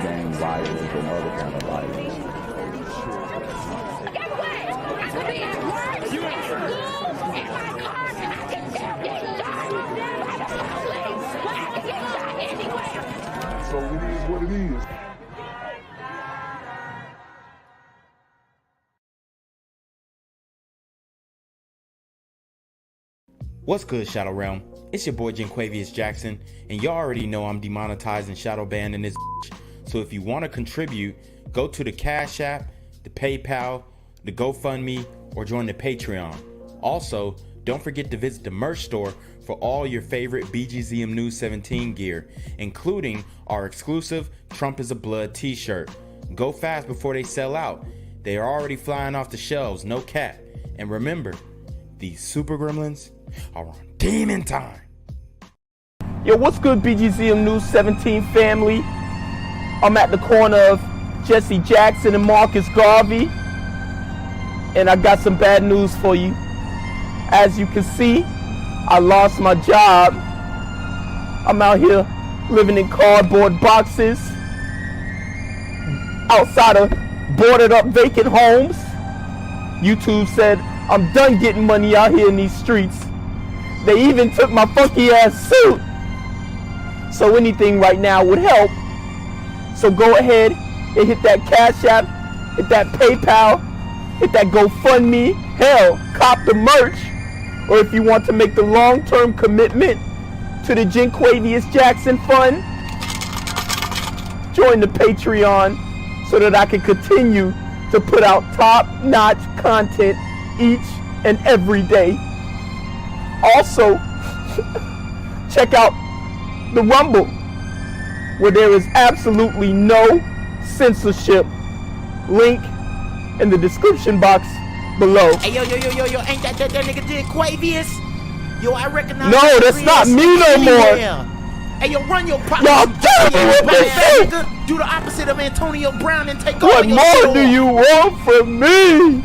gang violence and other kind of violence. Get away! I could be at work, at school, in my car, I can still get shot by the police. But I can get shot anywhere. So it is what it is. What's good, Shadow Realm? It's your boy Jenquavius Jackson, and y'all already know I'm demonetized and shadow banned in this bitch. So if you want to contribute, go to the Cash App, the PayPal, the GoFundMe, or join the Patreon. Also, don't forget to visit the merch store for all your favorite BGZM News 17 gear, including our exclusive Trump is a Blood t-shirt. Go fast before they sell out. They are already flying off the shelves, no cap. And remember, these super gremlins are on demon time. Yo, what's good, BGZM News 17 family? I'm at the corner of Jesse Jackson and Marcus Garvey, and I got some bad news for you. As you can see, I lost my job. I'm out here living in cardboard boxes outside of boarded up vacant homes. YouTube said I'm done getting money out here in these streets. They even took my funky ass suit. So anything right now would help. So go ahead and hit that Cash App, hit that PayPal, hit that GoFundMe. Hell, cop the merch. Or if you want to make the long-term commitment to the Jenquavius Jackson Fund, join the Patreon so that I can continue to put out top-notch content each and every day. Also, check out the Rumble, where there is absolutely no censorship. Link in the description box below. Hey, yo, ain't that nigga Jenquavius? Yo, I recognize. No, that's not me no more. Hey, yo, run your pocket. Y'all tell me what they say. Do the opposite of Antonio Brown and take What over your more store. do you want from me?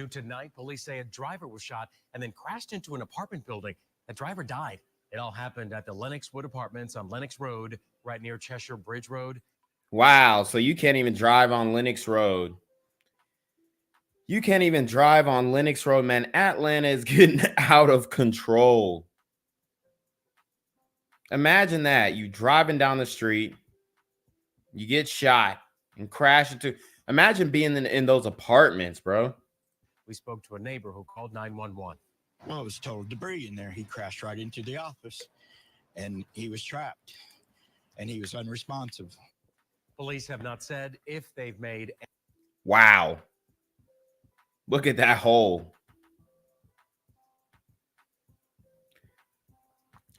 Tonight, police say a driver was shot and then crashed into an apartment building. The driver died. It all happened at the Lennox Wood Apartments on Lennox Road, right near Cheshire Bridge Road. Wow, so you can't even drive on Lennox Road. You can't even drive on Lennox Road, man. Atlanta is getting out of control. Imagine that. You driving down the street, you get shot and crash into. Imagine being in those apartments, bro. We spoke to a neighbor who called 911. Well, it was total debris in there. He crashed right into the office, and he was trapped, and he was unresponsive. Police have not said if they've made. Wow. Look at that hole.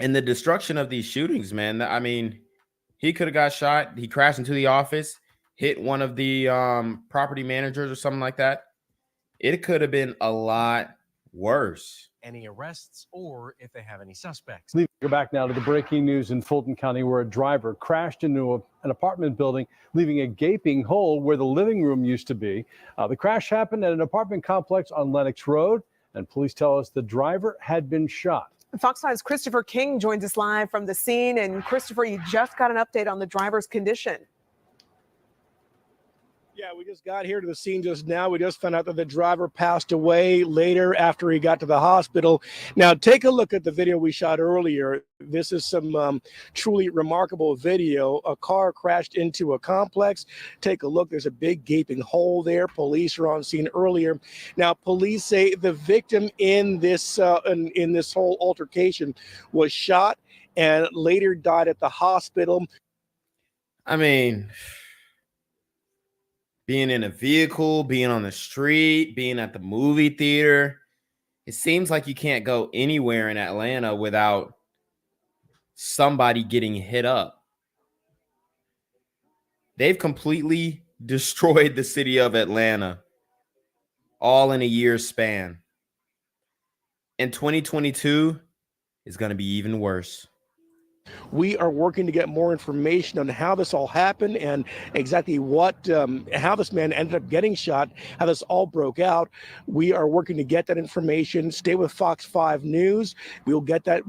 And the destruction of these shootings, man. I mean, he could have got shot. He crashed into the office, hit one of the property managers or something like that. It could have been a lot worse. Any arrests or if they have any suspects. Go back now to the breaking news in Fulton County, where a driver crashed into an apartment building, leaving a gaping hole where the living room used to be. The crash happened at an apartment complex on Lennox Road, and police tell us the driver had been shot. Fox 5's Christopher King joins us live from the scene. And Christopher, you just got an update on the driver's condition. Yeah, we just got here to the scene just now. We just found out that the driver passed away later after he got to the hospital. Now, take a look at the video we shot earlier. This is some truly remarkable video. A car crashed into a complex. Take a look. There's a big gaping hole there. Police are on scene earlier. Now, police say the victim in this whole altercation was shot and later died at the hospital. I mean, being in a vehicle, being on the street, being at the movie theater. It seems like you can't go anywhere in Atlanta without somebody getting hit up. They've completely destroyed the city of Atlanta, all in a year's span. And 2022 is going to be even worse. We are working to get more information on how this all happened and exactly how this man ended up getting shot, how this all broke out. We are working to get that information. Stay with Fox 5 News. We'll get that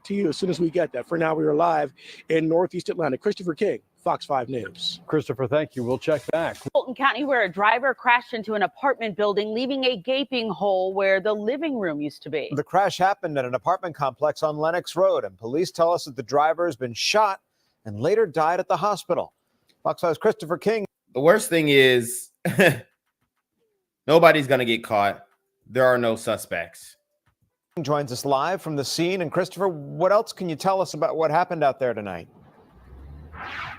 to you as soon as we get that. For now, we are live in Northeast Atlanta. Christopher King, Fox 5 News. Christopher, thank you. We'll check back. Fulton County, where a driver crashed into an apartment building, leaving a gaping hole where the living room used to be. The crash happened at an apartment complex on Lenox Road, and police tell us that the driver has been shot and later died at the hospital. Fox 5's Christopher King. The worst thing is nobody's going to get caught. There are no suspects. Joins us live from the scene. And Christopher, what else can you tell us about what happened out there tonight?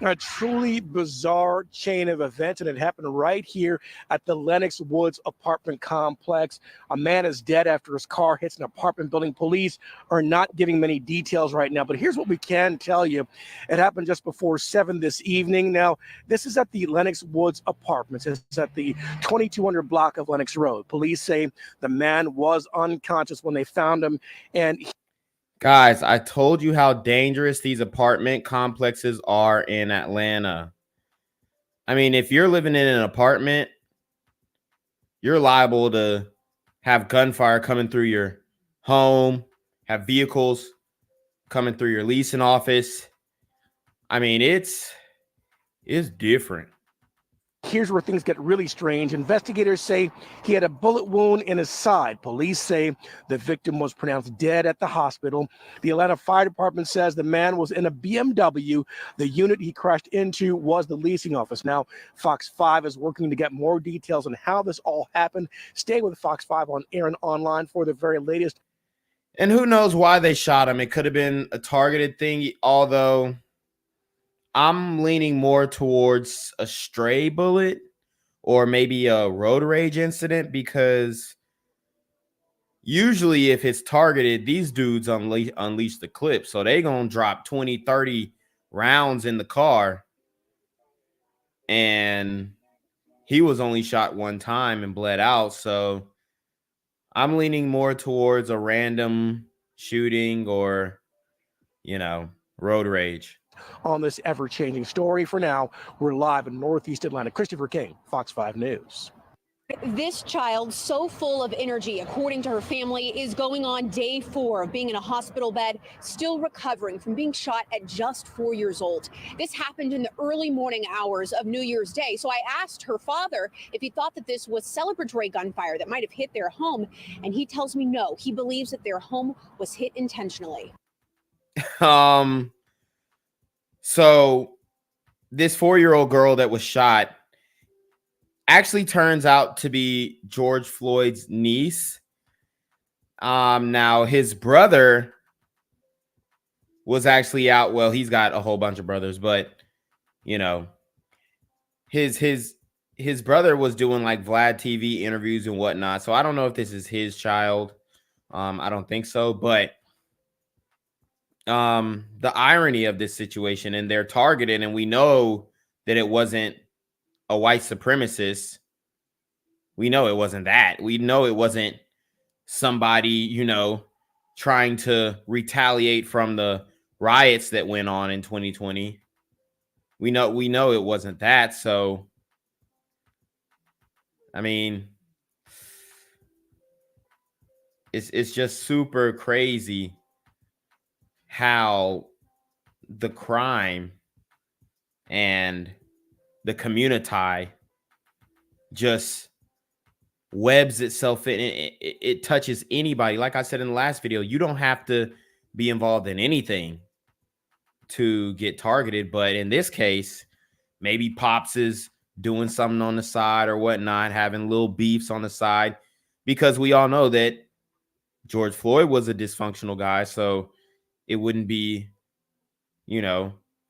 A truly bizarre chain of events, and it happened right here at the Lenox Woods apartment complex. A man is dead after his car hits an apartment building. Police are not giving many details right now, but here's what we can tell you. It happened just before 7 this evening. Now, this is at the Lenox Woods apartments. It's at the 2200 block of Lenox Road. Police say the man was unconscious when they found him, and guys, I told you how dangerous these apartment complexes are in Atlanta. I mean, if you're living in an apartment, you're liable to have gunfire coming through your home, have vehicles coming through your leasing office. I mean, it's different. here's where things get really strange. Investigators say he had a bullet wound in his side. Police say the victim was pronounced dead at the hospital. The Atlanta Fire Department says the man was in a BMW. The unit he crashed into was the leasing office. Now, Fox 5 is working to get more details on how this all happened. Stay with Fox 5 on air and online for the very latest. And who knows why they shot him? It could have been a targeted thing, although I'm leaning more towards a stray bullet or maybe a road rage incident, because usually if it's targeted, these dudes unleash the clip. So they going to drop 20, 30 rounds in the car. And he was only shot one time and bled out. So I'm leaning more towards a random shooting or, road rage. On this ever-changing story. For now, we're live in Northeast Atlanta. Christopher King, Fox 5 News. This child, so full of energy, according to her family, is going on day 4 of being in a hospital bed, still recovering from being shot at just 4 years old. This happened in the early morning hours of New Year's Day. So I asked her father if he thought that this was celebratory gunfire that might have hit their home. And he tells me no, he believes that their home was hit intentionally. So this 4-year-old girl that was shot actually turns out to be George Floyd's niece. Now his brother was actually out. Well, he's got a whole bunch of brothers, but his brother was doing like Vlad TV interviews and whatnot. So I don't know if this is his child. I don't think so, but the irony of this situation, and they're targeted, and we know that it wasn't a white supremacist. We know it wasn't that. We know it wasn't somebody, trying to retaliate from the riots that went on in 2020. We know it wasn't that. So, I mean, it's just super crazy how the crime and the community just webs itself in. It touches anybody. Like I said in the last video, you don't have to be involved in anything to get targeted. But in this case, maybe Pops is doing something on the side or whatnot, having little beefs on the side, because we all know that George Floyd was a dysfunctional guy. So it wouldn't be,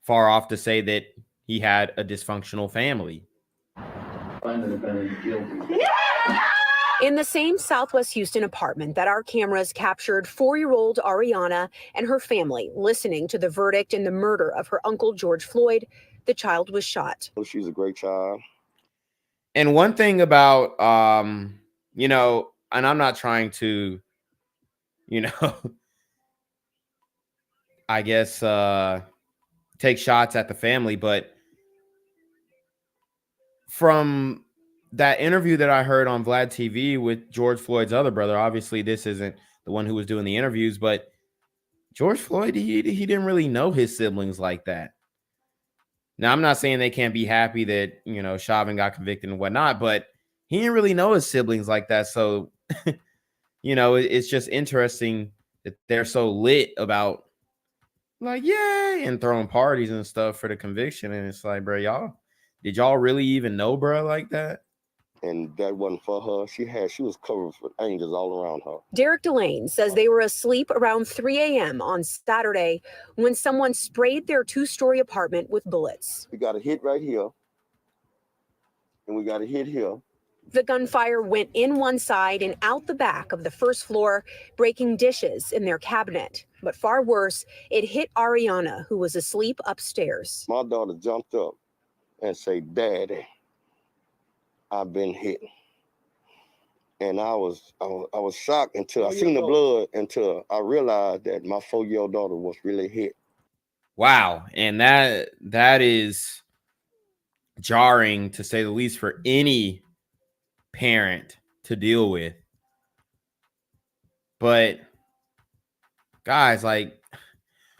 far off to say that he had a dysfunctional family. In the same Southwest Houston apartment that our cameras captured 4-year-old Ariana and her family listening to the verdict in the murder of her uncle George Floyd, the child was shot. She's a great child. And one thing about, and I'm not trying to, I guess, take shots at the family. But from that interview that I heard on Vlad TV with George Floyd's other brother, obviously this isn't the one who was doing the interviews, but George Floyd, he didn't really know his siblings like that. Now, I'm not saying they can't be happy that, you know, Chauvin got convicted and whatnot, but he didn't really know his siblings like that. So, you know, it's just interesting that they're so lit about, like, yay, and throwing parties and stuff for the conviction. And it's like, bro, did y'all really even know, bro, like that? And that wasn't for her. She was covered with angels all around her. Derek Delane says they were asleep around 3 a.m. on Saturday when someone sprayed their two-story apartment with bullets. We got a hit right here, and we got a hit here. The gunfire went in one side and out the back of the first floor, breaking dishes in their cabinet. But far worse, it hit Ariana, who was asleep upstairs. My daughter jumped up and said, "Daddy, I've been hit." And I was shocked until I seen the blood, until I realized that my 4-year-old daughter was really hit. Wow. And that is jarring, to say the least, for any parent to deal with. But guys, like,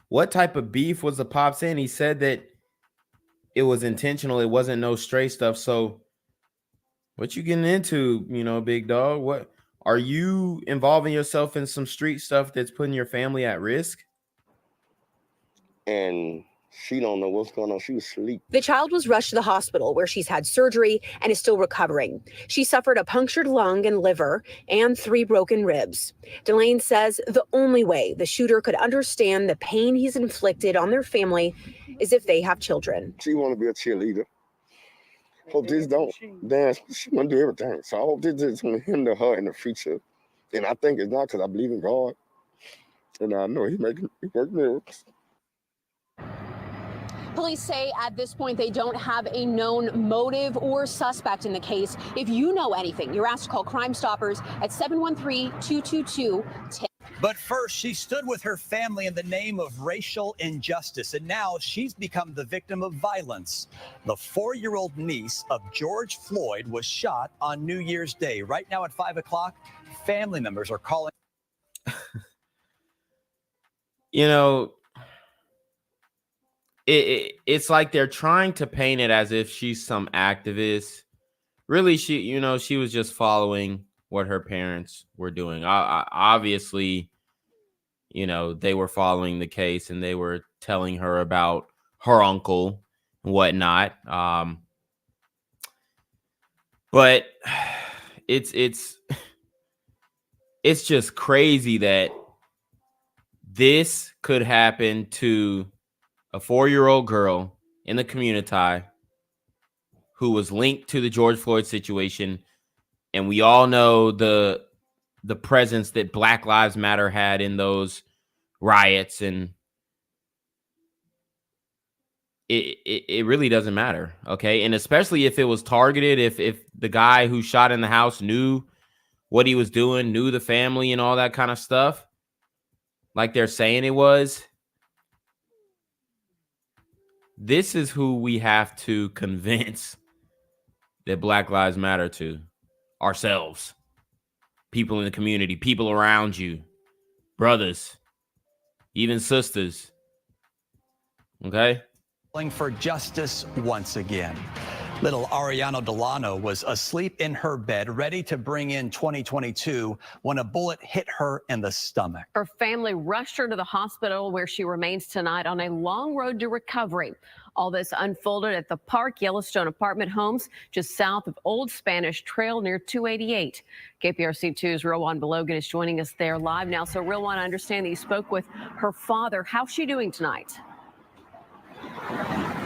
what type of beef was the pops in? He said that it was intentional. It wasn't no stray stuff. So what you getting into, you know, big dog? What are you involving yourself in some street stuff that's putting your family at risk? And she don't know what's going on. She was asleep. The child was rushed to the hospital where she's had surgery and is still recovering. She suffered a punctured lung and liver and 3 broken ribs. Delane says the only way the shooter could understand the pain he's inflicted on their family is if they have children. She want to be a cheerleader. Hope this don't dance. She want to do everything. So I hope this is going to hinder her in the future. And I think it's not, because I believe in God. And I know he works miracles. Police say at this point they don't have a known motive or suspect in the case. If you know anything, you're asked to call Crime Stoppers at 713-222-10. But first, she stood with her family in the name of racial injustice, and now she's become the victim of violence. The 4-year-old niece of George Floyd was shot on New Year's Day. Right now at 5 o'clock, family members are calling. You know, it's like they're trying to paint it as if she's some activist. Really, she was just following what her parents were doing. Obviously, you know, they were following the case and they were telling her about her uncle and whatnot. But it's just crazy that this could happen to a 4-year-old girl in the community who was linked to the George Floyd situation. And we all know the presence that Black Lives Matter had in those riots. And it really doesn't matter. Okay. And especially if it was targeted, if the guy who shot in the house knew what he was doing, knew the family and all that kind of stuff, like they're saying it was. This is who we have to convince that Black Lives Matter to. Ourselves, people in the community, people around you, brothers, even sisters. Okay? Calling for justice once again. Little Ariana Delano was asleep in her bed, ready to bring in 2022 when a bullet hit her in the stomach. Her family rushed her to the hospital where she remains tonight on a long road to recovery. All this unfolded at the Park Yellowstone apartment homes just south of Old Spanish Trail near 288. KPRC2's Rowan Belogan is joining us there live now. So Rowan, I understand that you spoke with her father. How's she doing tonight?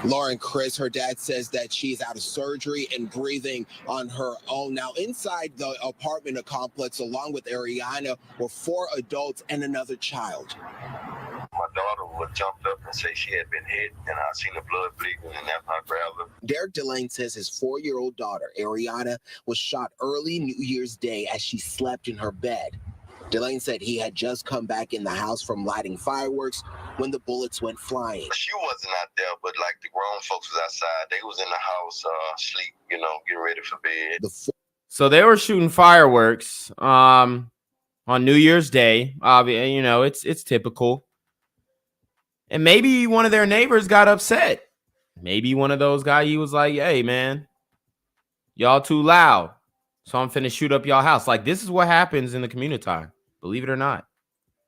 Lauren, Chris, her dad says that she's out of surgery and breathing on her own. Now, inside the apartment complex, along with Ariana, were 4 adults and another child. My daughter would jumped up and say she had been hit, and I seen the blood bleeding, and that's when I grabbed her. Derek Delane says his 4-year-old daughter, Ariana, was shot early New Year's Day as she slept in her bed. Delane said he had just come back in the house from lighting fireworks when the bullets went flying. She wasn't out there, but like the grown folks was outside. They was in the house, sleep, getting ready for bed. So they were shooting fireworks on New Year's Day. It's typical. And maybe one of their neighbors got upset. Maybe one of those guys, he was like, hey, man, y'all too loud. So I'm finna shoot up y'all house. Like, this is what happens in the community, believe it or not.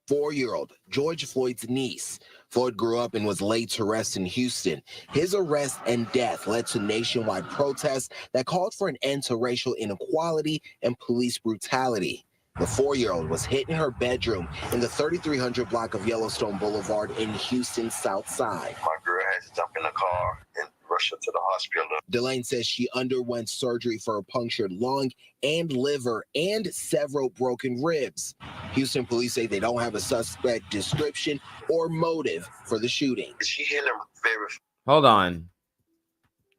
4-year-old George Floyd's niece. Floyd grew up and was laid to rest in Houston. His arrest and death led to nationwide protests that called for an end to racial inequality and police brutality. The 4-year-old was hit in her bedroom in the 3300 block of Yellowstone Boulevard in Houston's South Side. My girl had to jump in the car and rush her to the hospital. Delane says she underwent surgery for a punctured lung and liver and several broken ribs. Houston police say they don't have a suspect description or motive for the shooting. She hit him very. Hold on.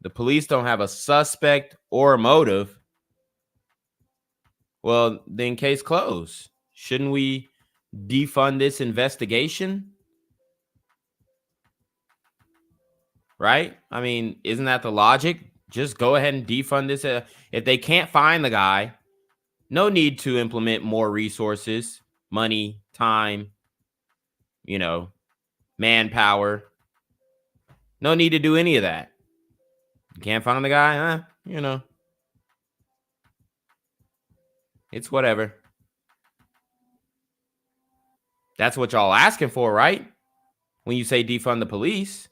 The police don't have a suspect or a motive. Well, then case closed. Shouldn't we defund this investigation? Right? I mean, isn't that the logic? Just go ahead and defund this. If they can't find the guy, no need to implement more resources, money, time, manpower. No need to do any of that. You can't find the guy, it's whatever. That's what y'all asking for, right? When you say defund the police.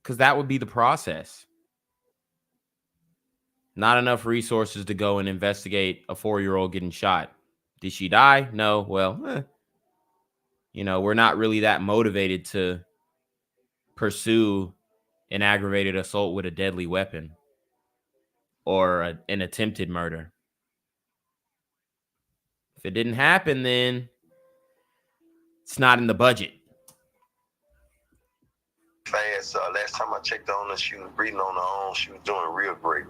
Because that would be the process. Not enough resources to go and investigate a 4-year-old getting shot. Did she die? No. Well, we're not really that motivated to pursue an aggravated assault with a deadly weapon or an attempted murder. If it didn't happen, then it's not in the budget. Fast. Last time I checked on her, she was breathing on her own. She was doing real great.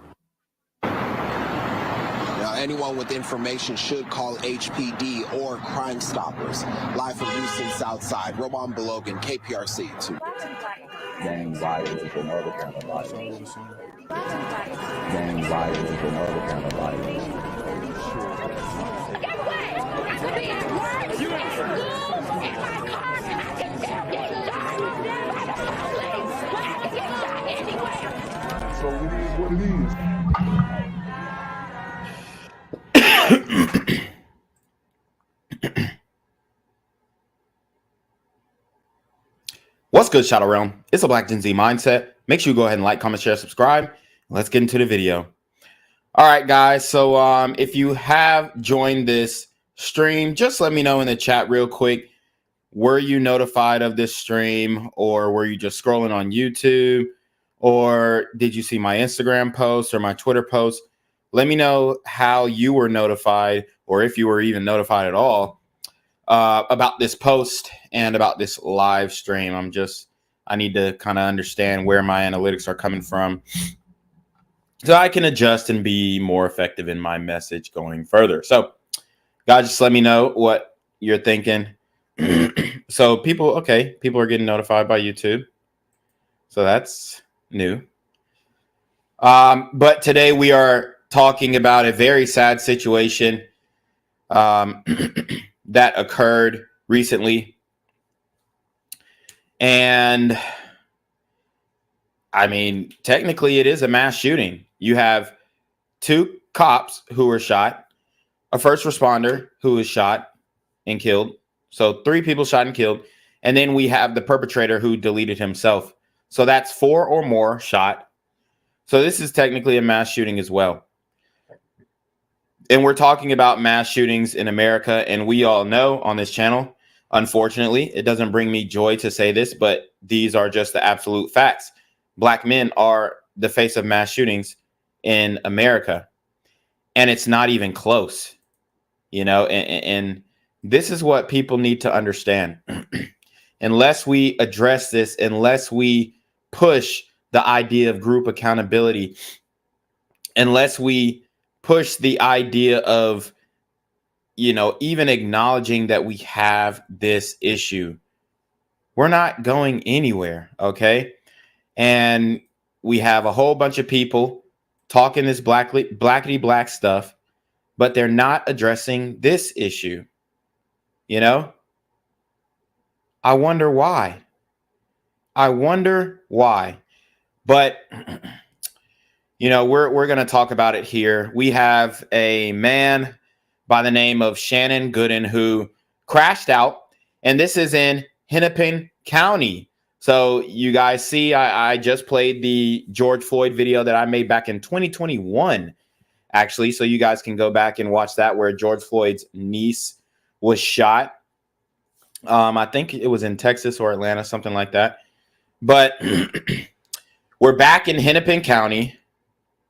Now, anyone with information should call HPD or Crime Stoppers. Live from Houston's South Side, Roman Belogan, KPRC 2. Gang violence and other kind of violence. Gang violence and other kind of violence. Guess what? I could be at work, at school, in my car, I can still get shot by the police. I can get shot anywhere. So it is what it is. What's good, Shadow Realm? It's a Black Gen Z Mindset. Make sure you go ahead and like, comment, share, subscribe. Let's get into the video. All right, guys. So if you have joined this stream, just let me know in the chat real quick. Were you notified of this stream, or were you just scrolling on YouTube, or did you see my Instagram post or my Twitter post? Let me know how you were notified, or if you were even notified at all, about this post and about this live stream. I need to kind of understand where my analytics are coming from so I can adjust and be more effective in my message going further. So, guys, just let me know what you're thinking. So people are getting notified by YouTube. So that's new. But today we are talking about a very sad situation that occurred recently. And I mean, technically it is a mass shooting. You have 2 cops who were shot, a first responder who was shot and killed. So 3 people shot and killed. And then we have the perpetrator who deleted himself. So that's 4 or more shot. So this is technically a mass shooting as well. And we're talking about mass shootings in America. And we all know on this channel, unfortunately, it doesn't bring me joy to say this, but these are just the absolute facts. Black men are the face of mass shootings in America. And it's not even close, and this is what people need to understand. Unless we address this, unless we push the idea of group accountability, unless we push the idea of, even acknowledging that we have this issue, We're not going anywhere, okay? And we have a whole bunch of people talking this blackety black stuff, but they're not addressing this issue. You know? I wonder why. I wonder why. But you know, we're going to talk about it here. We have a man by the name of Shannon Gooden who crashed out, and this is in Hennepin County. So you guys see, I just played the George Floyd video that I made back in 2021, actually. So you guys can go back and watch that, where George Floyd's niece was shot. I think it was in Texas or Atlanta, something like that. But we're back in Hennepin County.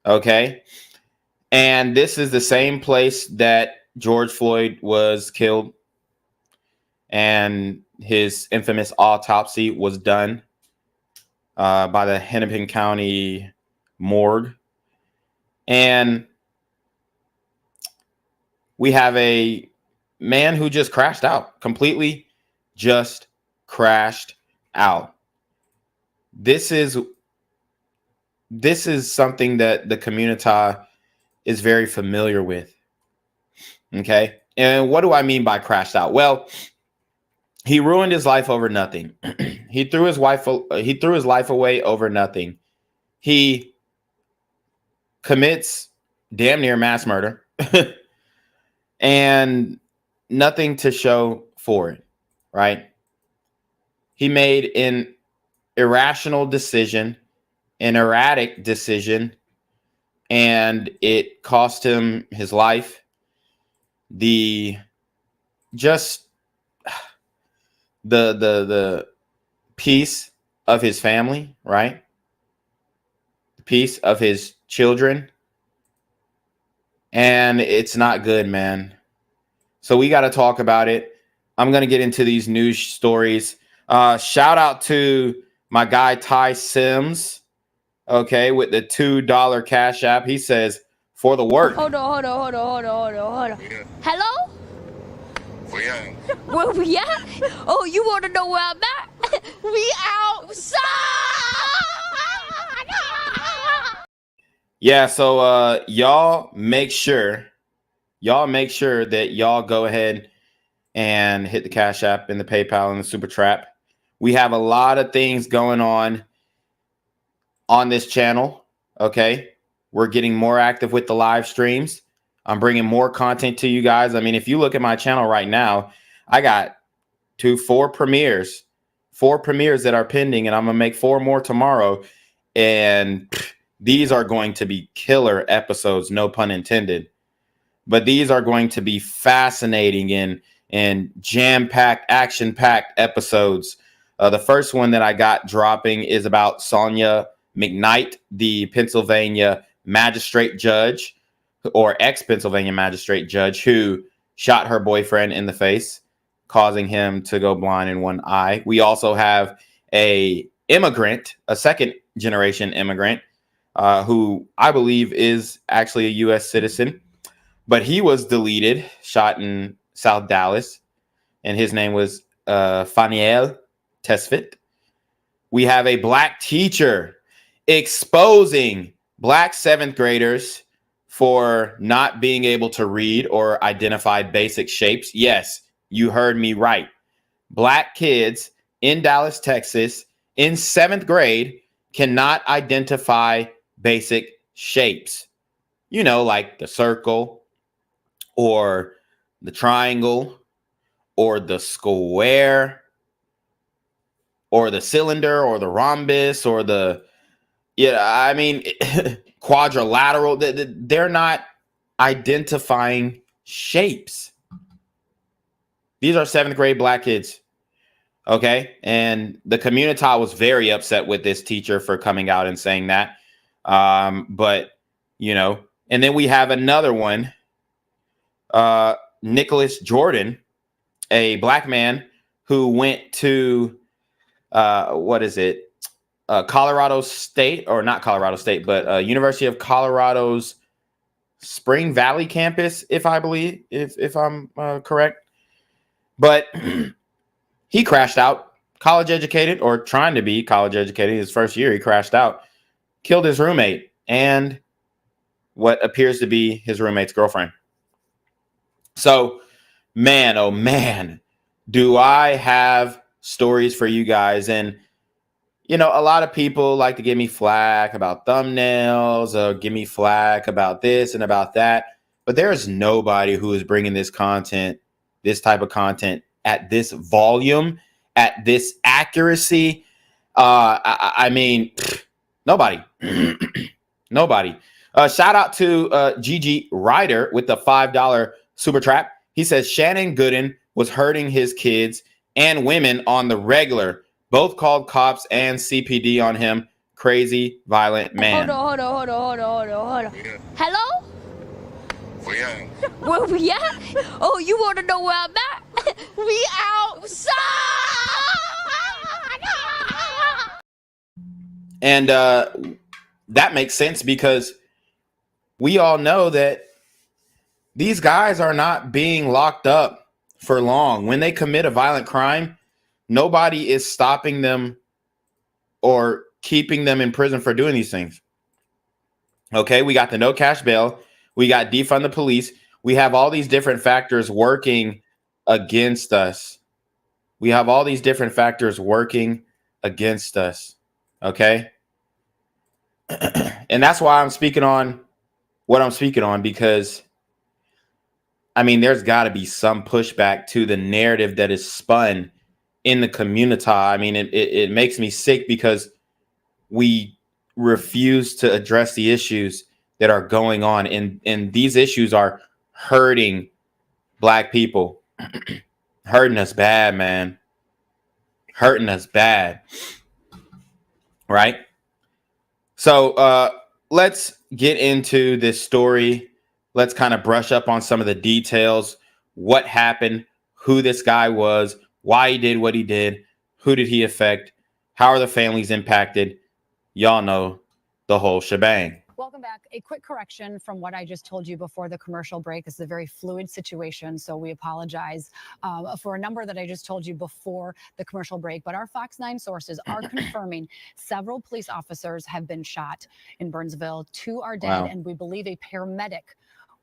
Okay. And this is the same place that George Floyd was killed, and his infamous autopsy was done by the Hennepin County morgue. And we have a man who just crashed out, completely just crashed out. This is something that the community is very familiar with. Okay. And what do I mean by crashed out? Well, he ruined his life over nothing. He threw his life away over nothing. He commits damn near mass murder and nothing to show for it, right? He made an irrational decision, an erratic decision, and it cost him his life. The peace of his family, right? The peace of his children. And it's not good, man. So we got to talk about it. I'm going to get into these news stories. Shout out to my guy Ty Sims. Okay, with the $2 Cash App. He says, for the work. Hold on. Hello? Where we at? Oh, you want to know where I'm at? We outside! Yeah, so y'all make sure that y'all go ahead and hit the Cash App and the PayPal and the Super Trap. We have a lot of things going on this channel, okay? We're getting more active with the live streams. I'm bringing more content to you guys. I mean, if you look at my channel right now, I got four premieres that are pending, and I'm going to make 4 more tomorrow. And these are going to be killer episodes, no pun intended. But these are going to be fascinating and jam-packed, action-packed episodes. The first one that I got dropping is about Sonia McKnight, the Pennsylvania magistrate judge, or ex-Pennsylvania magistrate judge, who shot her boyfriend in the face, causing him to go blind in one eye. We also have a second-generation immigrant, who I believe is actually a U.S. citizen, but he was deleted, shot in South Dallas, and his name was Faniel Tesfit. We have a black teacher exposing black 7th graders for not being able to read or identify basic shapes. Yes, you heard me right. Black kids in Dallas, Texas, in 7th grade cannot identify basic shapes. You know, like the circle or the triangle or the square or the cylinder or the rhombus or the, quadrilateral. They're not identifying shapes. These are 7th grade black kids. Okay. And the community was very upset with this teacher for coming out and saying that. But, and then we have another one, Nicholas Jordan, a black man who went to, Colorado State, or not Colorado State, but University of Colorado's Spring Valley campus, if I'm correct. But he crashed out college educated or trying to be college educated. His first year, he crashed out, killed his roommate and what appears to be his roommate's girlfriend. So, man, oh man, do I have stories for you guys. And, you know, a lot of people like to give me flack about thumbnails or give me flack about this and about that. But there's nobody who is bringing this content, this type of content at this volume, at this accuracy. I mean, nobody. Nobody. Shout out to Gigi Ryder with the $5 super trap. He says Shannon Gooden was hurting his kids and women on the regular. Both called cops and CPD on him. Crazy, violent man. Hold on. Hello? Where we at? Oh, you want to know where I'm at? We outside! And that makes sense because we all know that these guys are not being locked up for long. When they commit a violent crime, nobody is stopping them or keeping them in prison for doing these things. Okay, we got the no cash bail. We got defund the police. We have all these different factors working against us. We have all these different factors working against us. Okay. And that's why I'm speaking on what I'm speaking on, because I mean, there's got to be some pushback to the narrative that is spun in the community. I mean, it makes me sick because we refuse to address the issues that are going on. And these issues are hurting Black people, hurting us bad, man. Hurting us bad. Right? So let's get into this story. Let's kind of brush up on some of the details. What happened, who this guy was, why he did what he did, who did he affect, how are the families impacted? Y'all know the whole shebang. Welcome back. A quick correction from what I just told you before the commercial break. This is a very fluid situation, so we apologize for a number that I just told you before the commercial break. But our Fox 9 sources are confirming several police officers have been shot in Burnsville. 2 are dead, and we believe a paramedic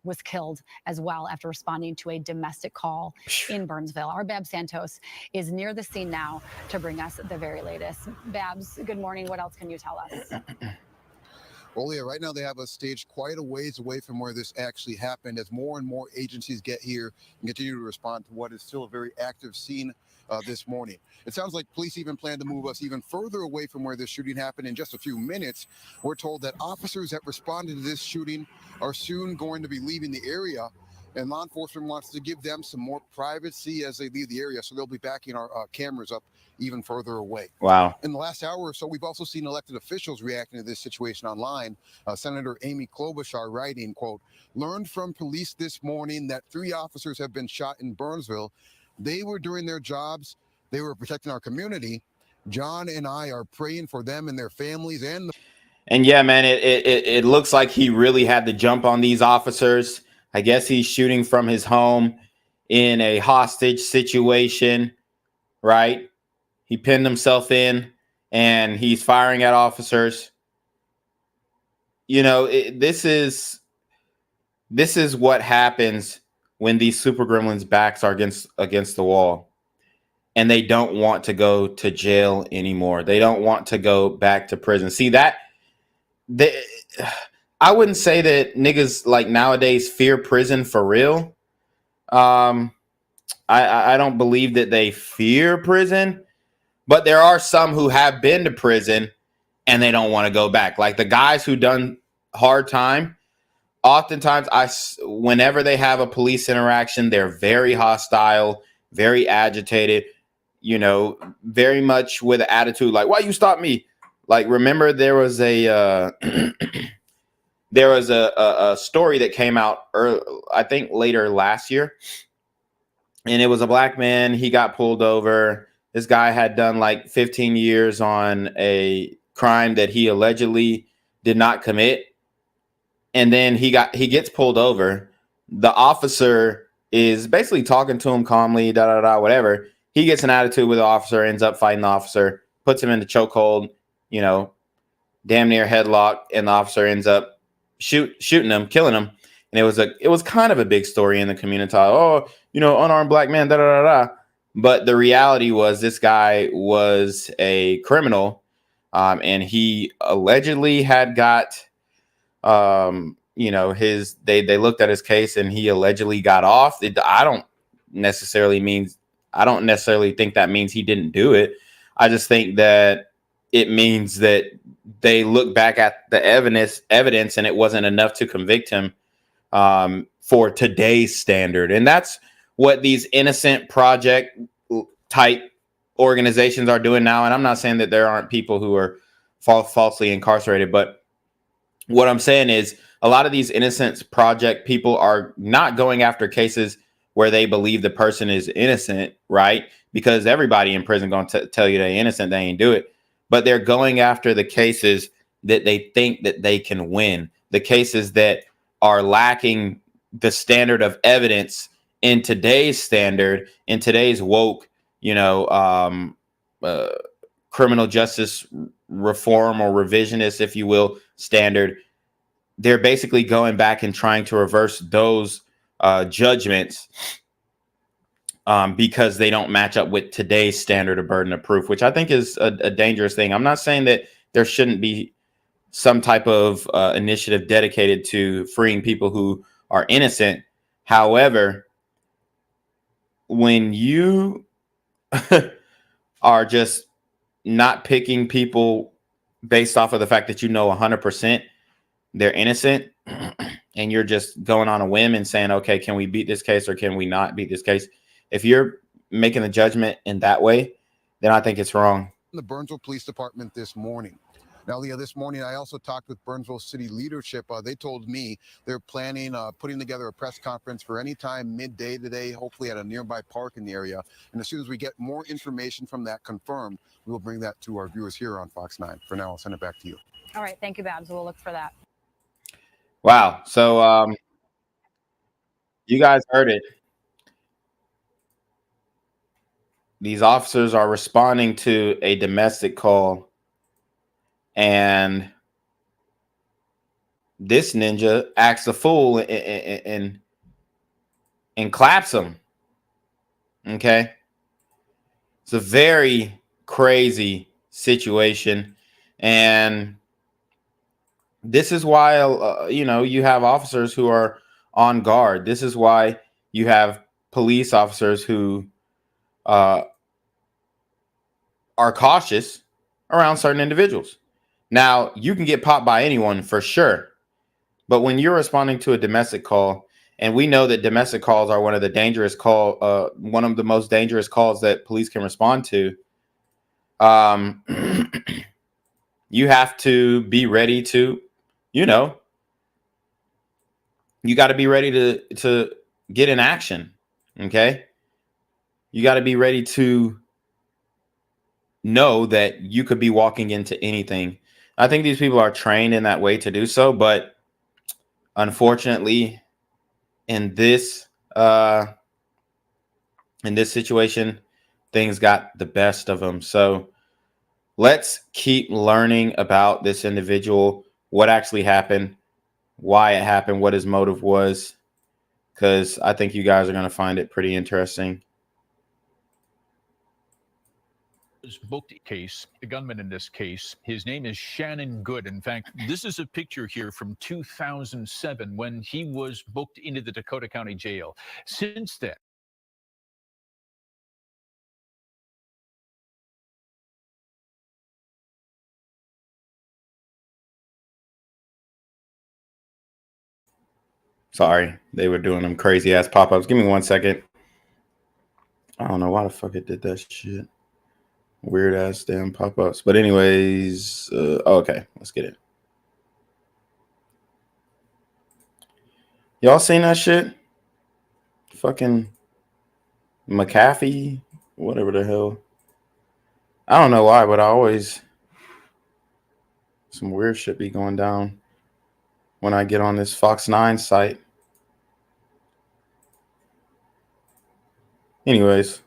was killed as well after responding to a domestic call in Burnsville. Our Babs Santos is near the scene now to bring us the very latest. Babs, good morning. What else can you tell us? Well, yeah, right now they have us staged quite a ways away from where this actually happened as more and more agencies get here and continue to respond to what is still a very active scene this morning. It sounds like police even plan to move us even further away from where this shooting happened in just a few minutes. We're told that officers that responded to this shooting are soon going to be leaving the area, and law enforcement wants to give them some more privacy as they leave the area, so they'll be backing our cameras up even further away. Wow. In the last hour or so, we've also seen elected officials reacting to this situation online. Senator Amy Klobuchar writing, quote, learned from police this morning that 3 officers have been shot in Burnsville. They were doing their jobs. They were protecting our community. John and I are praying for them and their families. And yeah, man, it looks like he really had to jump on these officers. I guess he's shooting from his home in a hostage situation, right? He pinned himself in and he's firing at officers. You know, this is what happens when these super gremlins' backs are against the wall and they don't want to go to jail anymore. They don't want to go back to prison. See that? I wouldn't say that niggas like nowadays fear prison for real. I don't believe that they fear prison. But there are some who have been to prison and they don't want to go back. Like the guys who done hard time, oftentimes whenever they have a police interaction, they're very hostile, very agitated, you know, very much with an attitude like, why you stop me? Like, remember there was a story that came out early, I think later last year. And it was a black man. He got pulled over. This guy had done like 15 years on a crime that he allegedly did not commit. And then he gets pulled over. The officer is basically talking to him calmly, whatever. He gets an attitude with the officer, ends up fighting the officer, puts him in the chokehold, you know, damn near headlock, and the officer ends up shooting him, killing him. And it was kind of a big story in the community. Oh, you know, unarmed black man, da da da da. But the reality was this guy was a criminal, and he allegedly had got, you know, they looked at his case and he allegedly got off. I don't necessarily think that means he didn't do it. I just think that it means that they look back at the evidence and it wasn't enough to convict him for today's standard. And that's what these innocent project type organizations are doing now. And I'm not saying that there aren't people who are falsely incarcerated, but what I'm saying is a lot of these innocent project people are not going after cases where they believe the person is innocent, right? Because everybody in prison going to tell you they're innocent, they ain't do it. But they're going after the cases that they think that they can win, the cases that are lacking the standard of evidence in today's standard, in today's woke, you know, criminal justice reform or revisionist, if you will, standard. They're basically going back and trying to reverse those judgments because they don't match up with today's standard of burden of proof, which I think is a dangerous thing. I'm not saying that there shouldn't be some type of initiative dedicated to freeing people who are innocent. However, when you are just not picking people based off of the fact that you know 100% they're innocent, and you're just going on a whim and saying, okay, can we beat this case or can we not beat this case? If you're making a judgment in that way, then I think it's wrong. The Burnsville Police Department this morning. Now, Leah, this morning I also talked with Burnsville City leadership. They told me they're planning putting together a press conference for any time midday today, hopefully at a nearby park in the area. And as soon as we get more information from that confirmed, we will bring that to our viewers here on Fox 9. For now, I'll send it back to you. All right. Thank you, Babs. We'll look for that. Wow. So you guys heard it. These officers are responding to a domestic call, and this ninja acts a fool and claps him. Okay. It's a very crazy situation. And this is why, you know, you have officers who are on guard. This is why you have police officers who are cautious around certain individuals. Now, you can get popped by anyone for sure. But when you're responding to a domestic call, and we know that domestic calls are one of the most dangerous calls that police can respond to, you have to be ready to, you know, you got to be ready to get in action. Okay. You got to be ready to know that you could be walking into anything. I think these people are trained in that way to do so, but unfortunately, in this situation, things got the best of them. So let's keep learning about this individual, what actually happened, why it happened, what his motive was, because I think you guys are going to find it pretty interesting. Booked case, the gunman in this case, his name is Shannon Gooden. In fact, this is a picture here from 2007 when he was booked into the Dakota County Jail. Since then, sorry, they were doing them crazy ass pop-ups. Give me 1 second. I don't know why the fuck it did that shit. Weird ass damn pop-ups. But anyways, okay, let's get it. Y'all seen that shit? Fucking McAfee, whatever the hell. I don't know why, but some weird shit be going down when I get on this Fox 9 site. Anyways,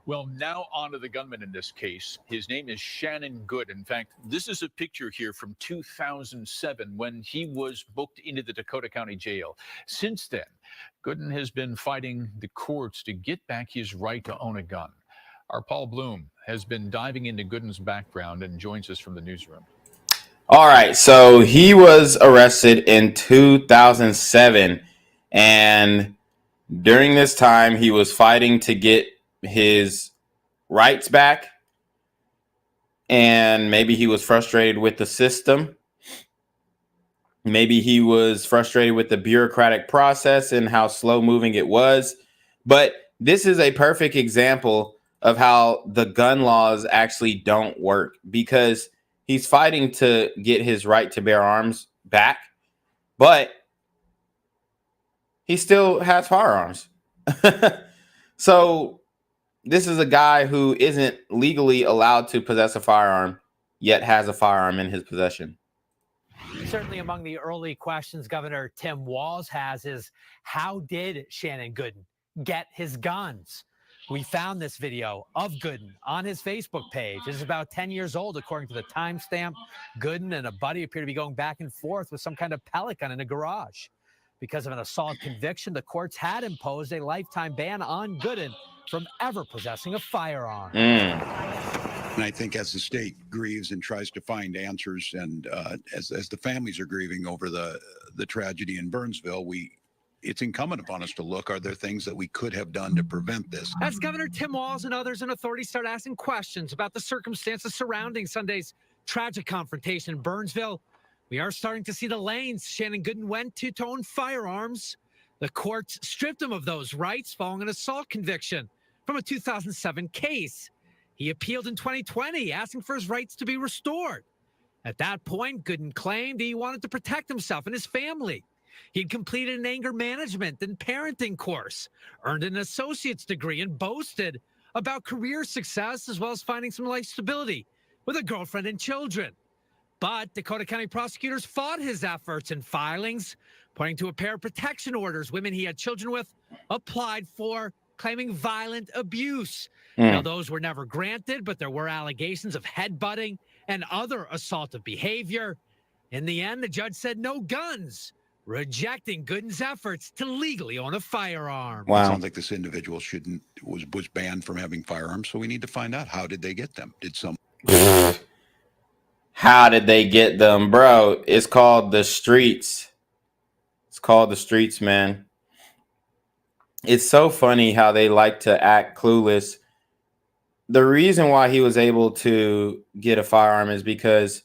Well, now on to the gunman in this case. His name is Shannon Gooden. In fact, this is a picture here from 2007 when he was booked into the Dakota County Jail. Since then, Gooden has been fighting the courts to get back his right to own a gun. Our Paul Bloom has been diving into Gooden's background and joins us from the newsroom. All right, so he was arrested in 2007, and during this time, he was fighting to get his rights back, and maybe he was frustrated with the system. Maybe he was frustrated with the bureaucratic process and how slow moving it was. But this is a perfect example of how the gun laws actually don't work, because he's fighting to get his right to bear arms back, but he still has firearms. So this is a guy who isn't legally allowed to possess a firearm, yet has a firearm in his possession. Certainly among the early questions Governor Tim Walz has is, how did Shannon Gooden get his guns? We found this video of Gooden on his Facebook page. It's about 10 years old, according to the timestamp. Gooden and a buddy appear to be going back and forth with some kind of pellet gun in a garage. Because of an assault conviction, the courts had imposed a lifetime ban on Gooden from ever possessing a firearm. And I think as the state grieves and tries to find answers, and as the families are grieving over the tragedy in Burnsville, it's incumbent upon us to look, are there things that we could have done to prevent this? As Governor Tim Walz and others in authority start asking questions about the circumstances surrounding Sunday's tragic confrontation in Burnsville, we are starting to see the lanes Shannon Gooden went to own firearms. The courts stripped him of those rights following an assault conviction from a 2007 case. He appealed in 2020, asking for his rights to be restored. At that point, Gooden claimed he wanted to protect himself and his family. He'd completed an anger management and parenting course, earned an associate's degree, and boasted about career success as well as finding some life stability with a girlfriend and children. But Dakota County prosecutors fought his efforts and filings, pointing to a pair of protection orders women he had children with applied for, claiming violent abuse. Now, those were never granted, but there were allegations of headbutting and other assaultive behavior. In the end, the judge said no guns, rejecting Gooden's efforts to legally own a firearm. It sounds like this individual was banned from having firearms, so we need to find out, how did they get them? How did they get them, bro? It's called the streets. It's called the streets, man. It's so funny how they like to act clueless. The reason why he was able to get a firearm is because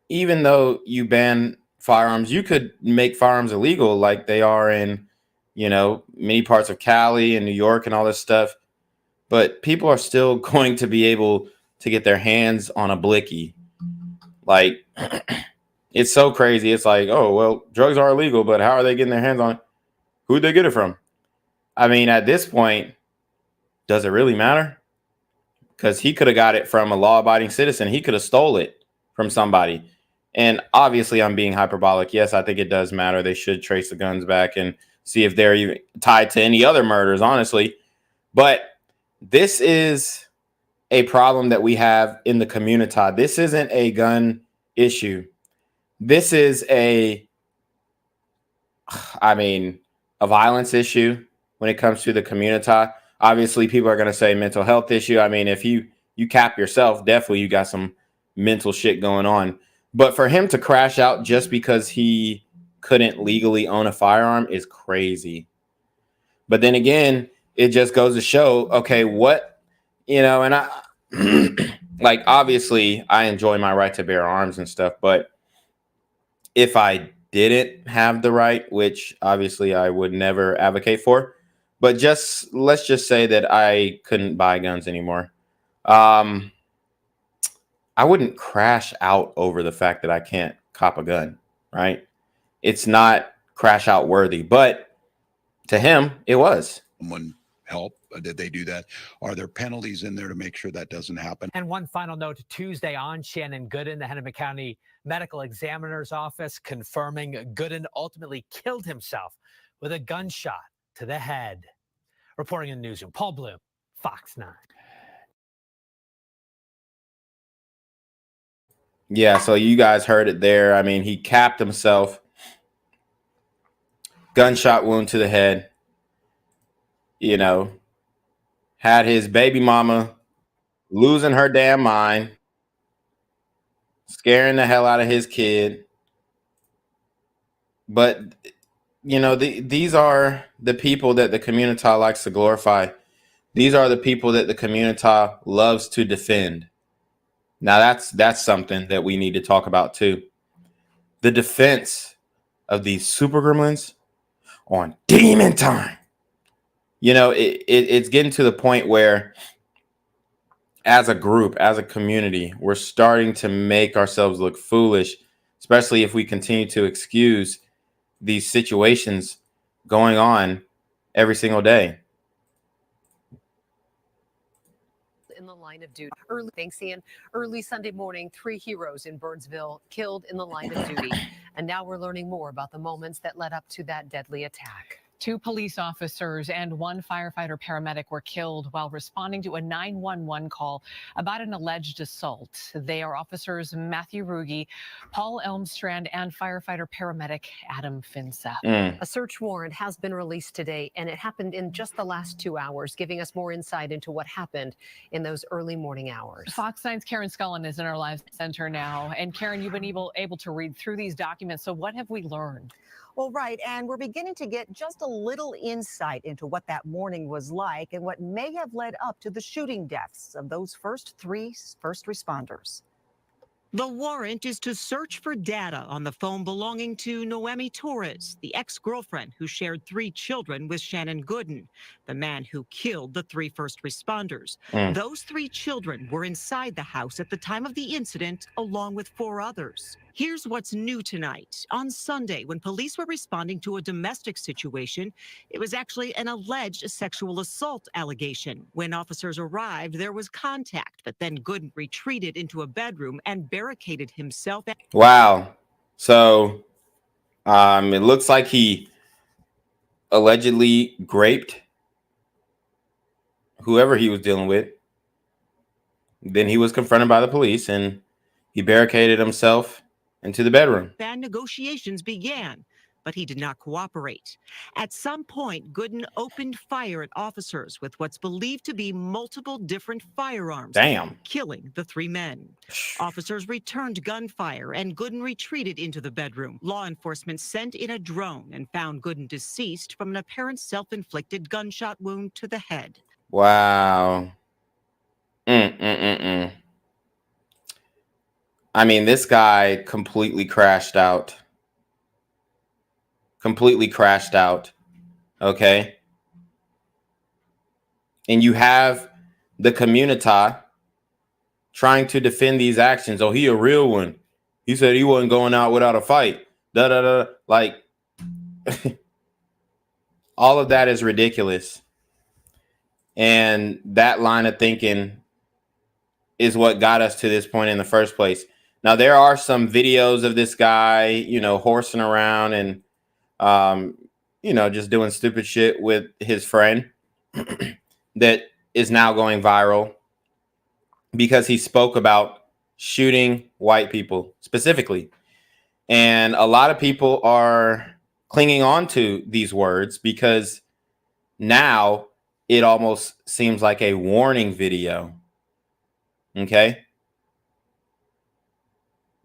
even though you ban firearms, you could make firearms illegal like they are in, many parts of Cali and New York and all this stuff. But people are still going to be able to get their hands on a blicky. Like, it's so crazy. It's like, oh, well, drugs are illegal, but how are they getting their hands on it? Who'd they get it from? I mean, at this point, does it really matter? Because he could have got it from a law-abiding citizen. He could have stole it from somebody. And obviously, I'm being hyperbolic. Yes, I think it does matter. They should trace the guns back and see if they're even tied to any other murders, honestly. But this is a problem that we have in the community. This isn't a gun issue. This is a violence issue when it comes to the community. Obviously, people are going to say mental health issue. I mean, if you cap yourself, definitely you got some mental shit going on. But for him to crash out just because he couldn't legally own a firearm is crazy. But then again, it just goes to show, okay, and I like, obviously I enjoy my right to bear arms and stuff, but if I didn't have the right, which obviously I would never advocate for, but let's just say that I couldn't buy guns anymore. I wouldn't crash out over the fact that I can't cop a gun, right? It's not crash out worthy, but to him, it was. Someone help? Did they do that? Are there penalties in there to make sure that doesn't happen? And one final note, Tuesday on Shannon Gooden, the Hennepin County Medical Examiner's Office confirming Gooden ultimately killed himself with a gunshot to the head. Reporting in the newsroom, Paul Bloom, Fox 9. Yeah, so you guys heard it there. I mean, he capped himself. Gunshot wound to the head. You know, had his baby mama losing her damn mind, scaring the hell out of his kid. But, you know, these are the people that the community likes to glorify. These are the people that the community loves to defend. Now, that's something that we need to talk about, too. The defense of these super gremlins on Demon Time. You know, it's getting to the point where as a group, as a community, we're starting to make ourselves look foolish, especially if we continue to excuse these situations going on every single day. In the line of duty. Thanks, Ian. Early Sunday morning, 3 heroes in Burnsville killed in the line of duty. And now we're learning more about the moments that led up to that deadly attack. 2 police officers and 1 firefighter paramedic were killed while responding to a 911 call about an alleged assault. They are officers Matthew Ruge, Paul Elmstrand, and firefighter paramedic Adam Finseth. A search warrant has been released today, and it happened in just the last 2 hours, giving us more insight into what happened in those early morning hours. Fox 9's Karen Scullin is in our live center now. And Karen, you've been able to read through these documents. So what have we learned? Well, right. And we're beginning to get just a little insight into what that morning was like and what may have led up to the shooting deaths of those first 3 first responders. The warrant is to search for data on the phone belonging to Noemi Torres, the ex-girlfriend who shared 3 children with Shannon Gooden, the man who killed the 3 first responders. Those 3 children were inside the house at the time of the incident, along with 4 others. Here's what's new tonight. On Sunday, when police were responding to a domestic situation, it was actually an alleged sexual assault allegation. When officers arrived, there was contact, but then Gooden retreated into a bedroom and barricaded himself. Wow. So it looks like he allegedly raped whoever he was dealing with. Then he was confronted by the police and he barricaded himself into the bedroom. And negotiations began, but he did not cooperate. At some point, Gooden opened fire at officers with what's believed to be multiple different firearms, killing the 3 men. Officers returned gunfire, and Gooden retreated into the bedroom. Law enforcement sent in a drone and found Gooden deceased from an apparent self-inflicted gunshot wound to the head. Wow. I mean, this guy completely crashed out. Okay. And you have the community trying to defend these actions. Oh, he a real one. He said he wasn't going out without a fight. Like, all of that is ridiculous. And that line of thinking is what got us to this point in the first place. Now, there are some videos of this guy, you know, horsing around and, you know, just doing stupid shit with his friend that is now going viral because he spoke about shooting white people specifically. And a lot of people are clinging on to these words because now it almost seems like a warning video. Okay.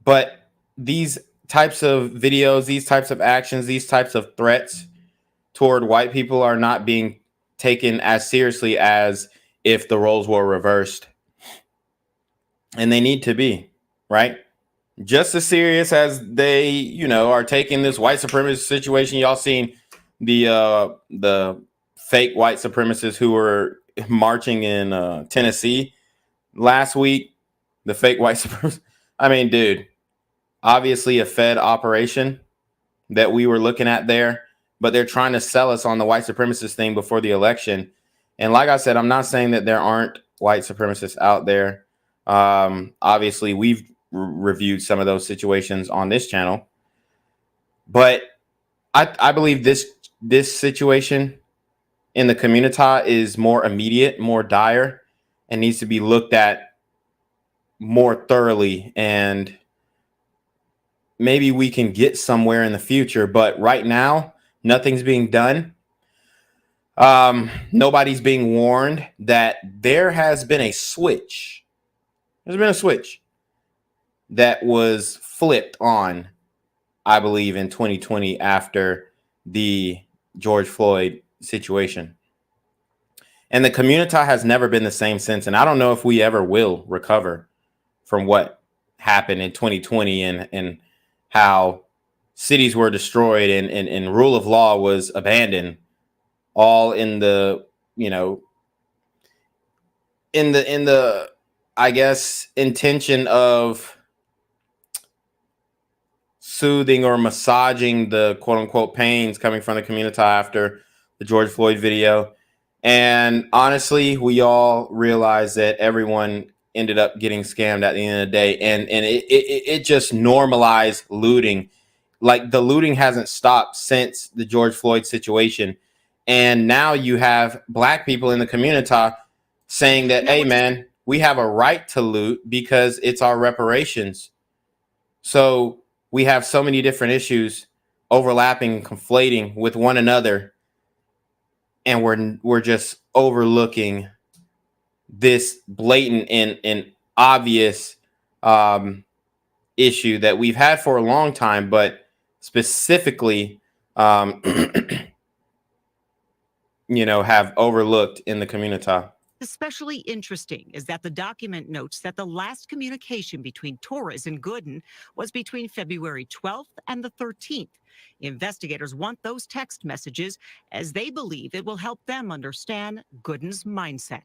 But these types of videos, these types of actions, these types of threats toward white people are not being taken as seriously as if the roles were reversed. And they need to be, right? Just as serious as they, you know, are taking this white supremacist situation. Y'all seen the fake white supremacists who were marching in Tennessee last week. The fake white supremacists. I mean, dude, obviously a Fed operation that we were looking at there, but they're trying to sell us on the white supremacist thing before the election. And like I said, I'm not saying that there aren't white supremacists out there. Obviously, we've reviewed some of those situations on this channel, but I believe this situation in the community is more immediate, more dire, and needs to be looked at more thoroughly. And maybe we can get somewhere in the future, but right now, nothing's being done. Nobody's being warned that there has been a switch. There's been a switch that was flipped on, I believe, in 2020 after the George Floyd situation. And the community has never been the same since. And I don't know if we ever will recover from what happened in 2020 and how cities were destroyed and rule of law was abandoned, all in the, you know, in the I guess intention of soothing or massaging the quote unquote pains coming from the community after the George Floyd video. And honestly, we all realize that everyone ended up getting scammed at the end of the day. And it just normalized looting. Like, the looting hasn't stopped since the George Floyd situation. And now you have black people in the community saying that, hey, man, we have a right to loot because it's our reparations. So we have so many different issues overlapping, conflating with one another. And we're just overlooking this blatant and obvious issue that we've had for a long time, but specifically, you know, have overlooked in the community. Especially interesting is that the document notes that the last communication between Torres and Gooden was between February 12th and the 13th. Investigators want those text messages as they believe it will help them understand Gooden's mindset.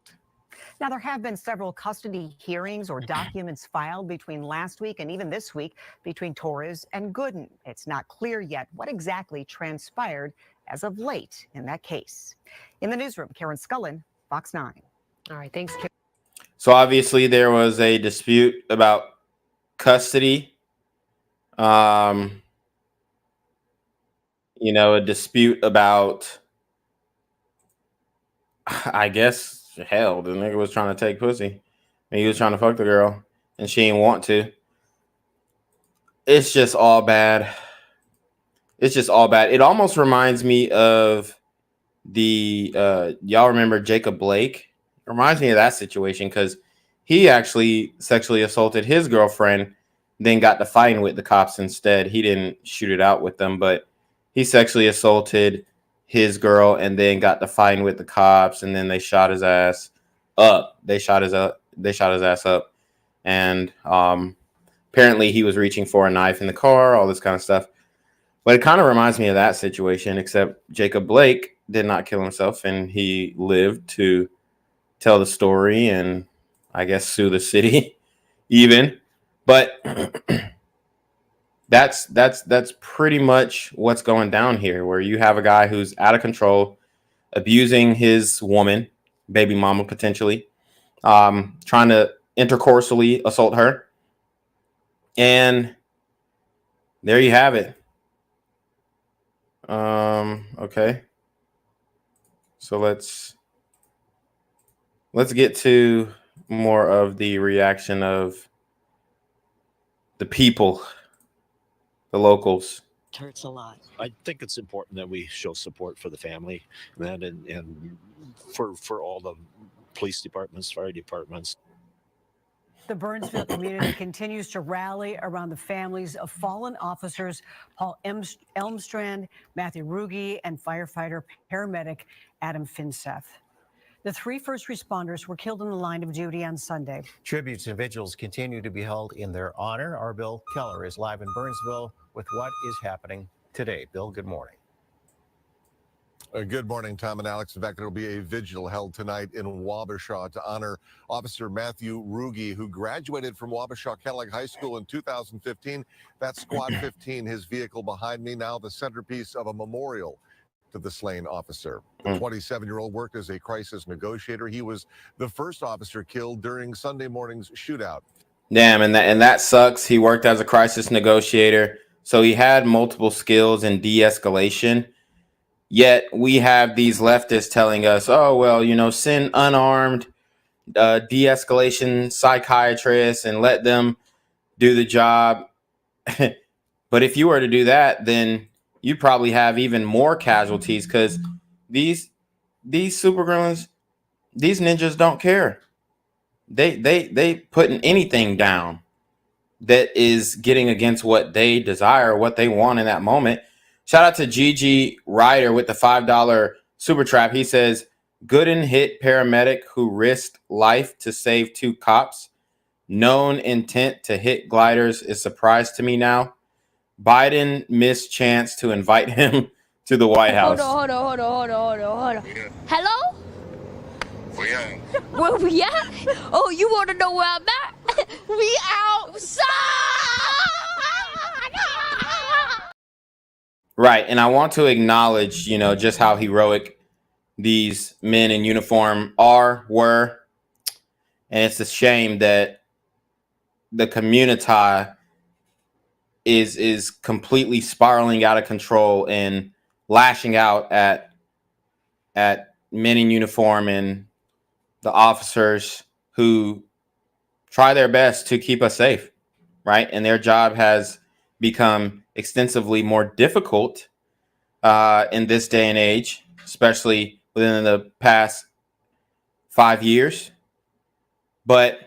Now, there have been several custody hearings or documents filed between last week and even this week between Torres and Gooden. It's not clear yet what exactly transpired as of late in that case. In the newsroom, Karen Scullin, Fox 9. All right, thanks, Karen. So obviously there was a dispute about custody. You know, a dispute about, I guess, hell, the nigga was trying to take pussy. And he was trying to fuck the girl, and she didn't want to. It's just all bad. It's just all bad. It almost reminds me of the, y'all remember Jacob Blake? It reminds me of that situation because he actually sexually assaulted his girlfriend, then got to fighting with the cops instead. He didn't shoot it out with them, but he sexually assaulted his girl and then got to fighting with the cops, and then they shot his ass up. They shot his ass up. And apparently he was reaching for a knife in the car, all this kind of stuff. But it kind of reminds me of that situation, except Jacob Blake did not kill himself, and he lived to tell the story and I guess sue the city even. But that's pretty much what's going down here, where you have a guy who's out of control, abusing his woman, baby mama potentially, trying to intercourseally assault her. And there you have it. Okay. So let's get to more of the reaction of the people, the locals. Hurts a lot. I think it's important that we show support for the family and for all the police departments, fire departments. The Burnsville community continues to rally around the families of fallen officers Paul Elmstrand, Matthew Ruge, and firefighter paramedic Adam Finseth. The three first responders were killed in the line of duty on Sunday. Tributes and vigils continue to be held in their honor. Our Bill Keller is live in Burnsville with what is happening today. Bill, good morning. Good morning, Tom and Alex. In fact, there will be a vigil held tonight in Wabasha to honor Officer Matthew Ruge, who graduated from Wabasha Kellogg High School in 2015. That's Squad 15, his vehicle behind me, now the centerpiece of a memorial to the slain officer. The 27-year-old worked as a crisis negotiator. He was the first officer killed during Sunday morning's shootout. Damn, and that sucks. He worked as a crisis negotiator, so he had multiple skills in de-escalation. Yet we have these leftists telling us, oh, well, you know, send unarmed de-escalation psychiatrists and let them do the job. But if you were to do that, then you probably have even more casualties, because these super gremlins, these ninjas don't care. They putting anything down that is getting against what they desire, what they want in that moment. Shout out to Gigi Ryder with the $5 super trap. He says, Gooden hit paramedic who risked life to save 2 cops. Known intent to hit gliders is surprise to me now. Biden missed chance to invite him to the White House. Hold on. Hello? Where we at? Oh, you want to know where I'm at? We outside! Right, and I want to acknowledge, you know, just how heroic these men in uniform were. And it's a shame that the community is completely spiraling out of control and lashing out at men in uniform and the officers who try their best to keep us safe, right? And their job has become extensively more difficult in this day and age, especially within the past 5 years. But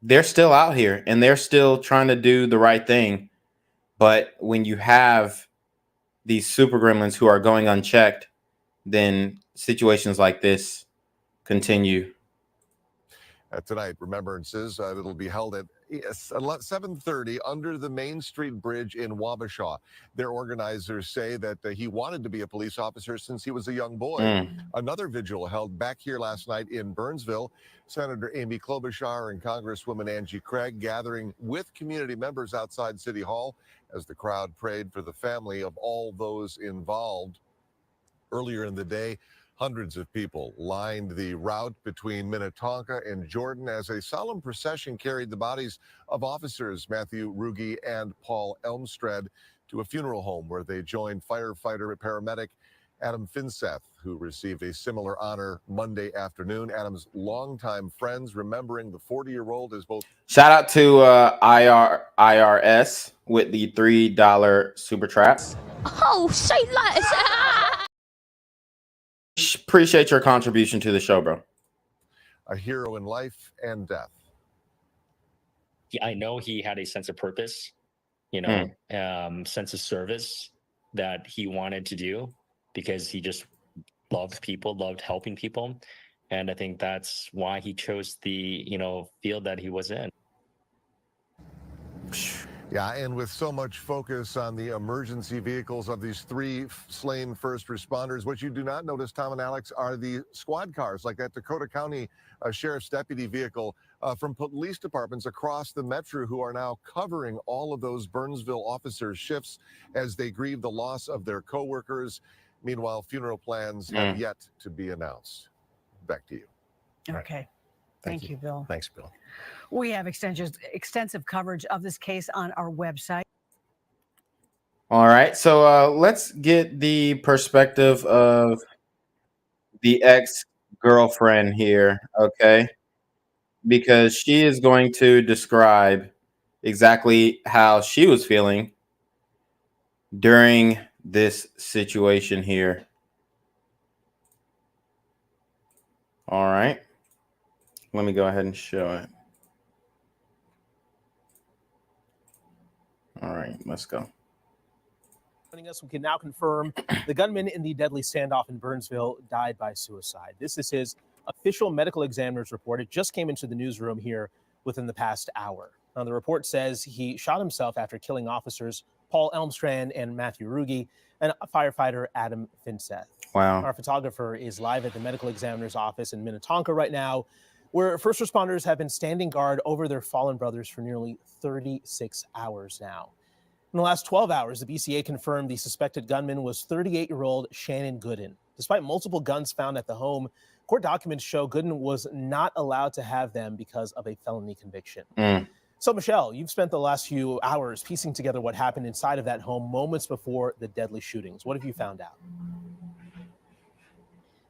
they're still out here and they're still trying to do the right thing. But when you have these super gremlins who are going unchecked, then situations like this continue. Tonight, remembrances it'll be held at 7:30 under the Main Street Bridge in Wabasha. Their organizers say that he wanted to be a police officer since he was a young boy. Another vigil held back here last night in Burnsville. Senator Amy Klobuchar and Congresswoman Angie Craig gathering with community members outside City Hall as the crowd prayed for the family of all those involved. Earlier in the day, hundreds of people lined the route between Minnetonka and Jordan as a solemn procession carried the bodies of officers Matthew Ruge and Paul Elmstrand to a funeral home where they joined firefighter paramedic Adam Finseth, who received a similar honor Monday afternoon. Adam's longtime friends remembering the 40-year-old as both. Shout out to IRS with the $3 super trap. Oh, say less. Appreciate your contribution to the show, bro. A hero in life and death. I know he had a sense of purpose, you know, sense of service that he wanted to do because he just loved people, loved helping people. And I think that's why he chose the, you know, field that he was in. Yeah, and with so much focus on the emergency vehicles of these 3 slain first responders, what you do not notice, Tom and Alex, are the squad cars, like that Dakota County Sheriff's Deputy vehicle from police departments across the metro who are now covering all of those Burnsville officers' shifts as they grieve the loss of their co-workers. Meanwhile, funeral plans have yet to be announced. Back to you. Okay. Thank you, Bill. Thanks, Bill. We have extensive coverage of this case on our website. All right, so let's get the perspective of the ex-girlfriend here, okay? Because she is going to describe exactly how she was feeling during this situation here. All right. Let me go ahead and show it. All right, let's go. Joining us, we can now confirm the gunman in the deadly standoff in Burnsville died by suicide. This is his official medical examiner's report. It just came into the newsroom here within the past hour. Now, the report says he shot himself after killing officers Paul Elmstrand and Matthew Ruge and firefighter Adam Finseth. Wow. Our photographer is live at the medical examiner's office in Minnetonka right now, where first responders have been standing guard over their fallen brothers for nearly 36 hours now. In the last 12 hours, the BCA confirmed the suspected gunman was 38-year-old Shannon Gooden. Despite multiple guns found at the home, court documents show Gooden was not allowed to have them because of a felony conviction. So, Michelle, you've spent the last few hours piecing together what happened inside of that home moments before the deadly shootings. What have you found out?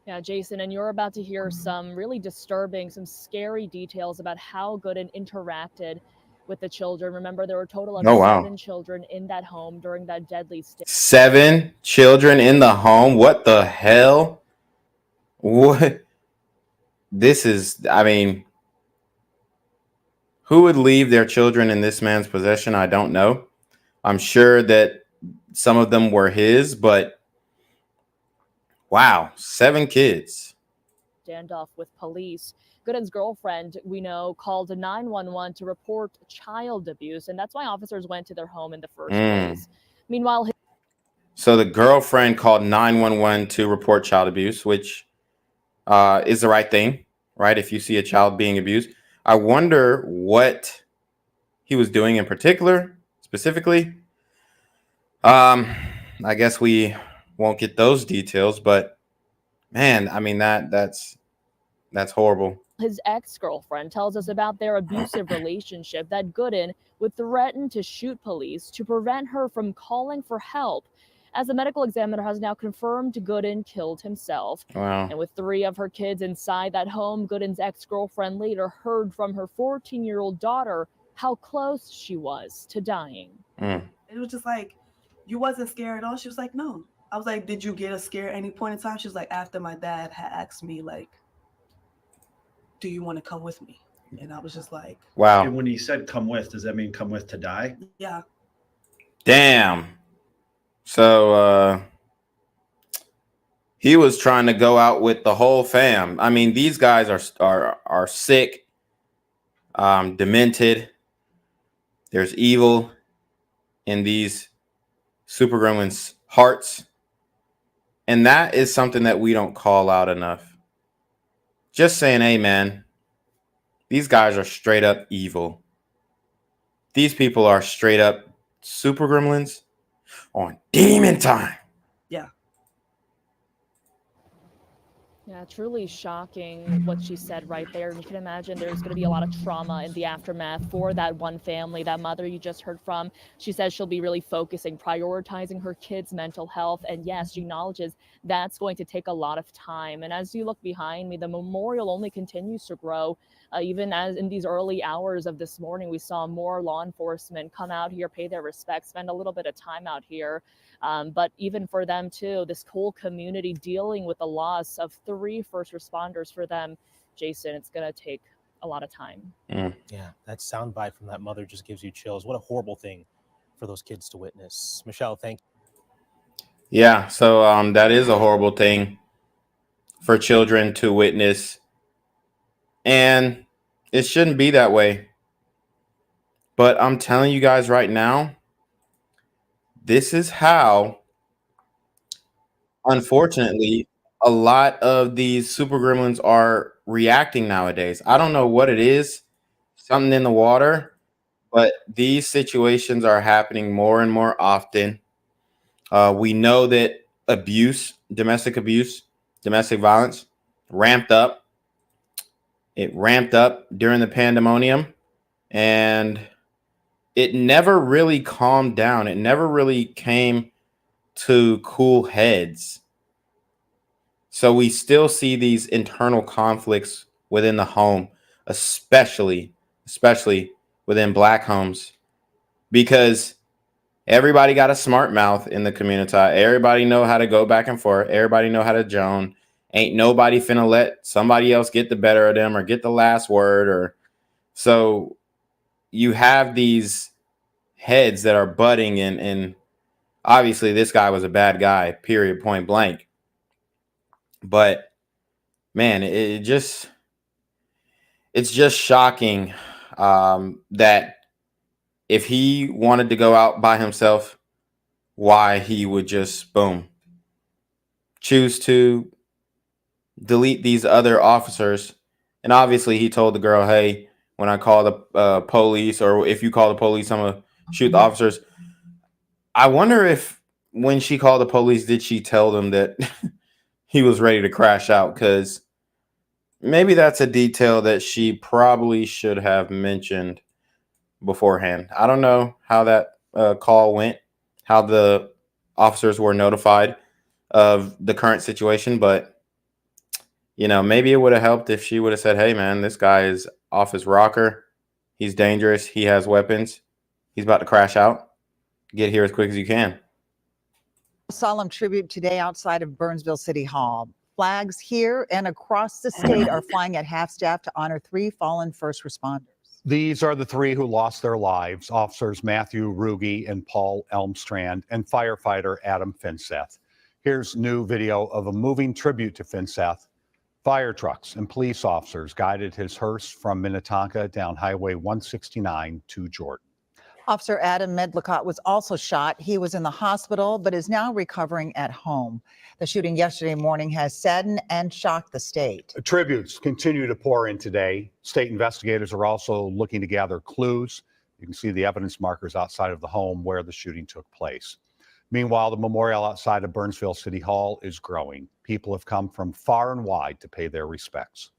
Yeah, Jason, and you're about to hear some really disturbing, some scary details about how Gooden interacted with the children. Remember, there were a total of Oh, wow. 7 children in that home during that deadly stay. 7 children in the home. What the hell? What? This is, I mean, who would leave their children in this man's possession? I don't know. I'm sure that some of them were his, but wow, 7 kids. Standoff with police. Gooden's girlfriend, we know, called 911 to report child abuse, and that's why officers went to their home in the first place. Meanwhile, So the girlfriend called 911 to report child abuse, which is the right thing, right? If you see a child being abused. I wonder what he was doing in particular, specifically. I guess we won't get those details, but man, I mean that's horrible. his ex-girlfriend tells us about their abusive relationship, that Gooden would threaten to shoot police to prevent her from calling for help. As the medical examiner has now confirmed, Gooden killed himself. Wow. And with 3 of her kids inside that home, Gooden's ex-girlfriend later heard from her 14-year-old daughter how close she was to dying. It was just like, you wasn't scared at all? She was like, no. I was like, did you get a scare at any point in time? She was like, after my dad had asked me, like, do you want to come with me? And I was just like, wow. And when he said come with, does that mean come with to die? Yeah. Damn. So he was trying to go out with the whole fam. I mean, these guys are sick, demented. There's evil in these super gremlins' hearts. And that is something that we don't call out enough. Just saying, hey, man, these guys are straight up evil. These people are straight up super gremlins on demon time. Yeah. Yeah, truly shocking what she said right there. And you can imagine there's going to be a lot of trauma in the aftermath for that one family, that mother you just heard from. She says she'll be really focusing, prioritizing her kids' mental health. And yes, she acknowledges that's going to take a lot of time. And as you look behind me, the memorial only continues to grow. Even as in these early hours of this morning, we saw more law enforcement come out here, pay their respects, spend a little bit of time out here. But even for them too, this whole community dealing with the loss of 3 first responders for them, Jason, it's going to take a lot of time. Yeah, that soundbite from that mother just gives you chills. What a horrible thing for those kids to witness. Michelle, thank you. Yeah, so that is a horrible thing for children to witness. And it shouldn't be that way. But I'm telling you guys right now, this is how, unfortunately, a lot of these super gremlins are reacting nowadays. I don't know what it is, something in the water, but these situations are happening more and more often. We know that domestic violence ramped up. It ramped up during the pandemonium, and it never really calmed down. It never really came to cool heads. So we still see these internal conflicts within the home, especially within Black homes, because everybody got a smart mouth in the community. Everybody know how to go back and forth. Everybody know how to joan. Ain't nobody finna let somebody else get the better of them or get the last word. Or so you have these heads that are butting, and obviously this guy was a bad guy, period, point blank. But man, it's just shocking that if he wanted to go out by himself, why he would just choose to delete these other officers. And obviously he told the girl, hey, when I call the police, or if you call the police, I'm gonna shoot the officers. I wonder if when she called the police, did she tell them that he was ready to crash out? Because maybe that's a detail that she probably should have mentioned beforehand. I don't know how that call went, how the officers were notified of the current situation, but maybe it would have helped if she would have said, hey, man, this guy is off his rocker. He's dangerous. He has weapons. He's about to crash out. Get here as quick as you can. Solemn tribute today outside of Burnsville City Hall. Flags here and across the state are flying at half-staff to honor 3 fallen first responders. These are the 3 who lost their lives, officers Matthew Ruge and Paul Elmstrand, and firefighter Adam Finseth. Here's new video of a moving tribute to Finseth. Fire trucks and police officers guided his hearse from Minnetonka down Highway 169 to Jordan. Officer Adam Medlicott was also shot. He was in the hospital, but is now recovering at home. The shooting yesterday morning has saddened and shocked the state. Tributes continue to pour in today. State investigators are also looking to gather clues. You can see the evidence markers outside of the home where the shooting took place. Meanwhile, the memorial outside of Burnsville City Hall is growing. People have come from far and wide to pay their respects.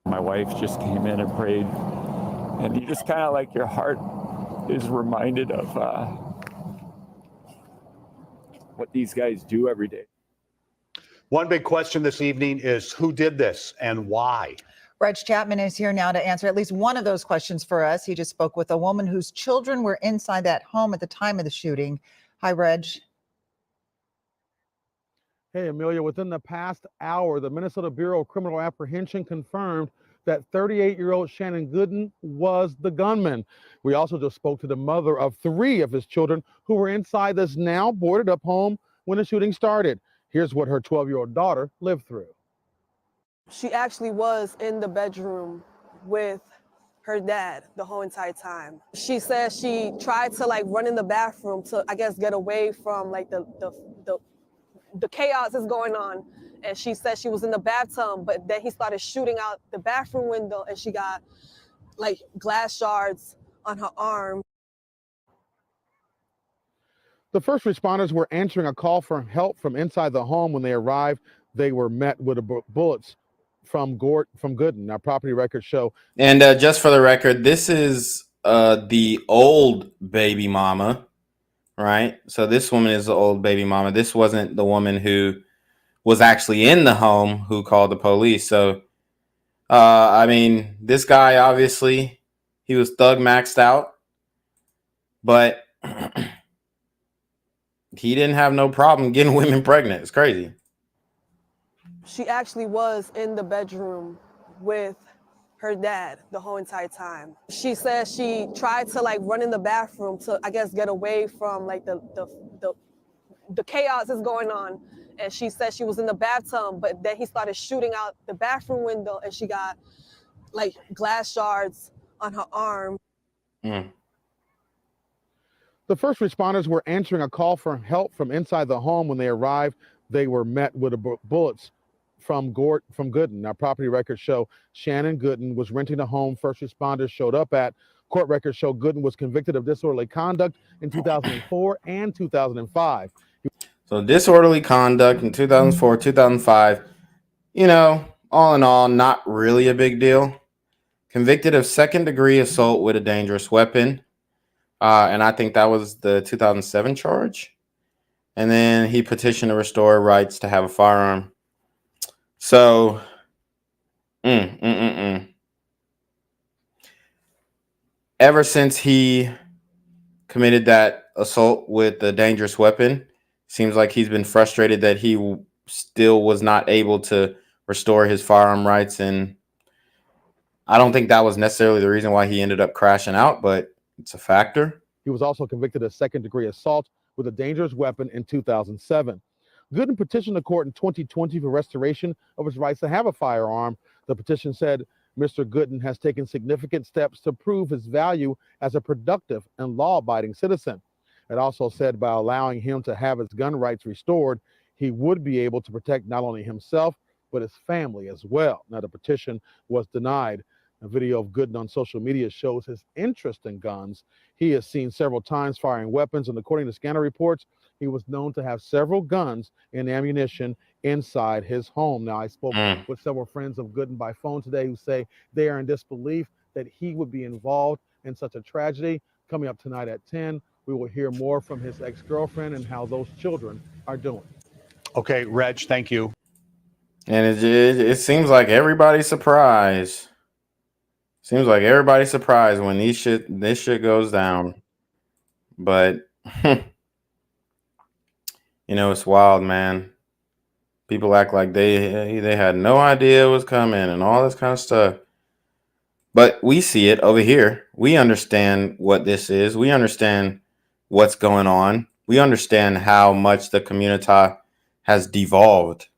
My wife just came in and prayed, and you just kind of like your heart is reminded of what these guys do every day. One big question this evening is who did this and why? Reg Chapman is here now to answer at least one of those questions for us. He just spoke with a woman whose children were inside that home at the time of the shooting. Hi, Reg. Hey, Amelia, within the past hour, the Minnesota Bureau of Criminal Apprehension confirmed that 38-year-old Shannon Gooden was the gunman. We also just spoke to the mother of 3 of his children who were inside this now boarded up home when the shooting started. Here's what her 12-year-old daughter lived through. She actually was in the bedroom with her dad the whole entire time. She said she tried to run in the bathroom to, I guess, get away from the chaos that's going on. And she said she was in the bathtub, but then he started shooting out the bathroom window and she got glass shards on her arm. The first responders were answering a call for help from inside the home. When they arrived, they were met with bullets from Gooden. Our property records show. And just for the record, this is the old baby mama, right? So this woman is the old baby mama. This wasn't the woman who was actually in the home who called the police. So, I mean, this guy, obviously, he was thug maxed out, but he didn't have no problem getting women pregnant. It's crazy. She actually was in the bedroom with her dad the whole entire time. She said she tried to run in the bathroom to, I guess, get away from the chaos that's going on. And she said she was in the bathtub, but then he started shooting out the bathroom window and she got glass shards on her arm. The first responders were answering a call for help from inside the home. When they arrived, they were met with bullets from Gooden. Our property records show Shannon Gooden was renting a home first responders showed up at. Court records show Gooden was convicted of disorderly conduct in 2004 and 2005. So disorderly conduct in 2004, 2005, all in all, not really a big deal. Convicted of second-degree assault with a dangerous weapon. And I think that was the 2007 charge. And then he petitioned to restore rights to have a firearm. So, ever since he committed that assault with a dangerous weapon, seems like he's been frustrated that he still was not able to restore his firearm rights. And I don't think that was necessarily the reason why he ended up crashing out, but it's a factor. He was also convicted of second-degree assault with a dangerous weapon in 2007. Gooden petitioned the court in 2020 for restoration of his rights to have a firearm. The petition said Mr. Gooden has taken significant steps to prove his value as a productive and law-abiding citizen. It also said by allowing him to have his gun rights restored, he would be able to protect not only himself, but his family as well. Now, the petition was denied. A video of Gooden on social media shows his interest in guns. He is seen several times firing weapons, and according to scanner reports, he was known to have several guns and ammunition inside his home. Now, I spoke with several friends of Gooden by phone today who say they are in disbelief that he would be involved in such a tragedy. Coming up tonight at 10, we will hear more from his ex-girlfriend and how those children are doing. Okay, Reg, thank you. And it seems like everybody's surprised. Seems like everybody's surprised when this shit goes down. But it's wild, man. People act like they had no idea it was coming and all this kind of stuff. But we see it over here. We understand what this is. We understand what's going on. We understand how much the community has devolved.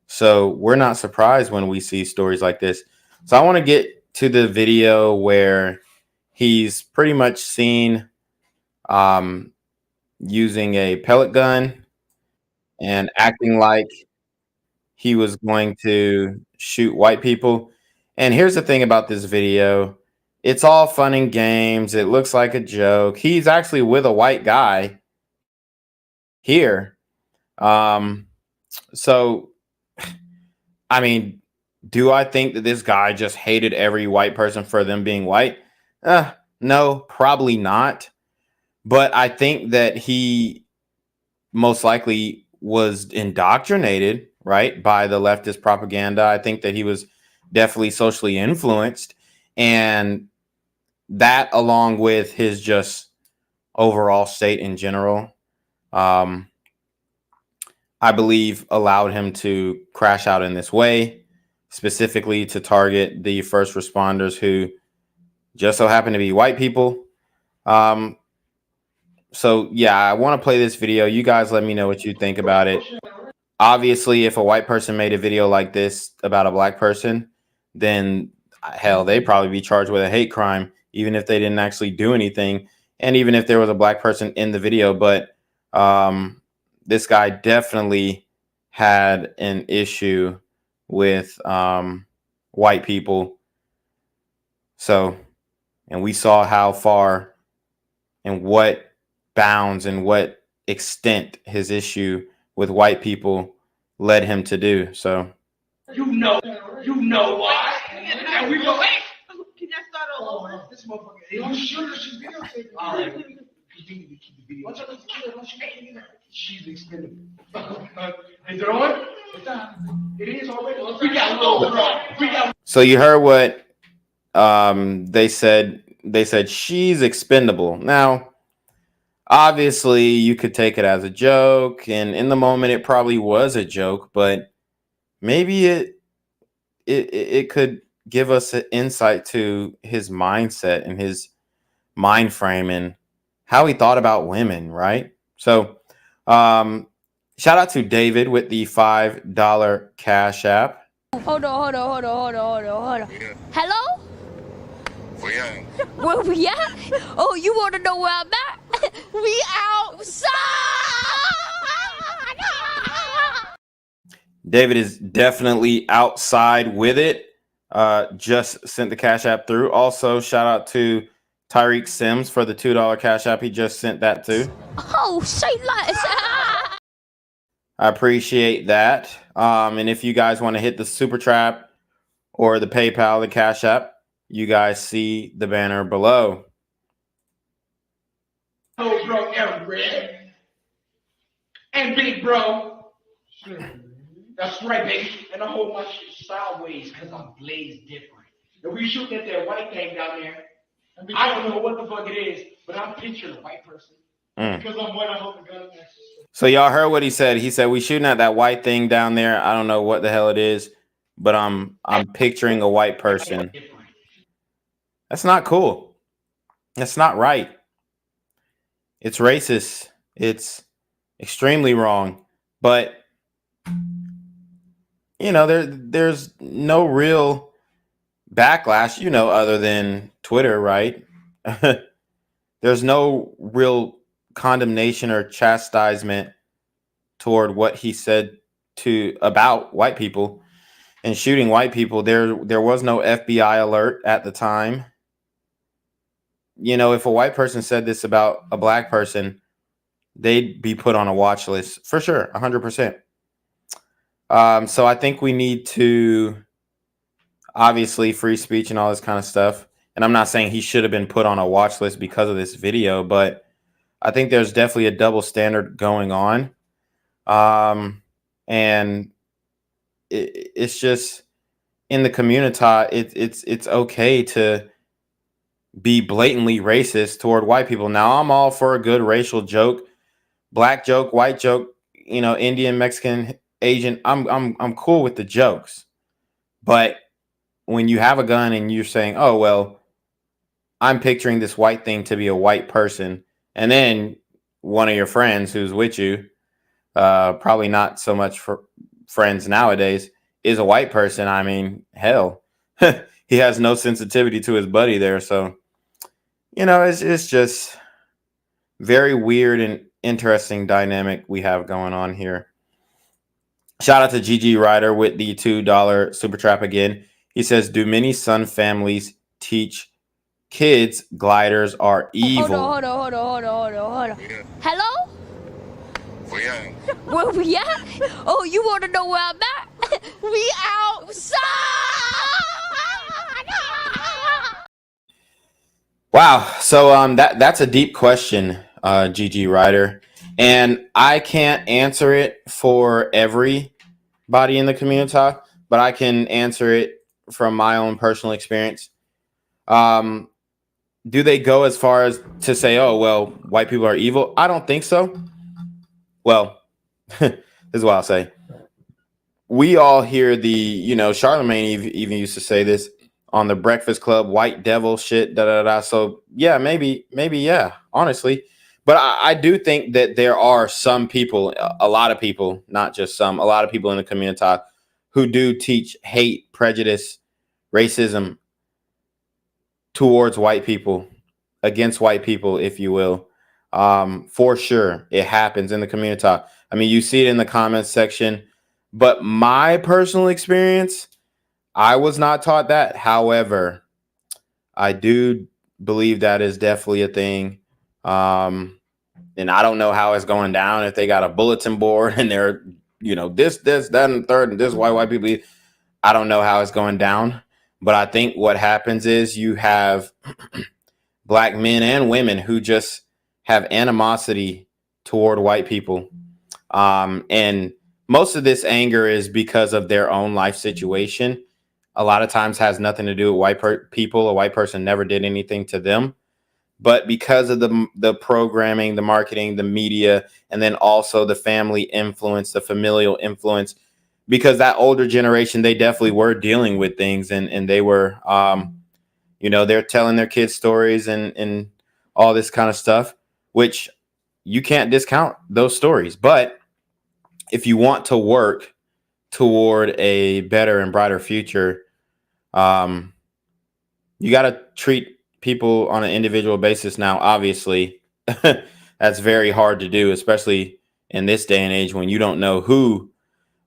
So we're not surprised when we see stories like this. So I want to get to the video where he's pretty much seen using a pellet gun and acting like he was going to shoot white people. And here's the thing about this video. It's all fun and games. It looks like a joke. He's actually with a white guy here. So, I mean, do I think that this guy just hated every white person for them being white? No, probably not. But I think that he most likely was indoctrinated, right, by the leftist propaganda. I think that he was definitely socially influenced, and that, along with his just overall state in general, I believe allowed him to crash out in this way, specifically to target the first responders who just so happen to be white people. So yeah, I want to play this video. You guys let me know what you think about it. Obviously, if a white person made a video like this about a black person, then hell, they'd probably be charged with a hate crime, even if they didn't actually do anything, and even if there was a black person in the video. But this guy definitely had an issue with white people. So, and we saw how far and what bounds and what extent his issue with white people led him to do. So You know why. And we go, hey, can I start all over? This motherfucker. Don't shoot her, she's videotaping. All right. Continue to keep the video. What's up with the kid? She's expendable. Is it on? It's on. It is already. We got a little bro. So you heard what they said. They said she's expendable. Now, obviously, you could take it as a joke, and in the moment, it probably was a joke. But maybe it could give us an insight to his mindset and his mind frame and how he thought about women, right? So, shout out to David with the $5 Cash App. Hold on. Hello? Where we at? Oh, you want to know where I'm at? We outside! David is definitely outside with it. Just sent the Cash App through. Also, shout out to Tyreek Sims for the $2 Cash App. He just sent that too. Oh, say less. I appreciate that. And if you guys want to hit the Super Trap or the PayPal, the Cash App, you guys see the banner below. Oh, bro, Red. And big bro. That's right, baby. And I hold my shit sideways because I'm blazed different. If we shooting at that white thing down there, I don't know what the fuck it is, but I'm picturing a white person. Because I'm white, I hold the gun. So y'all heard what he said. He said, we shooting at that white thing down there. I don't know what the hell it is, but I'm picturing a white person. That's not cool. That's not right. It's racist. It's extremely wrong. But there's no real backlash, other than Twitter, right? There's no real condemnation or chastisement toward what he said about white people and shooting white people. There was no FBI alert at the time. If a white person said this about a black person, they'd be put on a watch list for sure, 100%. So I think we need to, obviously, free speech and all this kind of stuff. And I'm not saying he should have been put on a watch list because of this video, but I think there's definitely a double standard going on. And it's just in the community, it's okay to be blatantly racist toward white people. Now, I'm all for a good racial joke, black joke, white joke, Indian, Mexican, Asian. I'm cool with the jokes. But when you have a gun and you're saying, "Oh, well, I'm picturing this white thing to be a white person," and then one of your friends who's with you, probably not so much for friends nowadays, is a white person. I mean, hell, he has no sensitivity to his buddy there. So, it's just very weird and interesting dynamic we have going on here. Shout out to GG Ryder with the $2 super trap again. He says, "Do many Sun families teach kids gliders are evil?" Hold on. Hello? Where we at? Oh, you want to know where I'm at? We outside! Wow. So that's a deep question, GG Ryder. And I can't answer it for everybody in the community, but I can answer it from my own personal experience. Do they go as far as to say, "Oh, well, white people are evil"? I don't think so. Well, this is what I'll say. We all hear Charlemagne even used to say this on the Breakfast Club, white devil shit, da da da. So yeah, maybe, yeah, honestly. But I do think that there are some people, a lot of people, not just some, a lot of people in the community who do teach hate, prejudice, racism towards white people, against white people, if you will. For sure, it happens in the community. I mean, you see it in the comments section. But my personal experience, I was not taught that. However, I do believe that is definitely a thing. And I don't know how it's going down, if they got a bulletin board and they're, this, that, and the third, and this white people. I don't know how it's going down. But I think what happens is you have black men and women who just have animosity toward white people. And most of this anger is because of their own life situation. A lot of times has nothing to do with white people. A white person never did anything to them. But because of the programming, the marketing, the media, and then also the family influence, the familial influence, because that older generation, they definitely were dealing with things, and they were, they're telling their kids stories and all this kind of stuff, which you can't discount those stories. But if you want to work toward a better and brighter future, you got to treat people on an individual basis. Now, obviously, that's very hard to do, especially in this day and age when you don't know who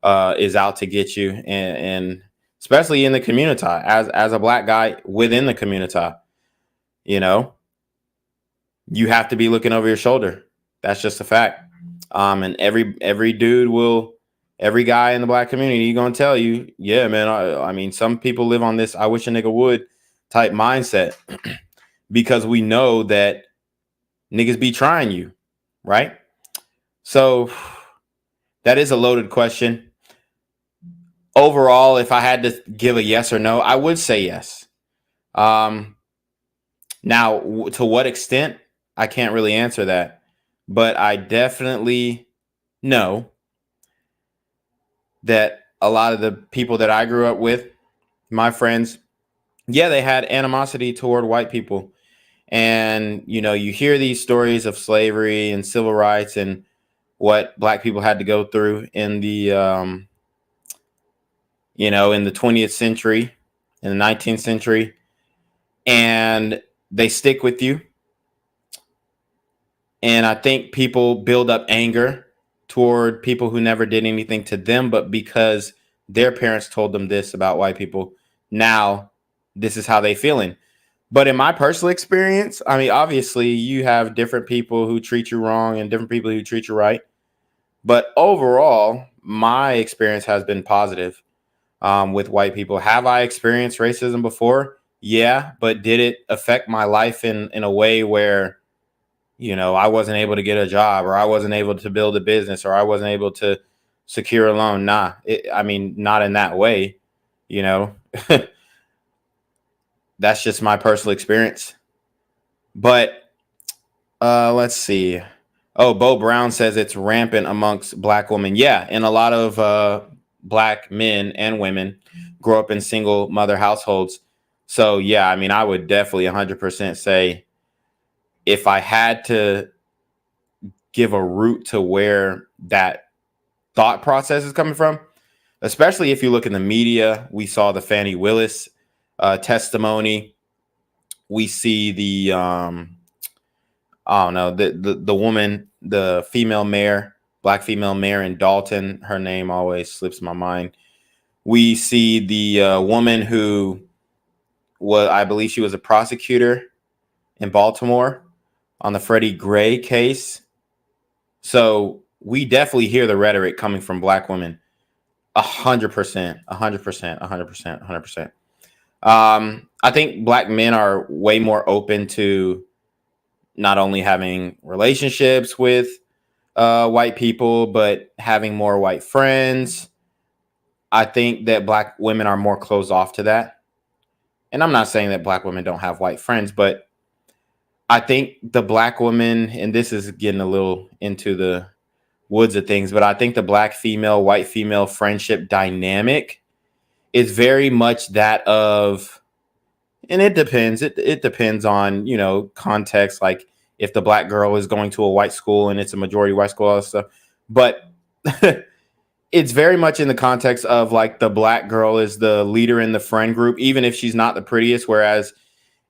is out to get you, and especially in the community, as a black guy within the community, you have to be looking over your shoulder. That's just a fact. And every dude every guy in the black community gonna tell you, yeah, man. I mean, some people live on this "I wish a nigga would" type mindset because we know that niggas be trying you, right? So that is a loaded question. Overall, if I had to give a yes or no, I would say yes. Now, to what extent, I can't really answer that, but I definitely know that a lot of the people that I grew up with, my friends, yeah, they had animosity toward white people. And, you hear these stories of slavery and civil rights and what black people had to go through in the, in the 20th century, in the 19th century, and they stick with you. And I think people build up anger toward people who never did anything to them, but because their parents told them this about white people, now this is how they feeling. But in my personal experience, I mean, obviously you have different people who treat you wrong and different people who treat you right. But overall, my experience has been positive with white people. Have I experienced racism before? Yeah, but did it affect my life in a way where, I wasn't able to get a job, or I wasn't able to build a business, or I wasn't able to secure alone. Nah, I mean, not in that way, you know. That's just my personal experience. But let's see. Oh, Bo Brown says it's rampant amongst black women. Yeah, and a lot of black men and women grow up in single mother households. So yeah, I mean, I would definitely 100% say if I had to give a route to where that thought process is coming from, especially if you look in the media, we saw the Fannie Willis testimony. We see the I don't know, the woman, the female mayor, black female mayor in Dalton. Her name always slips my mind. We see the woman who was, I believe she was a prosecutor in Baltimore on the Freddie Gray case. So we definitely hear the rhetoric coming from black women. 100%, 100%, 100%, 100%. I think black men are way more open to not only having relationships with white people, but having more white friends. I think that black women are more closed off to that. And I'm not saying that black women don't have white friends, but I think the black woman, and this is getting a little into the woods of things, but I think the black female, white female friendship dynamic is very much that of, and it depends. It depends on, you know, context. Like if the black girl is going to a white school and it's a majority white school, all that stuff. But it's very much in the context of like the black girl is the leader in the friend group, even if she's not the prettiest. Whereas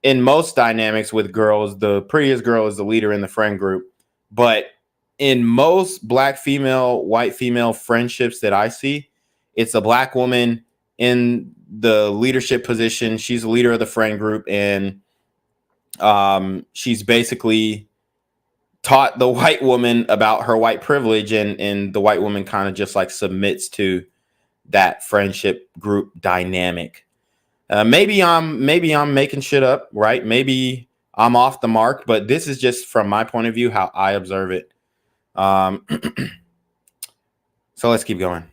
in most dynamics with girls, the prettiest girl is the leader in the friend group. But in most black female, white female friendships that I see, it's a black woman in the leadership position. She's the leader of the friend group, and she's basically taught the white woman about her white privilege, and the white woman kind of just like submits to that friendship group dynamic. Maybe I'm making shit up, right? Maybe I'm off the mark, but this is just from my point of view how I observe it. So let's keep going.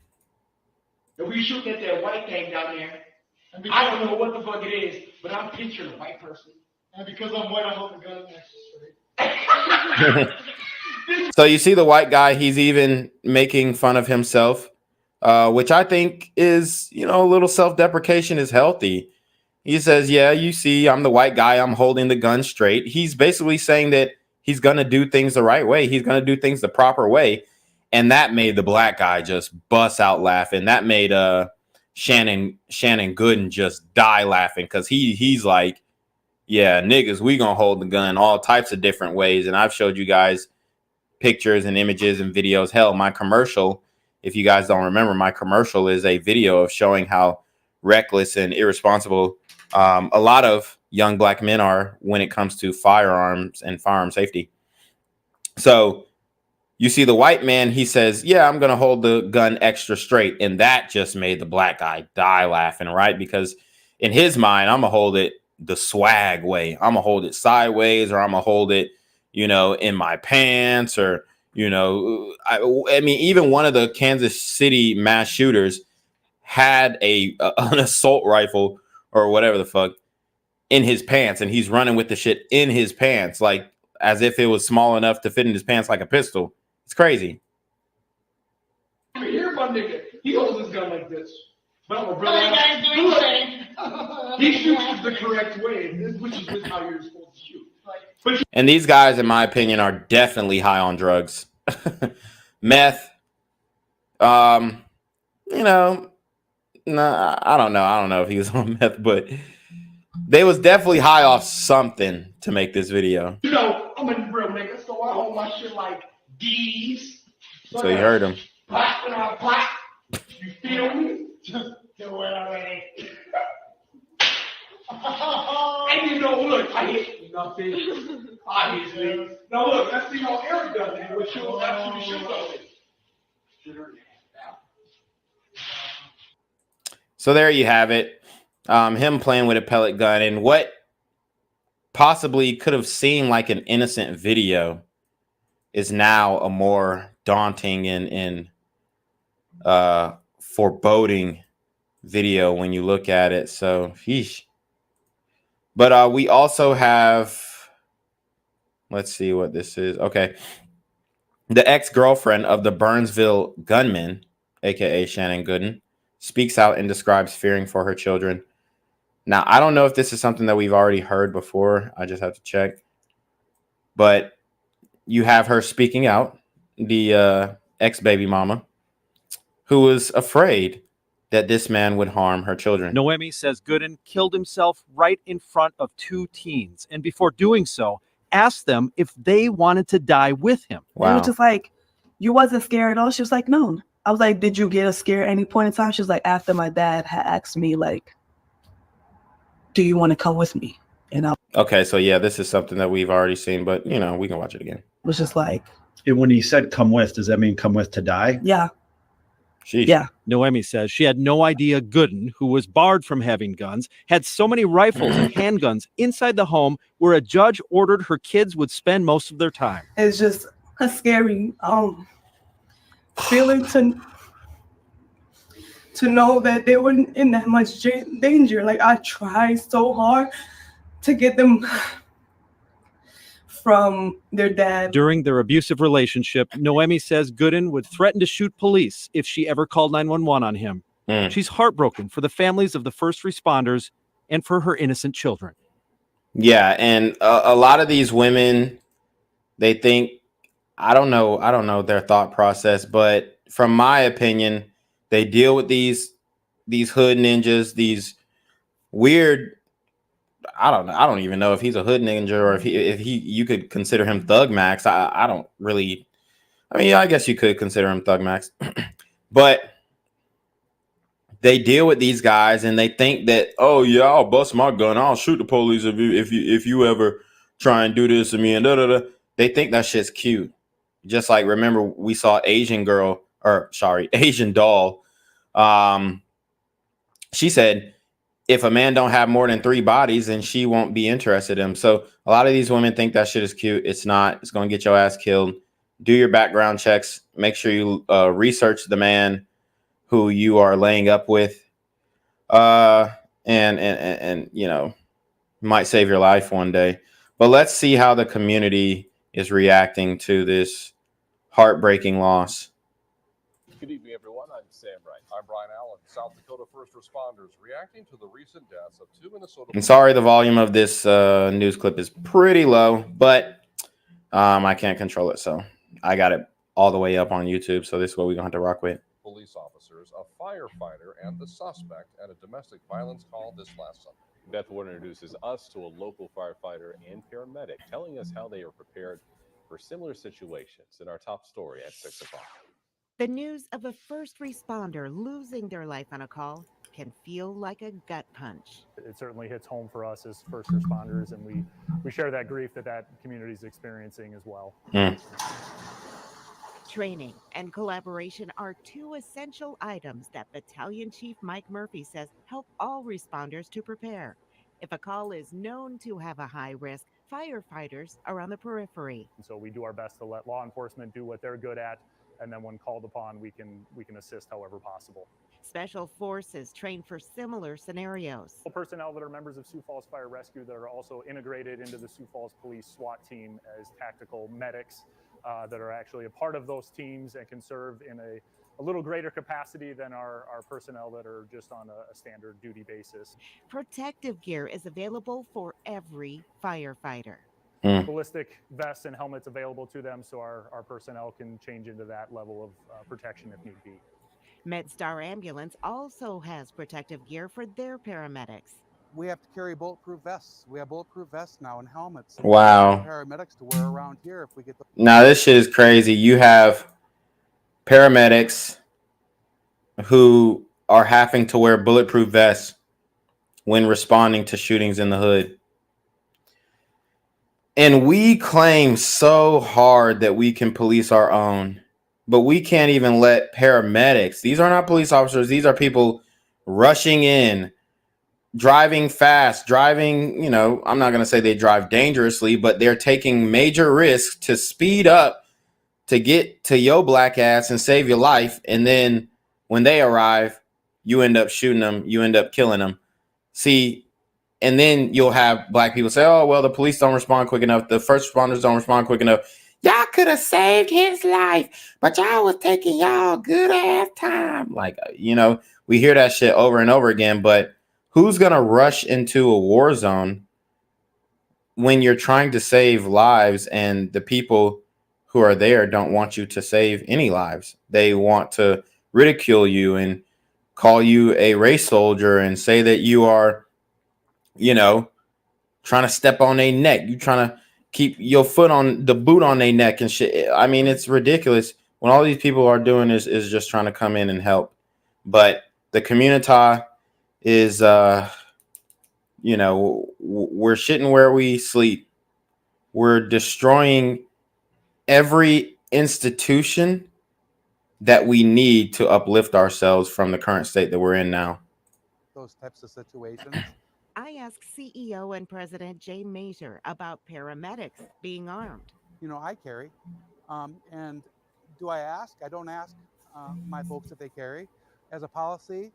If we shoot at that white thing down there, I don't know what the fuck it is, but I'm picturing a white person. And because I'm white, I hold the gun next to So you see the white guy, he's even making fun of himself, which I think is, you know, a little self-deprecation is healthy. He says, yeah, you see, I'm the white guy. I'm holding the gun straight. He's basically saying that he's going to do things the right way. He's going to do things the proper way. And that made the black guy just bust out laughing. That made Shannon Gooden just die laughing because he's like, yeah, niggas, we going to hold the gun all types of different ways. And I've showed you guys pictures and images and videos. Hell, my commercial, if you guys don't remember, my commercial is a video of showing how reckless and irresponsible a lot of young black men are when it comes to firearms and firearm safety. So you see the white man, he says, yeah, I'm going to hold the gun extra straight. And that just made the black guy die laughing, right? Because in his mind, I'm going to hold it the swag way. I'm going to hold it sideways, or I'm going to hold it, you know, in my pants, or, you know, I mean, even one of the Kansas City mass shooters had an assault rifle or whatever the fuck in his pants, and he's running with the shit in his pants, like as if it was small enough to fit in his pants like a pistol. It's crazy. Here, my nigga, he holds his gun like this. But I'm a brother. What are you guys doing today? He shoots the correct way, which is how you're supposed to shoot. And these guys, in my opinion, are definitely high on drugs. Meth. You know, nah, I don't know. I don't know if he was on meth, but they was definitely high off something to make this video. You know, I'm a real nigga, so I hold my shit like these. So you heard him. Pop and I pop. You feel me? Just do it already. And you know, look, I hit nothing. Obviously. Now look, let's see how Eric does it. What shows actually shows it. So there you have it. Him playing with a pellet gun, and what possibly could have seemed like an innocent video is now a more daunting and foreboding video when you look at it. So, yeesh. But we also have, let's see what this is. Okay. The ex-girlfriend of the Burnsville gunman, aka Shannon Gooden, speaks out and describes fearing for her children. Now, I don't know if this is something that we've already heard before. I just have to check. But you have her speaking out, the ex-baby mama, who was afraid that this man would harm her children. Noemi says Gooden killed himself right in front of 2 teens, and before doing so, asked them if they wanted to die with him. It was just like, you wasn't scared at all? She was like, no. I was like, did you get a scare at any point in time? She was like, after my dad had asked me, like, do you want to come with me? And I Okay, so yeah, this is something that we've already seen, but you know, we can watch it again. was just like, And when he said come with, does that mean come with to die? yeah. Yeah. Noemi says she had no idea Gooden, who was barred from having guns, had so many rifles and handguns inside the home where a judge ordered her kids would spend most of their time. It's just a scary feeling to know that they were in that much danger. Like, I tried so hard to get them from their dad. During their abusive relationship, Noemi says Gooden would threaten to shoot police if she ever called 911 on him. She's heartbroken for the families of the first responders and for her innocent children. Yeah, and a lot of these women, they think, I don't know their thought process, but from my opinion, they deal with these hood ninjas, these weird, I don't even know if he's a hood ninja or if you could consider him Thug Max. I don't really, I mean, I guess you could consider him Thug Max, but they deal with these guys and they think that, oh yeah, I'll bust my gun, I'll shoot the police if you ever try and do this to me and da da da. They think that shit's cute. Just like, remember we saw Asian doll. She said, if a man don't have more than 3 bodies, then she won't be interested in him. So a lot of these women think that shit is cute. It's not. It's going to get your ass killed. Do your background checks. Make sure you research the man who you are laying up with. And you know, might save your life one day. But let's see how the community is reacting to this heartbreaking loss. Good evening, everyone. I'm Sam Wright. I'm Brian Allen. South Dakota first responders reacting to the recent deaths of 2 Minnesota. I'm sorry, the volume of this news clip is pretty low, but I can't control it, so I got it all the way up on YouTube. So this is what we're gonna have to rock with. Police officers, a firefighter, and the suspect at a domestic violence call this last Sunday. Beth Wood introduces us to a local firefighter and paramedic, telling us how they are prepared for similar situations in our top story at 6 o'clock. The news of a first responder losing their life on a call can feel like a gut punch. It certainly hits home for us as first responders, and we share that grief that community is experiencing as well. Training and collaboration are 2 essential items that Battalion Chief Mike Murphy says help all responders to prepare. If a call is known to have a high risk, firefighters are on the periphery. And so we do our best to let law enforcement do what they're good at, and then when called upon, we can assist however possible. Special forces train for similar scenarios. Personnel that are members of Sioux Falls Fire Rescue that are also integrated into the Sioux Falls Police SWAT team as tactical medics that are actually a part of those teams and can serve in a little greater capacity than our personnel that are just on a standard duty basis. Protective gear is available for every firefighter. Ballistic vests and helmets available to them so our personnel can change into that level of protection if need be. MedStar Ambulance also has protective gear for their paramedics. We have to carry bulletproof vests. We have bulletproof vests now and helmets. Wow. Paramedics to wear around here if we get the. Now this shit is crazy. You have paramedics who are having to wear bulletproof vests when responding to shootings in the hood. And we claim so hard that we can police our own, but we can't even let paramedics, these are not police officers, these are people rushing in, driving fast, driving, you know, I'm not going to say they drive dangerously, but they're taking major risks to speed up to get to your black ass and save your life. And then When they arrive, you end up shooting them, you end up killing them. See, and then you'll have black people say, oh, well, the police don't respond quick enough. The first responders don't respond quick enough. Y'all could have saved his life, but y'all was taking y'all good ass time. Like, you know, we hear that shit over and over again, but who's going to rush into a war zone when you're trying to save lives and the people who are there don't want you to save any lives? They want to ridicule you and call you a race soldier and say that you are, you know, trying to step on their neck. You trying to keep your foot on the boot on their neck and shit. I mean, it's ridiculous when all these people are doing is just trying to come in and help. But the community is, you know, we're shitting where we sleep. We're destroying every institution that we need to uplift ourselves from the current state that we're in now. Those types of situations. I asked CEO and President Jay Mazur about paramedics being armed. You know, I carry. And do I ask? I don't ask my folks if they carry. As a policy,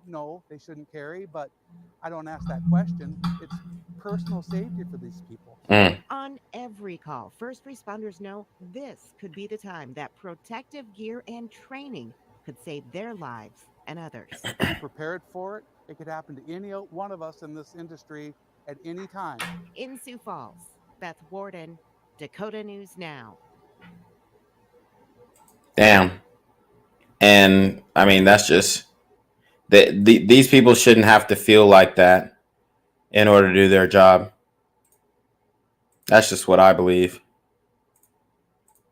no, they shouldn't carry, but I don't ask that question. It's personal safety for these people. On every call, first responders know this could be the time that protective gear and training could save their lives and others. Be prepared for it. It could happen to any one of us in this industry at any time. In Sioux Falls, Beth Warden, Dakota News Now. Damn. And I mean, that's just these people shouldn't have to feel like that in order to do their job. That's just what I believe.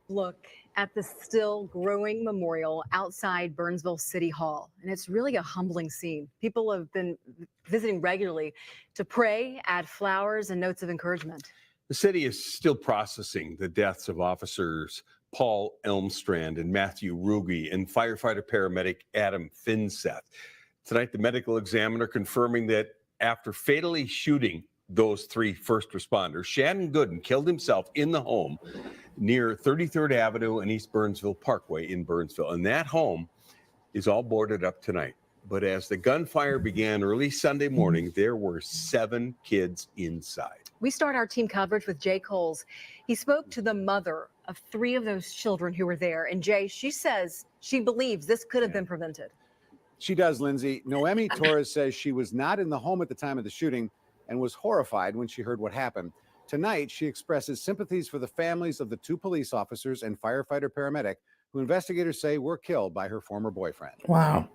Look at the still growing memorial outside Burnsville City Hall, and it's really a humbling scene. People have been visiting regularly to pray, add flowers, and notes of encouragement. The city is still processing the deaths of officers Paul Elmstrand and Matthew Ruge and firefighter paramedic Adam Finseth. Tonight, the medical examiner confirming that after fatally shooting those three first responders, Shannon Gooden killed himself in the home near 33rd Avenue and East Burnsville Parkway in Burnsville. And that home is all boarded up tonight. But as the gunfire began early Sunday morning, there were 7 kids inside. We start our team coverage with Jay Coles. He spoke to the mother of 3 of those children who were there. And Jay, she says she believes this could have been prevented. She does, Lindsay. Noemi Torres says she was not in the home at the time of the shooting and was horrified when she heard what happened. Tonight, she expresses sympathies for the families of the 2 police officers and firefighter paramedic who investigators say were killed by her former boyfriend. Wow.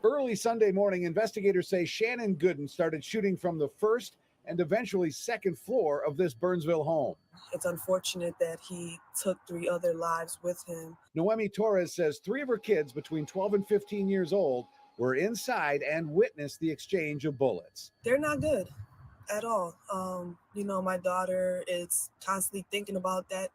Early Sunday morning, investigators say Shannon Gooden started shooting from the first and eventually second floor of this Burnsville home. It's unfortunate that he took 3 other lives with him. Noemi Torres says 3 of her kids between 12 and 15 years old were inside and witnessed the exchange of bullets. They're not good at all. You know, my daughter is constantly thinking about that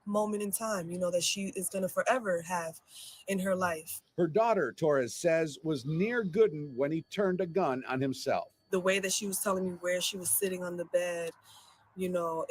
moment in time, you know, that she is going to forever have in her life. Her daughter, Torres says, was near Gooden when he turned a gun on himself. The way that she was telling me where she was sitting on the bed, you know,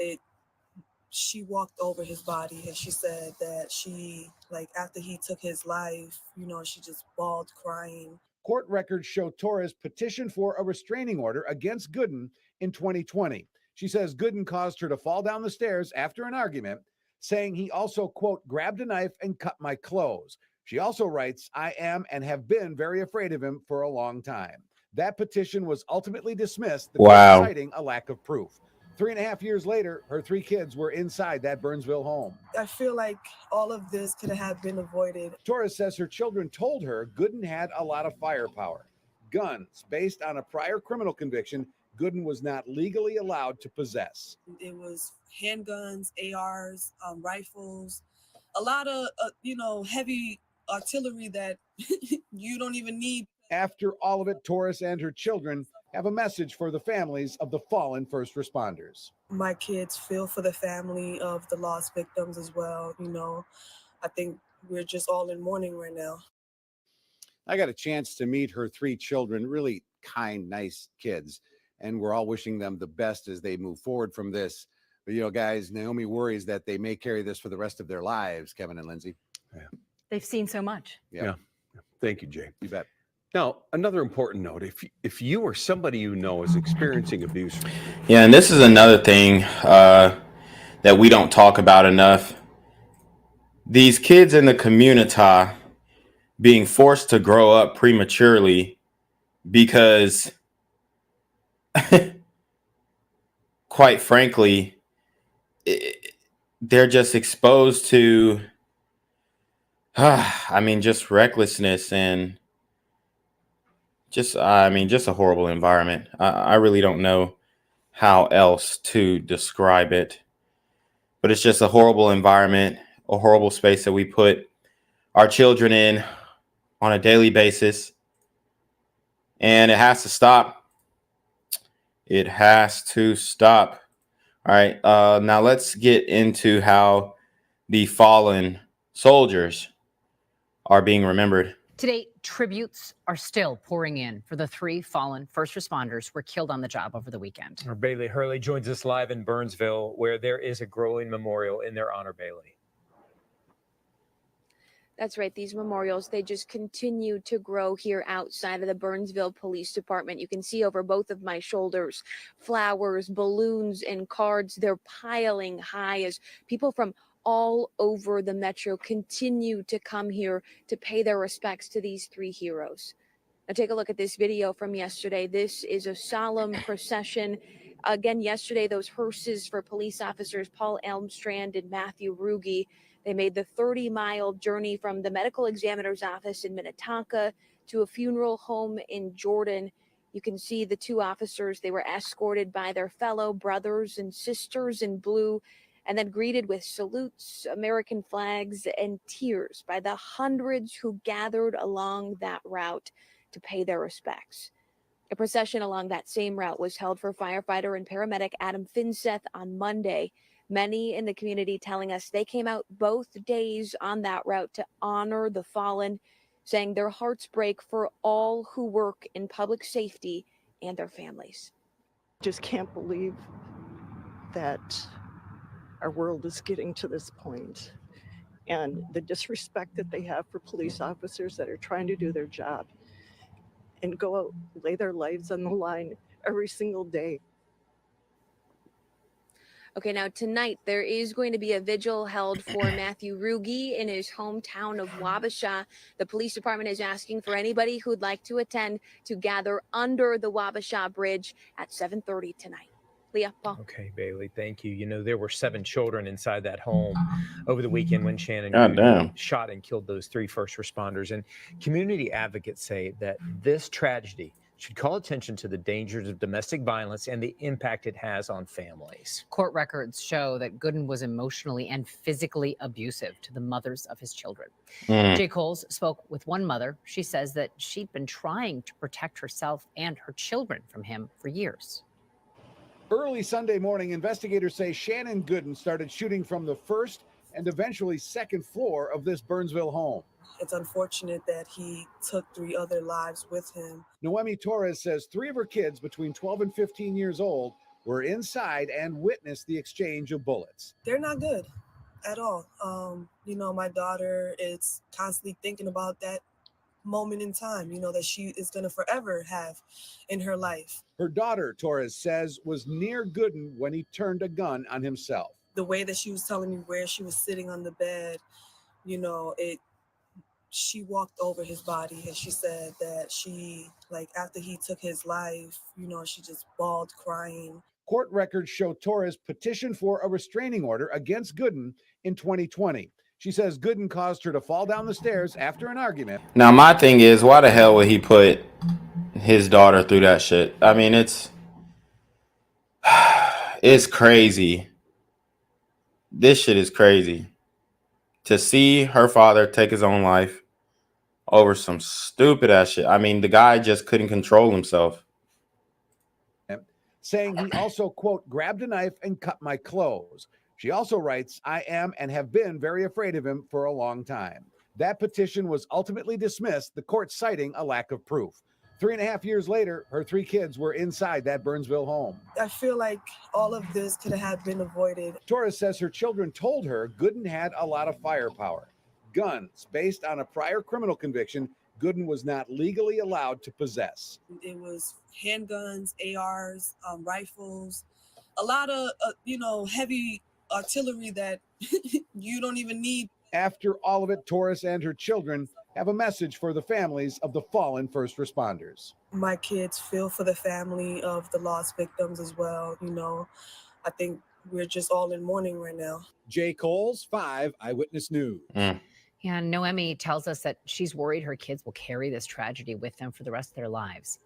she walked over his body and she said that she, like, after he took his life, you know, she just bawled crying. Court records show Torres petitioned for a restraining order against Gooden in 2020. She says Gooden caused her to fall down the stairs after an argument, saying he also, quote, grabbed a knife and cut my clothes. She also writes, I am and have been very afraid of him for a long time. That petition was ultimately dismissed, citing a lack of proof. 3.5 years later, her 3 kids were inside that Burnsville home. I feel like all of this could have been avoided. Torres says her children told her Gooden had a lot of firepower. Guns, based on a prior criminal conviction, Gooden was not legally allowed to possess. It was handguns, ARs, rifles, a lot of, you know, heavy artillery that you don't even need. After all of it, Torres and her children have a message for the families of the fallen first responders. My kids feel for the family of the lost victims as well. You know, I think we're just all in mourning right now. I got a chance to meet her 3 children, really kind, nice kids, and we're all wishing them the best as they move forward from this. But, you know, guys, Naomi worries that they may carry this for the rest of their lives, Kevin and Lindsay. They've seen so much. Yeah. Thank you, Jay. You bet. Now, another important note, if you or somebody you know is experiencing abuse. Yeah, and this is another thing that we don't talk about enough. These kids in the community being forced to grow up prematurely because, quite frankly, they're just exposed to, just recklessness and just a horrible environment. I really don't know how else to describe it, but it's just a horrible environment, a horrible space that we put our children in on a daily basis, and it has to stop. It has to stop. All right, now let's get into how the fallen soldiers are being remembered. Today, tributes are still pouring in for the 3 fallen first responders who were killed on the job over the weekend. Our Bailey Hurley joins us live in Burnsville, where there is a growing memorial in their honor, Bailey. That's right. These memorials, they just continue to grow here outside of the Burnsville Police Department. You can see over both of my shoulders, flowers, balloons, and cards. They're piling high as people from all over the metro continue to come here to pay their respects to these 3 heroes. Now take a look at this video from yesterday. This is a solemn procession. Again, yesterday, those hearses for police officers Paul Elmstrand and Matthew Ruge, they made the 30-mile journey from the medical examiner's office in Minnetonka to a funeral home in Jordan. You can see the 2 officers. They were escorted by their fellow brothers and sisters in blue and then greeted with salutes, American flags, and tears by the hundreds who gathered along that route to pay their respects. A procession along that same route was held for firefighter and paramedic Adam Finseth on Monday. Many in the community telling us they came out both days on that route to honor the fallen, saying their hearts break for all who work in public safety and their families. Just can't believe that our world is getting to this point, and the disrespect that they have for police officers that are trying to do their job and go out, lay their lives on the line every single day. Okay, now tonight there is going to be a vigil held for Matthew Ruge in his hometown of Wabasha. The police department is asking for anybody who'd like to attend to gather under the Wabasha Bridge at 7:30 tonight. Leah, Paul. Okay, Bailey, thank you. You know, there were 7 children inside that home over the weekend when Shannon God Gooden damn. shot and killed those 3 first responders. And community advocates say that this tragedy should call attention to the dangers of domestic violence and the impact it has on families. Court records show that Gooden was emotionally and physically abusive to the mothers of his children. Jay Coles spoke with one mother. She says that she'd been trying to protect herself and her children from him for years. Early Sunday morning, investigators say Shannon Gooden started shooting from the first and eventually second floor of this Burnsville home. It's unfortunate that he took 3 other lives with him. Noemi Torres says 3 of her kids between 12 and 15 years old were inside and witnessed the exchange of bullets. They're not good at all. You know, my daughter is constantly thinking about that moment in time, you know, that she is going to forever have in her life. Her daughter, Torres says, was near Gooden when he turned a gun on himself. The way that she was telling me where she was sitting on the bed, you know, she walked over his body and she said that she, like, after he took his life, you know, she just bawled crying. Court records show Torres petitioned for a restraining order against Gooden in 2020. She says Gooden caused her to fall down the stairs after an argument. Now, my thing is, why the hell would he put his daughter through that shit? I mean, it's crazy. This shit is crazy. To see her father take his own life over some stupid ass shit. I mean, the guy just couldn't control himself. Saying he also, quote, grabbed a knife and cut my clothes. She also writes, I am and have been very afraid of him for a long time. That petition was ultimately dismissed, the court citing a lack of proof. 3.5 years later, her 3 kids were inside that Burnsville home. I feel like all of this could have been avoided. Torres says her children told her Gooden had a lot of firepower. Guns based on a prior criminal conviction Gooden was not legally allowed to possess. It was handguns, ARs, rifles, a lot of, heavy artillery that you don't even need. After all of it, Torres and her children have a message for the families of the fallen first responders. My kids feel for the family of the lost victims as well. I think we're just all in mourning right now. Jay Coles, 5 Eyewitness News. And Noemi tells us that she's worried her kids will carry this tragedy with them for the rest of their lives.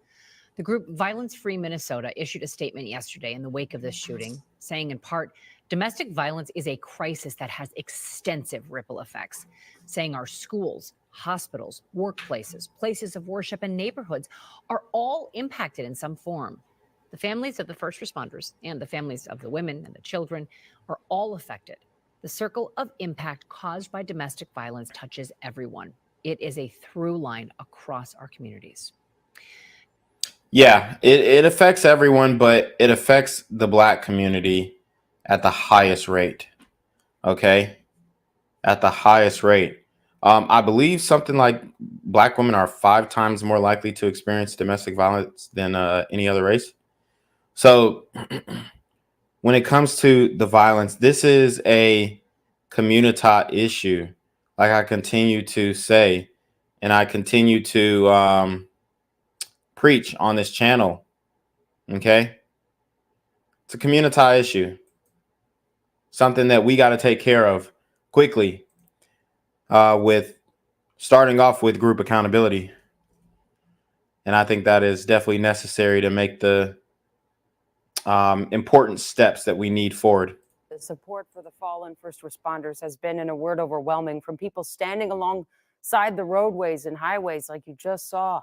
The group Violence Free Minnesota issued a statement yesterday in the wake of this shooting, saying in part, domestic violence is a crisis that has extensive ripple effects, saying our schools, hospitals, workplaces, places of worship, and neighborhoods are all impacted in some form. The families of the first responders and the families of the women and the children are all affected. The circle of impact caused by domestic violence touches everyone. It is a through line across our communities. Yeah, it affects everyone, but it affects the Black community at the highest rate. Okay? At the highest rate. I believe something like Black women are 5 times more likely to experience domestic violence than any other race. So when it comes to the violence, this is a community issue. Like I continue to say, and I continue to preach on this channel. Okay? It's a community issue. Something that we got to take care of quickly, with starting off with group accountability. And I think that is definitely necessary to make the important steps that we need forward. The support for the fallen first responders has been, in a word, overwhelming, from people standing alongside the roadways and highways like you just saw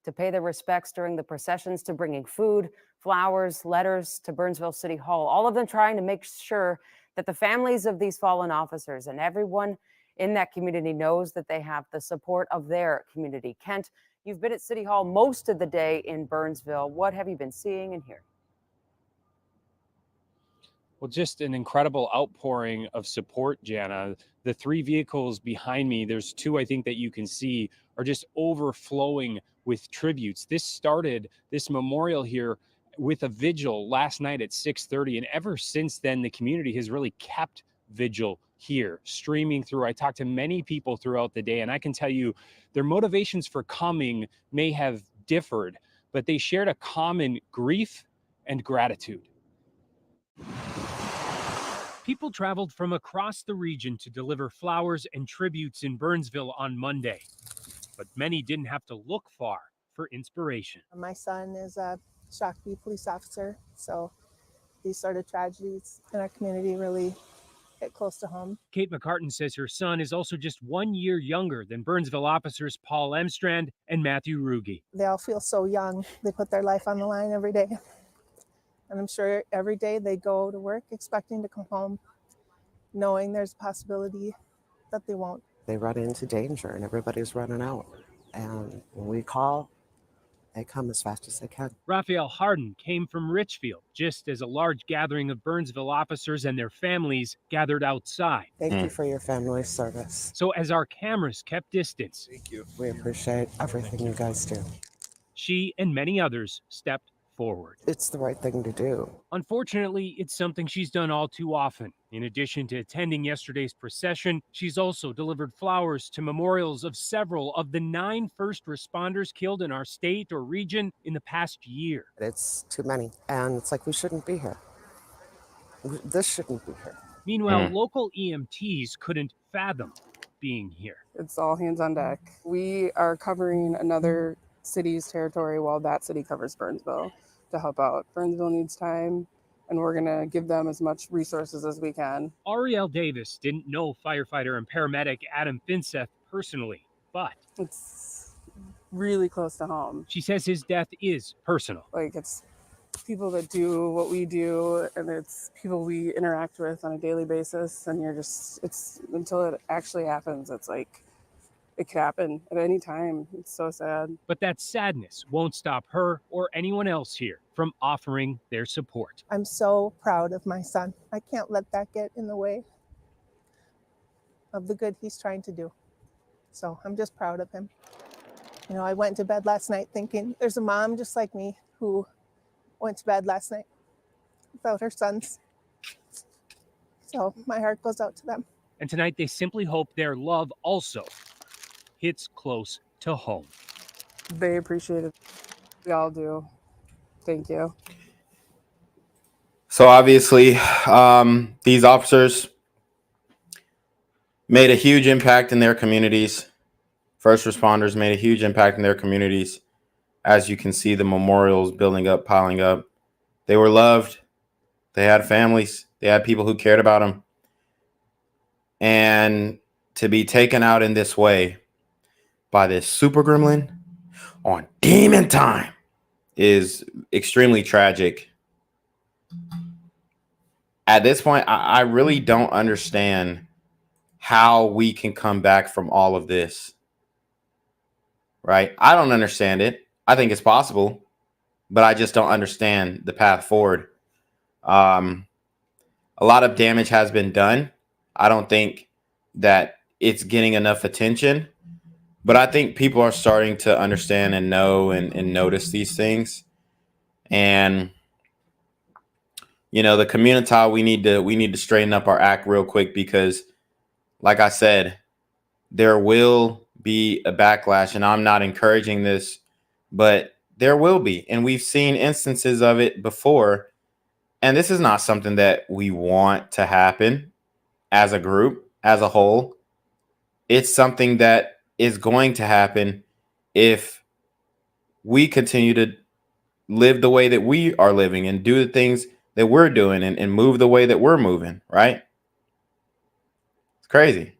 to pay their respects during the processions, to bringing food, flowers, letters to Burnsville City Hall, all of them trying to make sure that the families of these fallen officers and everyone in that community knows that they have the support of their community. Kent, you've been at City Hall most of the day in Burnsville. What have you been seeing and hearing? Well, just an incredible outpouring of support, Jana. The 3 vehicles behind me, there's 2 I think that you can see, are just overflowing with tributes. This memorial here with a vigil last night at 6:30. And ever since then, the community has really kept vigil here, streaming through. I talked to many people throughout the day, and I can tell you their motivations for coming may have differed, but they shared a common grief and gratitude. People traveled from across the region to deliver flowers and tributes in Burnsville on Monday, but many didn't have to look far for inspiration. My son is a Shakopee police officer, so these sort of tragedies in our community really hit close to home. Kate McCartan says her son is also just 1 year younger than Burnsville officers Paul Emstrand and Matthew Ruge. They all feel so young. They put their life on the line every day. And I'm sure every day they go to work expecting to come home, knowing there's a possibility that they won't. They run into danger and everybody's running out. And when we call, they come as fast as they can. Raphael Harden came from Richfield just as a large gathering of Burnsville officers and their families gathered outside. Thank you for your family service. So as our cameras kept distance, Thank you. We appreciate everything you guys do. she and many others stepped forward. It's the right thing to do. Unfortunately, it's something she's done all too often. In addition to attending yesterday's procession, she's also delivered flowers to memorials of several of the 9 first responders killed in our state or region in the past year. It's too many. And it's like, we shouldn't be here. This shouldn't be here. Meanwhile, local EMTs couldn't fathom being here. It's all hands on deck. We are covering another city's territory while that city covers Burnsville to help out. Burnsville needs time, and we're going to give them as much resources as we can. Ariel Davis didn't know firefighter and paramedic Adam Finseth personally, but it's really close to home. She says his death is personal. Like, it's people that do what we do, and it's people we interact with on a daily basis, and it's until it actually happens, it's like it could happen at any time. It's so sad. But that sadness won't stop her or anyone else here from offering their support. I'm so proud of my son. I can't let that get in the way of the good he's trying to do. So I'm just proud of him. You know, I went to bed last night thinking there's a mom just like me who went to bed last night without her sons. So my heart goes out to them. And tonight, they simply hope their love also hits close to home. They appreciate it. We all do. Thank you. So obviously, these officers made a huge impact in their communities. First responders made a huge impact in their communities. As you can see, the memorials building up, piling up. They were loved. They had families. They had people who cared about them. And to be taken out in this way by this super gremlin on demon time is extremely tragic. At this point, I really don't understand how we can come back from all of this. Right? I don't understand it. I think it's possible, but I just don't understand the path forward. A lot of damage has been done. I don't think that it's getting enough attention, but I think people are starting to understand and know and notice these things. And you know, the community, we need to straighten up our act real quick, because like I said, there will be a backlash, and I'm not encouraging this, but there will be. And we've seen instances of it before. And this is not something that we want to happen as a group, as a whole. It's something that is going to happen if we continue to live the way that we are living and do the things that we're doing and move the way that we're moving, right? It's crazy.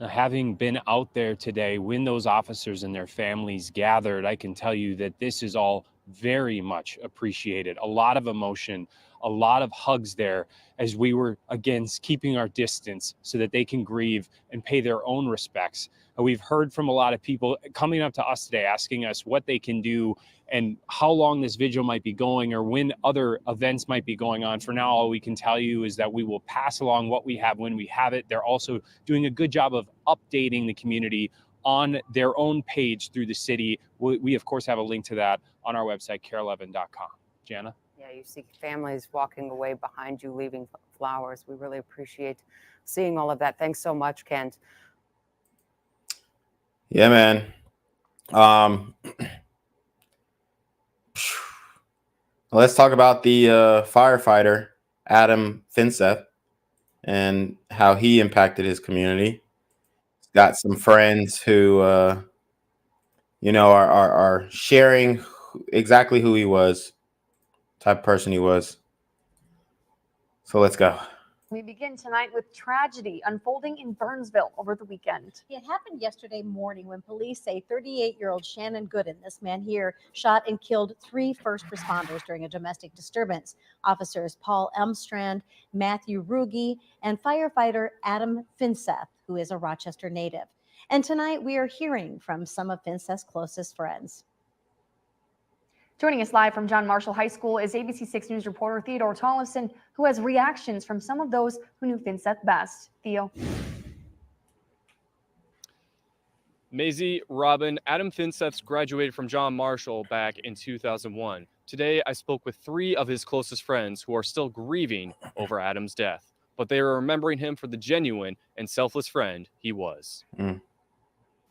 Having been out there today, when those officers and their families gathered, I can tell you that this is all very much appreciated. A lot of emotion, a lot of hugs there, as we were, again, keeping our distance so that they can grieve and pay their own respects. We've heard from a lot of people coming up to us today, asking us what they can do and how long this vigil might be going or when other events might be going on. For now, all we can tell you is that we will pass along what we have when we have it. They're also doing a good job of updating the community on their own page through the city. We of course, have a link to that on our website, care11.com. Jana? Yeah, you see families walking away behind you, leaving flowers. We really appreciate seeing all of that. Thanks so much, Kent. Yeah, man. Let's talk about the firefighter, Adam Finseth, and how he impacted his community. He's got some friends who, you know, are sharing exactly who he was, type of person he was. So let's go. We begin tonight with tragedy unfolding in Burnsville over the weekend. It happened yesterday morning when police say 38-year-old Shannon Gooden, this man here, shot and killed 3 first responders during a domestic disturbance. Officers Paul Elmstrand, Matthew Ruge, and firefighter Adam Finseth, who is a Rochester native. And tonight we are hearing from some of Finseth's closest friends. Joining us live from John Marshall High School is ABC 6 News reporter Theodore Tollefson, who has reactions from some of those who knew Finseth best. Theo. Maisie, Robin, Adam Finseth graduated from John Marshall back in 2001. Today, I spoke with 3 of his closest friends who are still grieving over Adam's death, but they are remembering him for the genuine and selfless friend he was.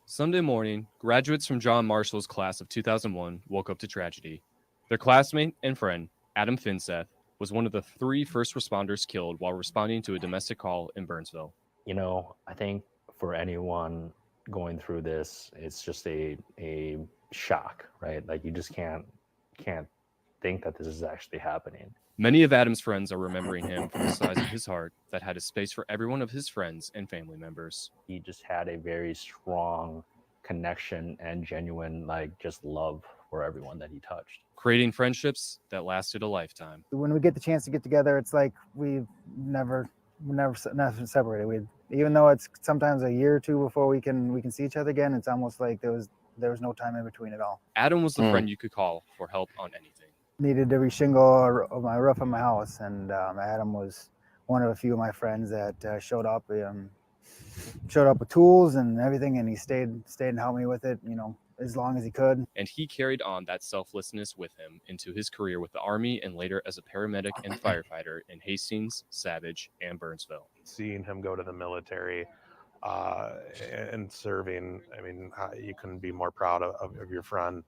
Sunday morning, graduates from John Marshall's class of 2001 woke up to tragedy. Their classmate and friend, Adam Finseth, was one of the 3 first responders killed while responding to a domestic call in Burnsville. You know, I think for anyone going through this, it's just a shock, right? Like you just can't think that this is actually happening. Many of Adam's friends are remembering him for the size of his heart that had a space for every one of his friends and family members. He just had a very strong connection and genuine, like, just love for everyone that he touched. Creating friendships that lasted a lifetime. When we get the chance to get together, it's like we've never separated. Even though it's sometimes a year or 2 before we can see each other again, it's almost like there was no time in between at all. Adam was the friend you could call for help on anything. Needed to reshingle my roof of my house, and Adam was one of a few of my friends that showed up showed up with tools and everything, and he stayed and helped me with it, you know, as long as he could. And he carried on that selflessness with him into his career with the Army and later as a paramedic and firefighter in Hastings, Savage, and Burnsville. Seeing him go to the military and serving, I mean, you couldn't be more proud of your friend.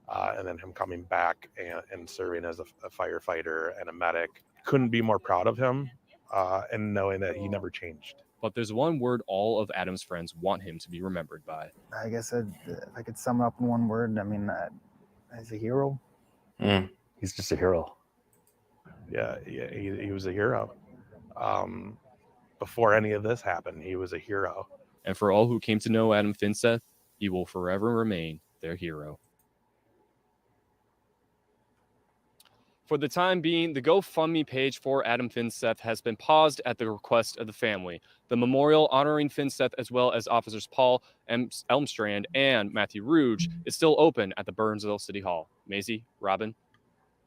And then him coming back and serving as a firefighter and a medic. Couldn't be more proud of him and knowing that he never changed. But there's one word all of Adam's friends want him to be remembered by. I guess if I could sum it up in one word, I mean, as a hero. He's just a hero. Yeah, he was a hero. Before any of this happened, he was a hero. And for all who came to know Adam Finseth, he will forever remain their hero. For the time being, the GoFundMe page for Adam Finseth has been paused at the request of the family. The memorial honoring Finseth, as well as officers Paul Elmstrand and Matthew Rouge, is still open at the Burnsville City Hall. Maisie, Robin.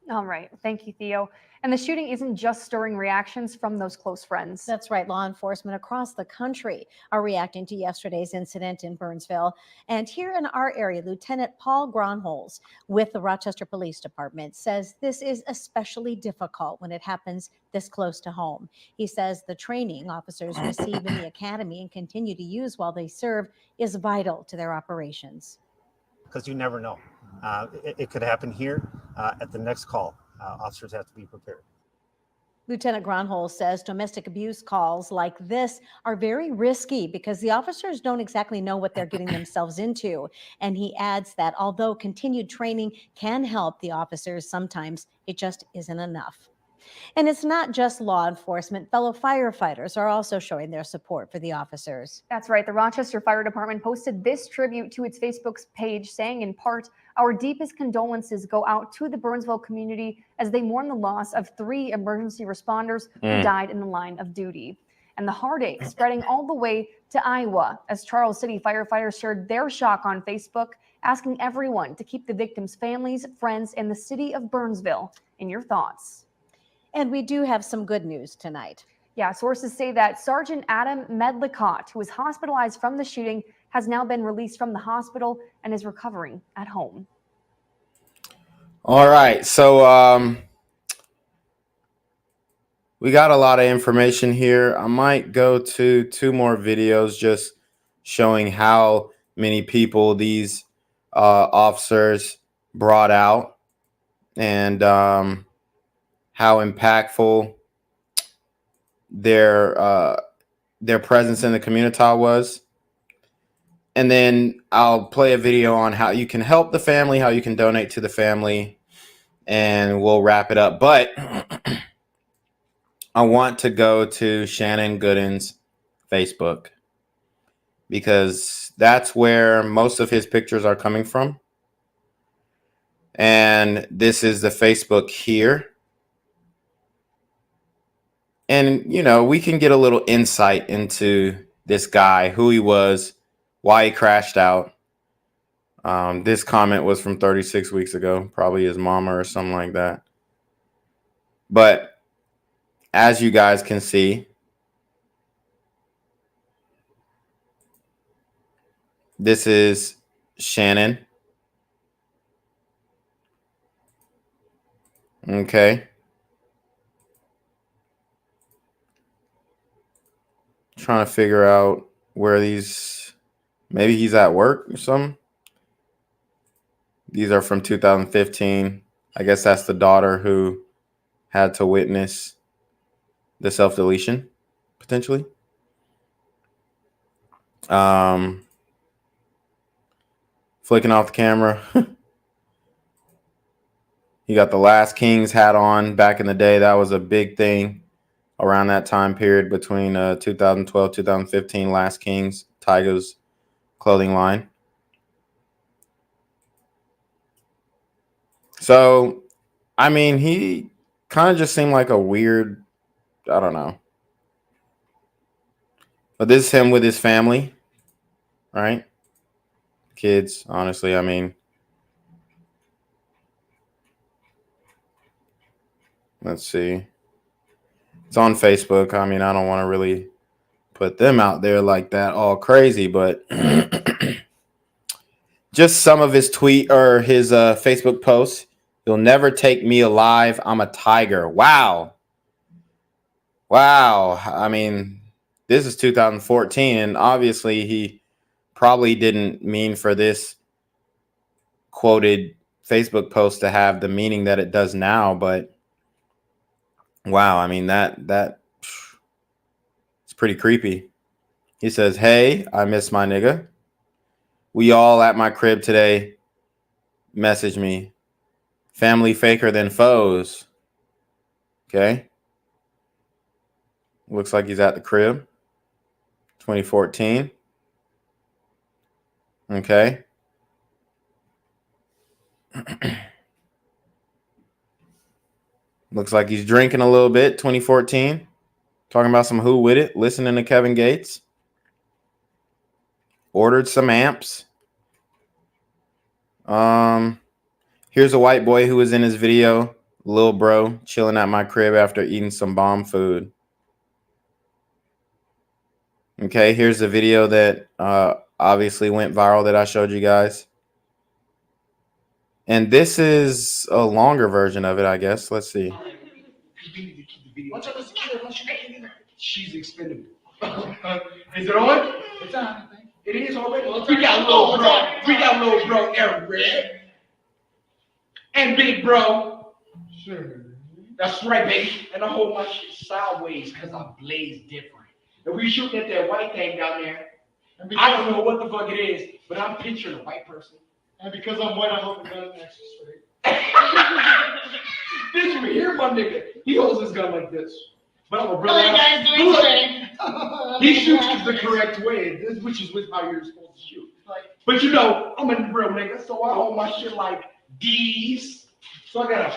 All right. Thank you, Theo. And the shooting isn't just stirring reactions from those close friends. That's right. Law enforcement across the country are reacting to yesterday's incident in Burnsville. And here in our area, Lieutenant Paul Gronholz with the Rochester Police Department says this is especially difficult when it happens this close to home. He says the training officers receive in the academy and continue to use while they serve is vital to their operations. Because you never know. It could happen here at the next call. Officers have to be prepared. Lieutenant Gronholz says domestic abuse calls like this are very risky because the officers don't exactly know what they're getting themselves into. And he adds that although continued training can help the officers, sometimes it just isn't enough. And it's not just law enforcement. Fellow firefighters are also showing their support for the officers. That's right. The Rochester Fire Department posted this tribute to its Facebook page, saying in part, "Our deepest condolences go out to the Burnsville community as they mourn the loss of 3 emergency responders who died in the line of duty." And the heartache spreading all the way to Iowa as Charles City firefighters shared their shock on Facebook, asking everyone to keep the victims' families, friends, and the city of Burnsville in your thoughts. And we do have some good news tonight. Yeah, sources say that Sergeant Adam Medlicott, who was hospitalized from the shooting, has now been released from the hospital and is recovering at home. All right, so we got a lot of information here. I might go to 2 more videos just showing how many people these officers brought out and how impactful their presence in the community was. And then I'll play a video on how you can help the family, how you can donate to the family, and we'll wrap it up. But I want to go to Shannon Gooden's Facebook because that's where most of his pictures are coming from. And this is the Facebook here. And, you know, we can get a little insight into this guy, who he was, why he crashed out. This comment was from 36 weeks ago, probably his mama or something like that. But as you guys can see, this is Shannon. Okay. Trying to figure out where these, maybe he's at work or something. These are from 2015. I guess that's the daughter who had to witness the self-deletion, potentially. Flicking off the camera. He got the Last Kings hat on back in the day. That was a big thing around that time period between 2012, 2015. Last Kings, Tyga's clothing line. So, I mean, he kind of just seemed like a weird, I don't know. But this is him with his family, right? Kids, honestly, I mean. Let's see. It's on Facebook. I mean, I don't want to really put them out there like that all crazy, but just some of his tweet or his Facebook posts. You'll never take me alive. I'm a tiger. Wow. Wow. I mean, this is 2014, and obviously he probably didn't mean for this quoted Facebook post to have the meaning that it does now, but wow, I mean that it's pretty creepy. He says, "Hey, I miss my nigga. We all at my crib today. Message me. Family faker than foes." Okay. Looks like he's at the crib. 2014. Okay. Looks like he's drinking a little bit. 2014. Talking about some Who With It. Listening to Kevin Gates. Ordered some amps. Here's a white boy who was in his video. Lil bro chilling at my crib after eating some bomb food. Okay, here's the video that obviously went viral that I showed you guys. And this is a longer version of it, I guess. Let's see. She's expendable. Is it on? It's on. It is already. We got little bro. We got little bro Eric Red. And big bro. Sure. That's right, baby. And I hold my shit sideways because I blaze different. And we shooting at that white thing down there. I don't know what the fuck it is, but I'm picturing a white person. And because I'm white, I hold the gun extra straight. Did you hear my nigga? He holds his gun like this. But I'm a brother. How you guys doing today? He shoots the correct way, which is with how you're supposed to shoot. But you know, I'm a real nigga, so I hold my shit like these. So I gotta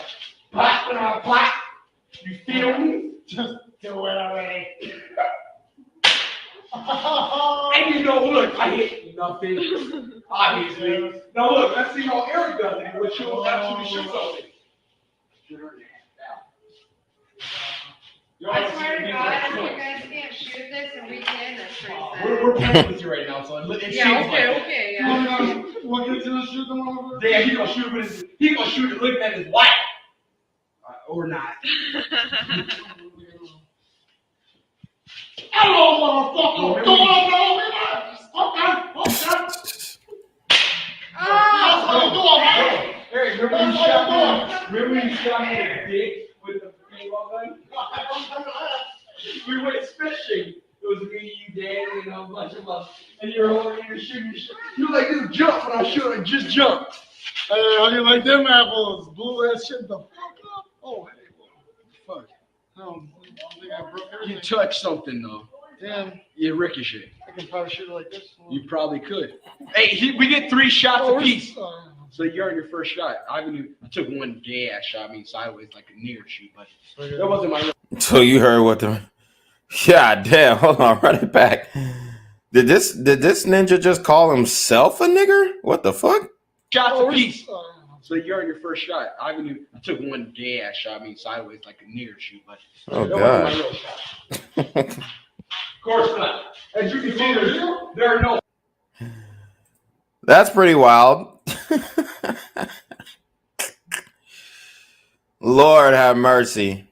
pop and I pop. You feel me? Just do it already. And you know, look, I hit nothing, obviously. Now look, let's see how Eric does it, which will actually shoot something. I swear to God, if you guys can't shoot this and we can, that's pretty sad. We're playing with you right now, so it seems okay, yeah. What gets him to shoot them over? Yeah, he gonna shoot it. He gonna shoot it looking at his wife, or not. Hello, motherfucker. Come on, bro. Okay. How you doing, man? Hey, remember you shot me in the dick with the paintball gun? We went fishing. It was me, you, Dan, and a bunch of us. And you were holding your shooting. You were like, just jump. And I shoot, like, just jump. Hey, how do you like them apples? Blew that shit the fuck up. Oh, hey, fuck. I don't think I broke everything. You touched something, though. Damn. You ricochet. I can probably shoot it like this. You probably could. Hey, we get 3 shots apiece. So you're on your first shot. I took one gay ass shot, sideways like a nigger shoot, but that wasn't my. So you heard what the? Yeah, damn. Hold on, run it back. Did this ninja just call himself a nigger? What the fuck? Shots apiece. So you're on your first shot. I took one gay ass shot, sideways like a nigger shoot, but Oh, that God. wasn't my real shot. Of course not. As you can see, there are no. That's pretty wild. Lord have mercy.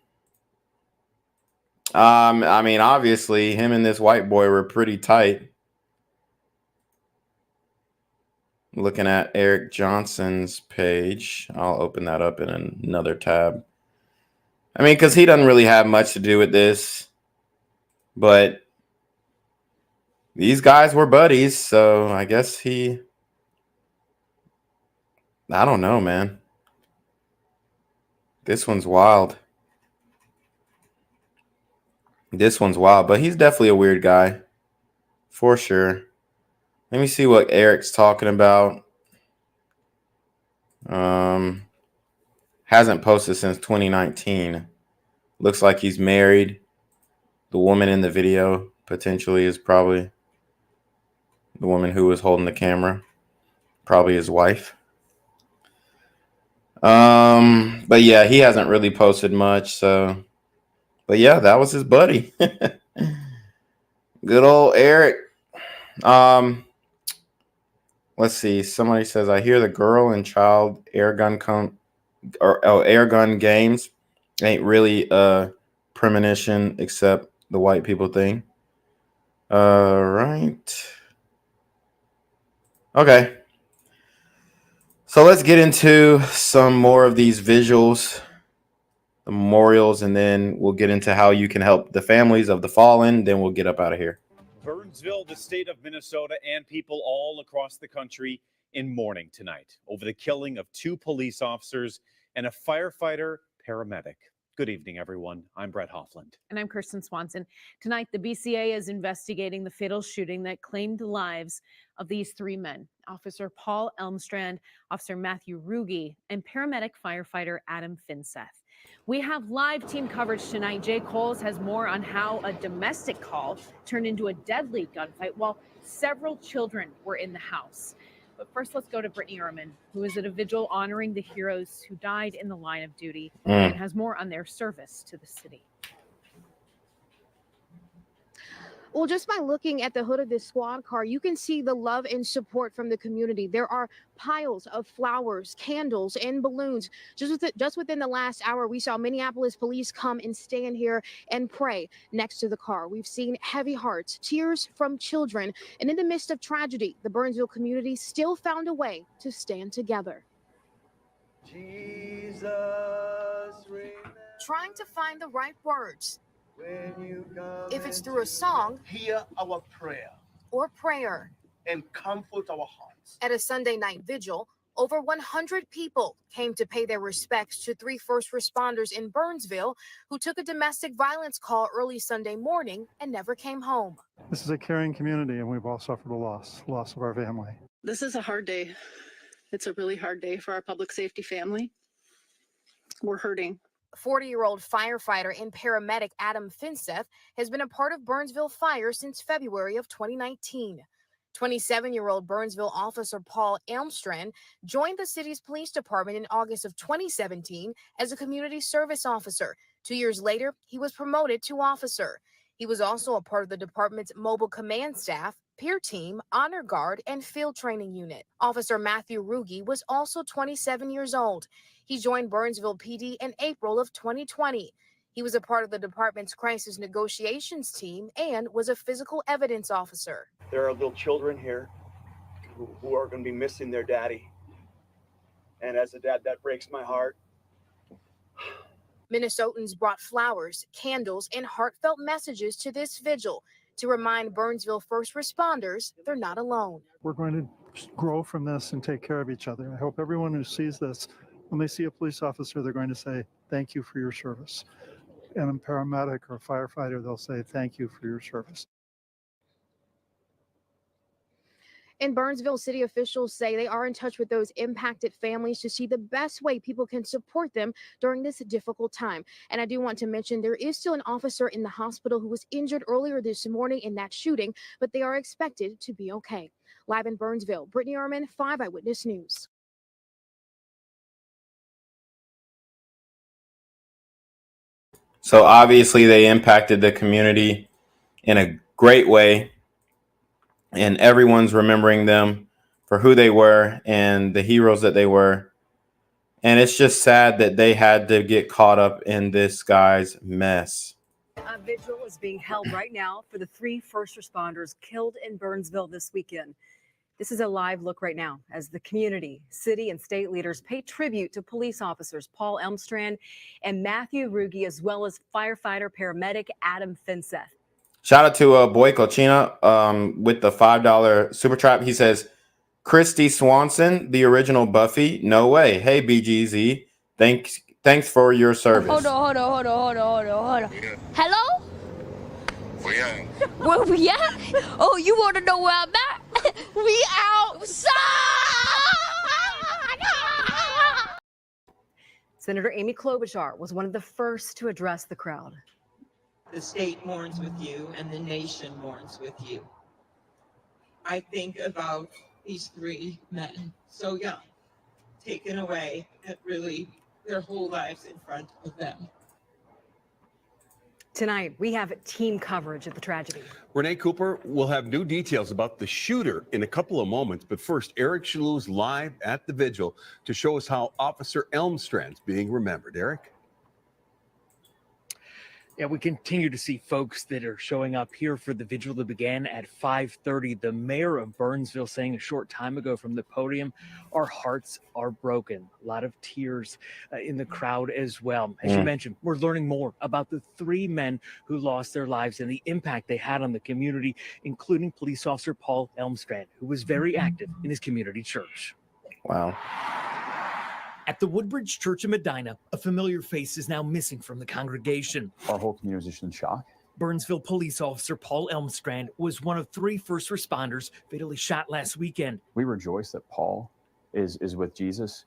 Obviously, him and this white boy were pretty tight. Looking at Eric Johnson's page. I'll open that up in another tab. Because he doesn't really have much to do with this. But these guys were buddies, so I guess I don't know, man. This one's wild. This one's wild, but he's definitely a weird guy. For sure. Let me see what Eric's talking about. Hasn't posted since 2019. Looks like he's married. The woman in the video potentially is probably the woman who was holding the camera. Probably his wife. But yeah, he hasn't really posted much, so but yeah, that was his buddy. Good old Eric. Let's see. Somebody says, I hear the girl and child air gun air gun games ain't really a premonition except the white people thing. Right. Okay. So let's get into some more of these visuals, the memorials, and then we'll get into how you can help the families of the fallen. Then we'll get up out of here. Burnsville, the state of Minnesota, and people all across the country in mourning tonight over the killing of 2 police officers and a firefighter paramedic. Good evening, everyone. I'm Brett Hoffland. And I'm Kirsten Swanson. Tonight, the BCA is investigating the fatal shooting that claimed the lives of these 3 men, Officer Paul Elmstrand, Officer Matthew Ruge, and paramedic firefighter Adam Finseth. We have live team coverage tonight. Jay Coles has more on how a domestic call turned into a deadly gunfight while several children were in the house. But first, let's go to Brittany Ehrman, who is at a vigil honoring the heroes who died in the line of duty and has more on their service to the city. Well, just by looking at the hood of this squad car, you can see the love and support from the community. There are piles of flowers, candles, and balloons. Just within the last hour, we saw Minneapolis police come and stand here and pray next to the car. We've seen heavy hearts, tears from children, and in the midst of tragedy, the Burnsville community still found a way to stand together. Jesus, Trying to find the right words. when you come If it's through a song, hear our prayer or prayer. and comfort our hearts. At a Sunday night vigil, over 100 people came to pay their respects to 3 first responders in Burnsville who took a domestic violence call early Sunday morning and never came home. This is a caring community, and we've all suffered a loss of our family. This is a hard day. It's a really hard day for our public safety family. We're hurting. 40-year-old firefighter and paramedic Adam Finseth has been a part of Burnsville Fire since February of 2019. 27-year-old Burnsville officer Paul Elmstrand joined the city's police department in August of 2017 as a community service officer. 2 years later, he was promoted to officer. He was also a part of the department's mobile command staff, peer team, honor guard, and field training unit. Officer Matthew Ruge was also 27 years old. He joined Burnsville PD in April of 2020. He was a part of the department's crisis negotiations team and was a physical evidence officer. There are little children here who are going to be missing their daddy. And as a dad, that breaks my heart. Minnesotans brought flowers, candles, and heartfelt messages to this vigil to remind Burnsville first responders they're not alone. We're going to grow from this and take care of each other. I hope everyone who sees this, when they see a police officer, they're going to say, thank you for your service. And a paramedic or a firefighter, they'll say, thank you for your service. In Burnsville, city officials say they are in touch with those impacted families to see the best way people can support them during this difficult time. And I do want to mention there is still an officer in the hospital who was injured earlier this morning in that shooting, but they are expected to be okay. Live in Burnsville, Brittany Ehrman, 5 Eyewitness News. So obviously they impacted the community in a great way. And everyone's remembering them for who they were and the heroes that they were. And it's just sad that they had to get caught up in this guy's mess. A vigil is being held right now for the 3 first responders killed in Burnsville this weekend. This is a live look right now as the community, city, and state leaders pay tribute to police officers Paul Elmstrand and Matthew Ruge, as well as firefighter paramedic Adam Finseth. Shout out to Boy Cochina with the $5 super trap. He says, Christy Swanson, the original Buffy. No way. Hey, BGZ. Thanks for your service. Hold on. Hello? Where we at? Oh, you want to know where I'm at? We outside! Senator Amy Klobuchar was one of the first to address the crowd. The state mourns with you and the nation mourns with you. I think about these 3 men, so young, taken away, and really their whole lives in front of them. Tonight, we have team coverage of the tragedy. Renee Cooper will have new details about the shooter in a couple of moments. But first, Eric Shalou's live at the vigil to show us how Officer Elmstrand's being remembered. Eric? Yeah, we continue to see folks that are showing up here for the vigil that began at 5:30. The mayor of Burnsville saying a short time ago from the podium, our hearts are broken. A lot of tears in the crowd as well. As you mentioned, we're learning more about the three men who lost their lives and the impact they had on the community, including police officer Paul Elmstrand, who was very active in his community church. Wow. At the Woodbridge Church in Medina, a familiar face is now missing from the congregation. Our whole community was just in shock. Burnsville police officer Paul Elmstrand was one of 3 first responders fatally shot last weekend. We rejoice that Paul is with Jesus,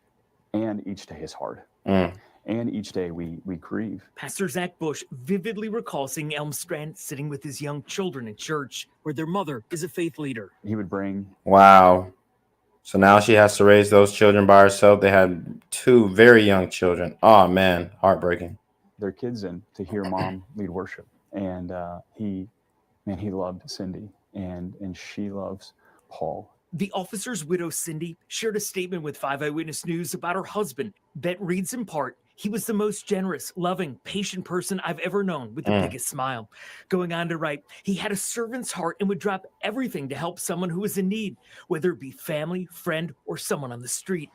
and each day is hard. And each day we grieve. Pastor Zach Bush vividly recalls seeing Elmstrand sitting with his young children in church, where their mother is a faith leader. He would bring... Wow. So now she has to raise those children by herself. They had 2 very young children. Oh, man, heartbreaking. Their kids in to hear mom lead worship. And he loved Cindy, and she loves Paul. The officer's widow, Cindy, shared a statement with 5 Eyewitness News about her husband that reads in part, "He was the most generous, loving, patient person I've ever known, with the biggest smile." Going on to write, "He had a servant's heart and would drop everything to help someone who was in need, whether it be family, friend, or someone on the street."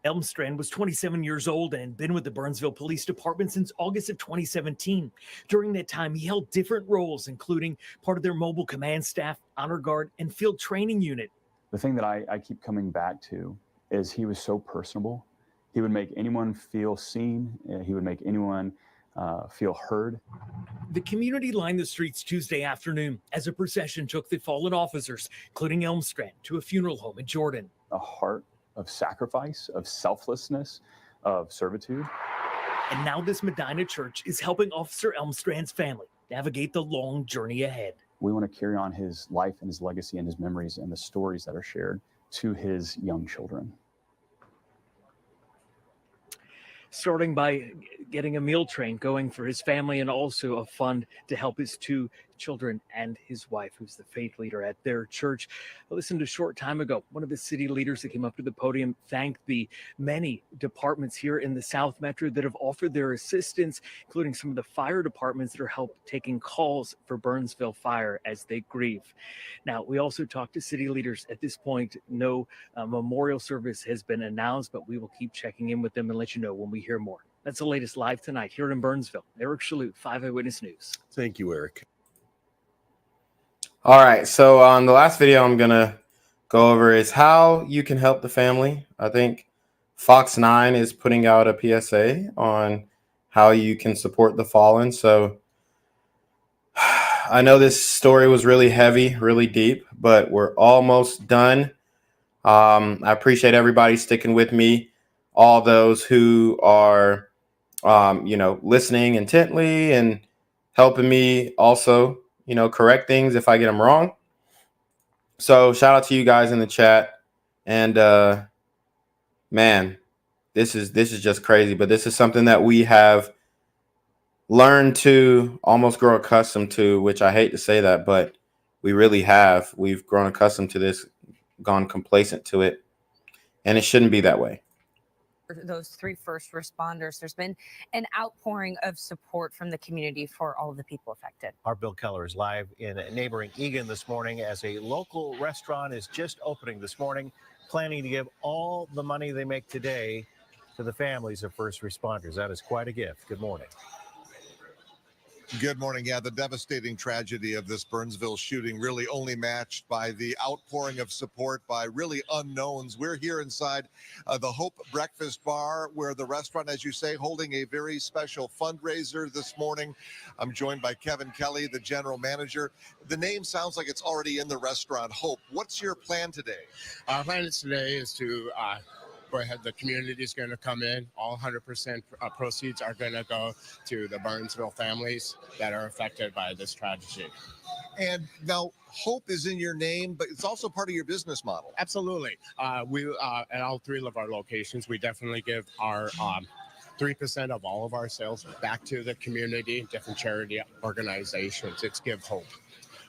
Elmstrand was 27 years old and had been with the Burnsville Police Department since August of 2017. During that time, he held different roles, including part of their mobile command staff, honor guard, and field training unit. The thing that I keep coming back to is he was so personable. He would make anyone feel seen. He would make anyone feel heard. The community lined the streets Tuesday afternoon as a procession took the fallen officers, including Elmstrand, to a funeral home in Jordan. A heart of sacrifice, of selflessness, of servitude. And now this Medina church is helping Officer Elmstrand's family navigate the long journey ahead. We want to carry on his life and his legacy and his memories and the stories that are shared to his young children. Starting by getting a meal train going for his family and also a fund to help his 2 children and his wife, who's the faith leader at their church. I listened a short time ago, one of the city leaders that came up to the podium thanked the many departments here in the South Metro that have offered their assistance, including some of the fire departments that are help taking calls for Burnsville Fire as they grieve. Now, we also talked to city leaders. At this point, no memorial service has been announced, but we will keep checking in with them and let you know when we hear more. That's the latest live tonight here in Burnsville. Eric Shalou, 5 Eyewitness News. Thank you, Eric. All right. So on the last video I'm going to go over is how you can help the family. I think Fox 9 is putting out a PSA on how you can support the fallen. So I know this story was really heavy, really deep, but we're almost done. I appreciate everybody sticking with me. All those who are, listening intently and helping me also, correct things if I get them wrong. So shout out to you guys in the chat. And man, this is just crazy. But this is something that we have learned to almost grow accustomed to, which I hate to say that, but we really have. We've grown accustomed to this, gone complacent to it, and it shouldn't be that way. Those 3 first responders, there's been an outpouring of support from the community for all of the people affected. Our Bill Keller is live in neighboring Eagan this morning as a local restaurant is just opening this morning, planning to give all the money they make today to the families of first responders. That is quite a gift. Good morning. Good morning. Yeah, the devastating tragedy of this Burnsville shooting really only matched by the outpouring of support by really unknowns. We're here inside the Hope Breakfast Bar, where the restaurant, as you say, holding a very special fundraiser this morning. I'm joined by Kevin Kelly, the general manager. The name sounds like it's already in the restaurant, Hope. What's your plan today? Our plan today is to go ahead. The community is going to come in. All 100% proceeds are going to go to the Burnsville families that are affected by this tragedy. And now Hope is in your name, but it's also part of your business model. Absolutely. We at all 3 of our locations, we definitely give our 3% of all of our sales back to the community, different charity organizations. It's Give Hope.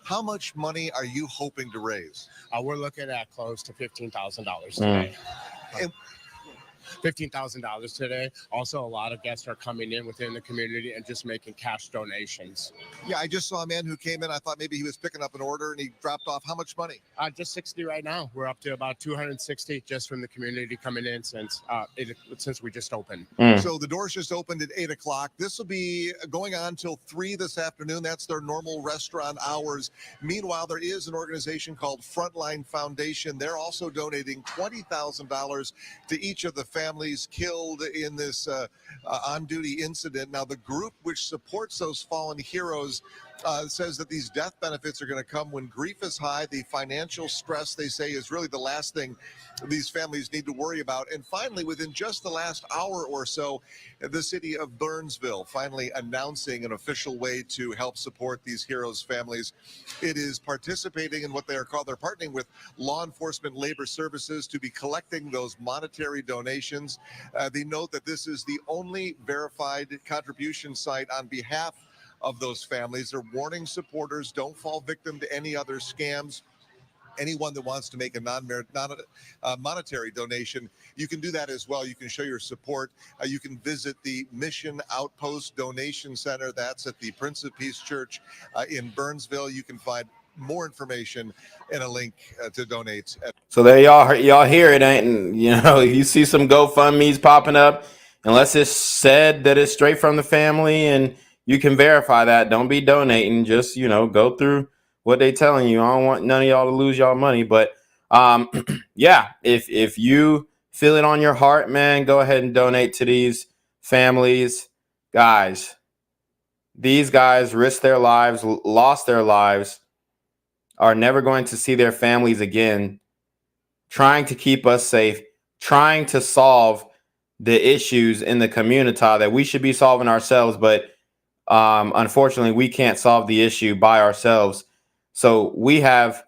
How much money are you hoping to raise? We're looking at close to $15,000 today. $15,000 today. Also, a lot of guests are coming in within the community and just making cash donations. Yeah, I just saw a man who came in. I thought maybe he was picking up an order and he dropped off how much money? Just 60 right now. We're up to about 260 just from the community coming in since we just opened. So the doors just opened at 8 o'clock. This will be going on till 3 this afternoon. That's their normal restaurant hours. Meanwhile, there is an organization called Frontline Foundation. They're also donating $20,000 to each of the families killed in this on-duty incident. Now, the group which supports those fallen heroes says that these death benefits are going to come when grief is high. The financial stress, they say, is really the last thing these families need to worry about. And finally, within just the last hour or so, the city of Burnsville finally announcing an official way to help support these heroes' families. It is participating in what they're partnering with law enforcement labor services to be collecting those monetary donations. They note that this is the only verified contribution site on behalf of those families. They're warning supporters, don't fall victim to any other scams. Anyone that wants to make a non-monetary donation, you can do that as well. You can show your support. You can visit the Mission Outpost Donation Center. That's at the Prince of Peace Church in Burnsville. You can find more information and a link to donate. So there y'all hear it, ain't you see some GoFundMe's popping up, unless it's said that it's straight from the family and you can verify that. Don't be donating. Just go through what they telling you. I don't want none of y'all to lose y'all money, but yeah, if you feel it on your heart, man, go ahead and donate to these families, guys. These guys risked their lives, lost their lives, are never going to see their families again, trying to keep us safe, trying to solve the issues in the community that we should be solving ourselves, but unfortunately we can't solve the issue by ourselves. So we have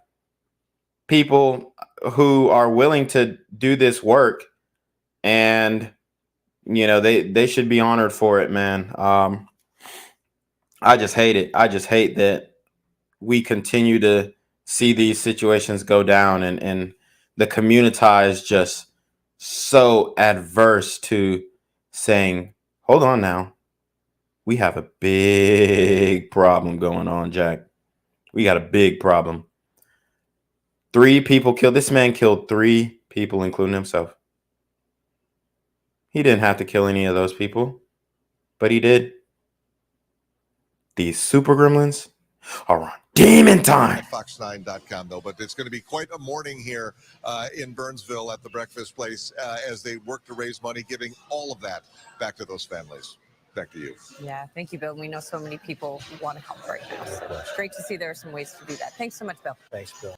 people who are willing to do this work, and they should be honored for it, man. I just hate it. I just hate that we continue to see these situations go down, and the community is just so adverse to saying, hold on now, we have a big problem going on, Jack. We got a big problem. 3 people killed. This man killed 3 people, including himself. He didn't have to kill any of those people, but he did. These super gremlins are on demon time. Fox9.com, though, but it's going to be quite a morning here in Burnsville at the breakfast place as they work to raise money, giving all of that back to those families. Back to you. Yeah, thank you, Bill. We know so many people want to help right now. So it's great to see there are some ways to do that. Thanks so much, Bill. Thanks, Bill.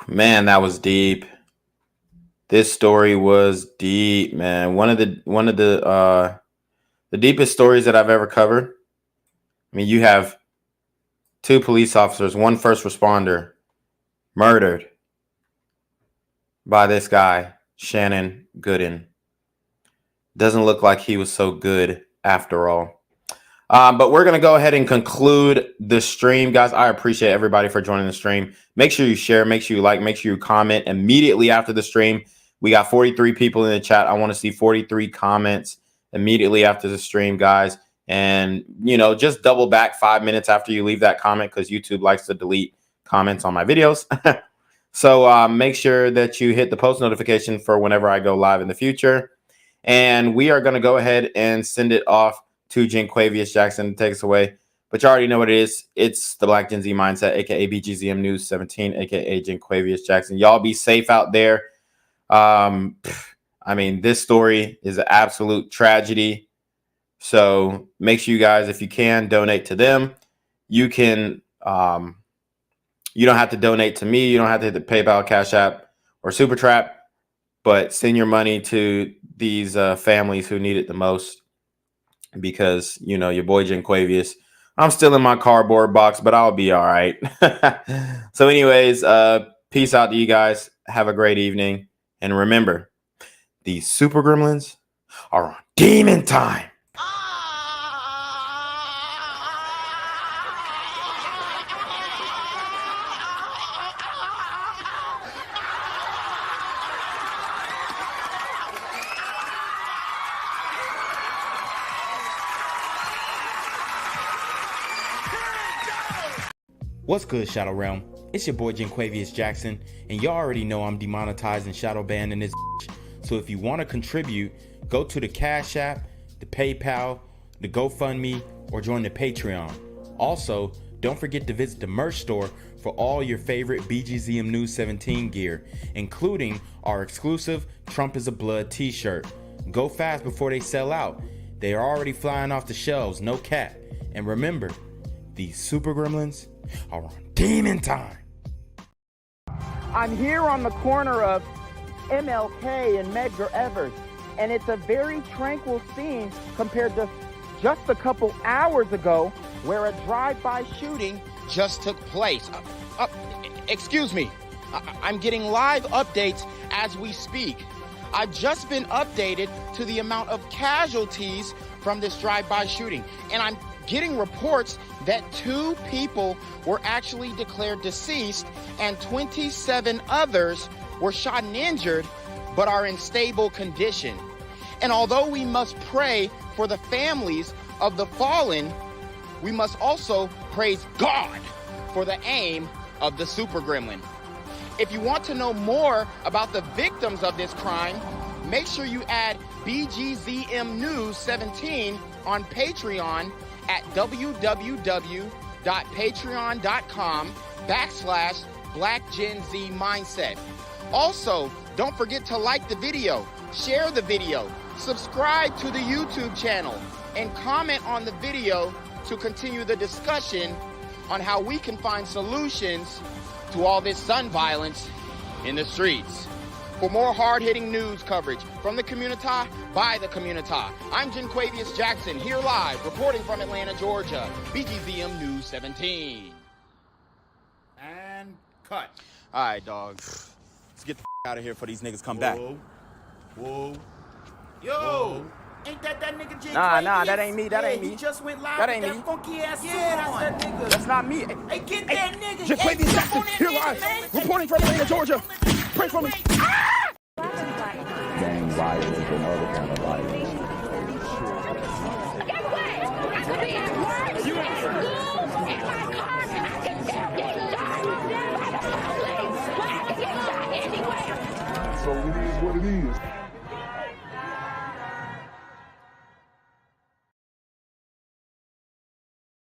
Man, that was deep. This story was deep, man. One of the deepest stories that I've ever covered. I mean, you have 2 police officers, 1 first responder, murdered by this guy, Shannon Gooden. Doesn't look like he was so good after all. But we're going to go ahead and conclude the stream, guys. I appreciate everybody for joining the stream. Make sure you share, make sure you like, make sure you comment immediately after the stream. We got 43 people in the chat. I want to see 43 comments immediately after the stream, guys. And, just double back 5 minutes after you leave that comment, because YouTube likes to delete comments on my videos. So make sure that you hit the post notification for whenever I go live in the future. And we are going to go ahead and send it off to Jenquavius Jackson to take us away. But you already know what it is. It's the Black Gen Z Mindset, a.k.a. BGZM News 17, a.k.a. Jenquavius Jackson. Y'all be safe out there. I mean, this story is an absolute tragedy. So make sure you guys, if you can, donate to them. You can, you don't have to donate to me. You don't have to hit the PayPal, Cash App, or Super Trap, but send your money to these families who need it the most, because, your boy Jenquavius, I'm still in my cardboard box, but I'll be all right. So anyways, peace out to you guys. Have a great evening. And remember, these super gremlins are on demon time. What's good, Shadow Realm? It's your boy Jenquavius Jackson, and y'all already know I'm demonetized and shadow banned in this bitch. So if you want to contribute, go to the Cash App, the PayPal, the GoFundMe, or join the Patreon. Also, don't forget to visit the merch store for all your favorite BGZM News 17 gear, including our exclusive Trump is a Blood t-shirt. Go fast before they sell out. They are already flying off the shelves, no cap. And remember, these super gremlins are on demon time. I'm here on the corner of MLK and Medgar Evers, and it's a very tranquil scene compared to just a couple hours ago where a drive-by shooting just took place. Excuse me, I'm getting live updates as we speak. I've just been updated to the amount of casualties from this drive-by shooting, and I'm getting reports that 2 people were actually declared deceased and 27 others were shot and injured but are in stable condition. And although we must pray for the families of the fallen, we must also praise God for the aim of the super gremlin. If you want to know more about the victims of this crime, make sure you add BGZM News 17 on Patreon at www.patreon.com/blackgenzmindset. Also, don't forget to like the video, share the video, subscribe to the YouTube channel, and comment on the video to continue the discussion on how we can find solutions to all this gun violence in the streets. For more hard-hitting news coverage from the community, by the community, I'm Jenquavius Jackson, here live, reporting from Atlanta, Georgia, BGZM News 17. And cut. All right, dog. Let's get the out of here before these niggas come back. Whoa. Yo! Whoa. Ain't that nigga Jay? Nah, that ain't me. That ain't me. He just went live That with ain't that me. funky ass suit That's on. that nigga. That's not me. Hey, get that nigga. Jenquavius Jackson, here live, reporting from Atlanta, Georgia. Pray for me. Gang violence and other kind of violence. So it is what it is.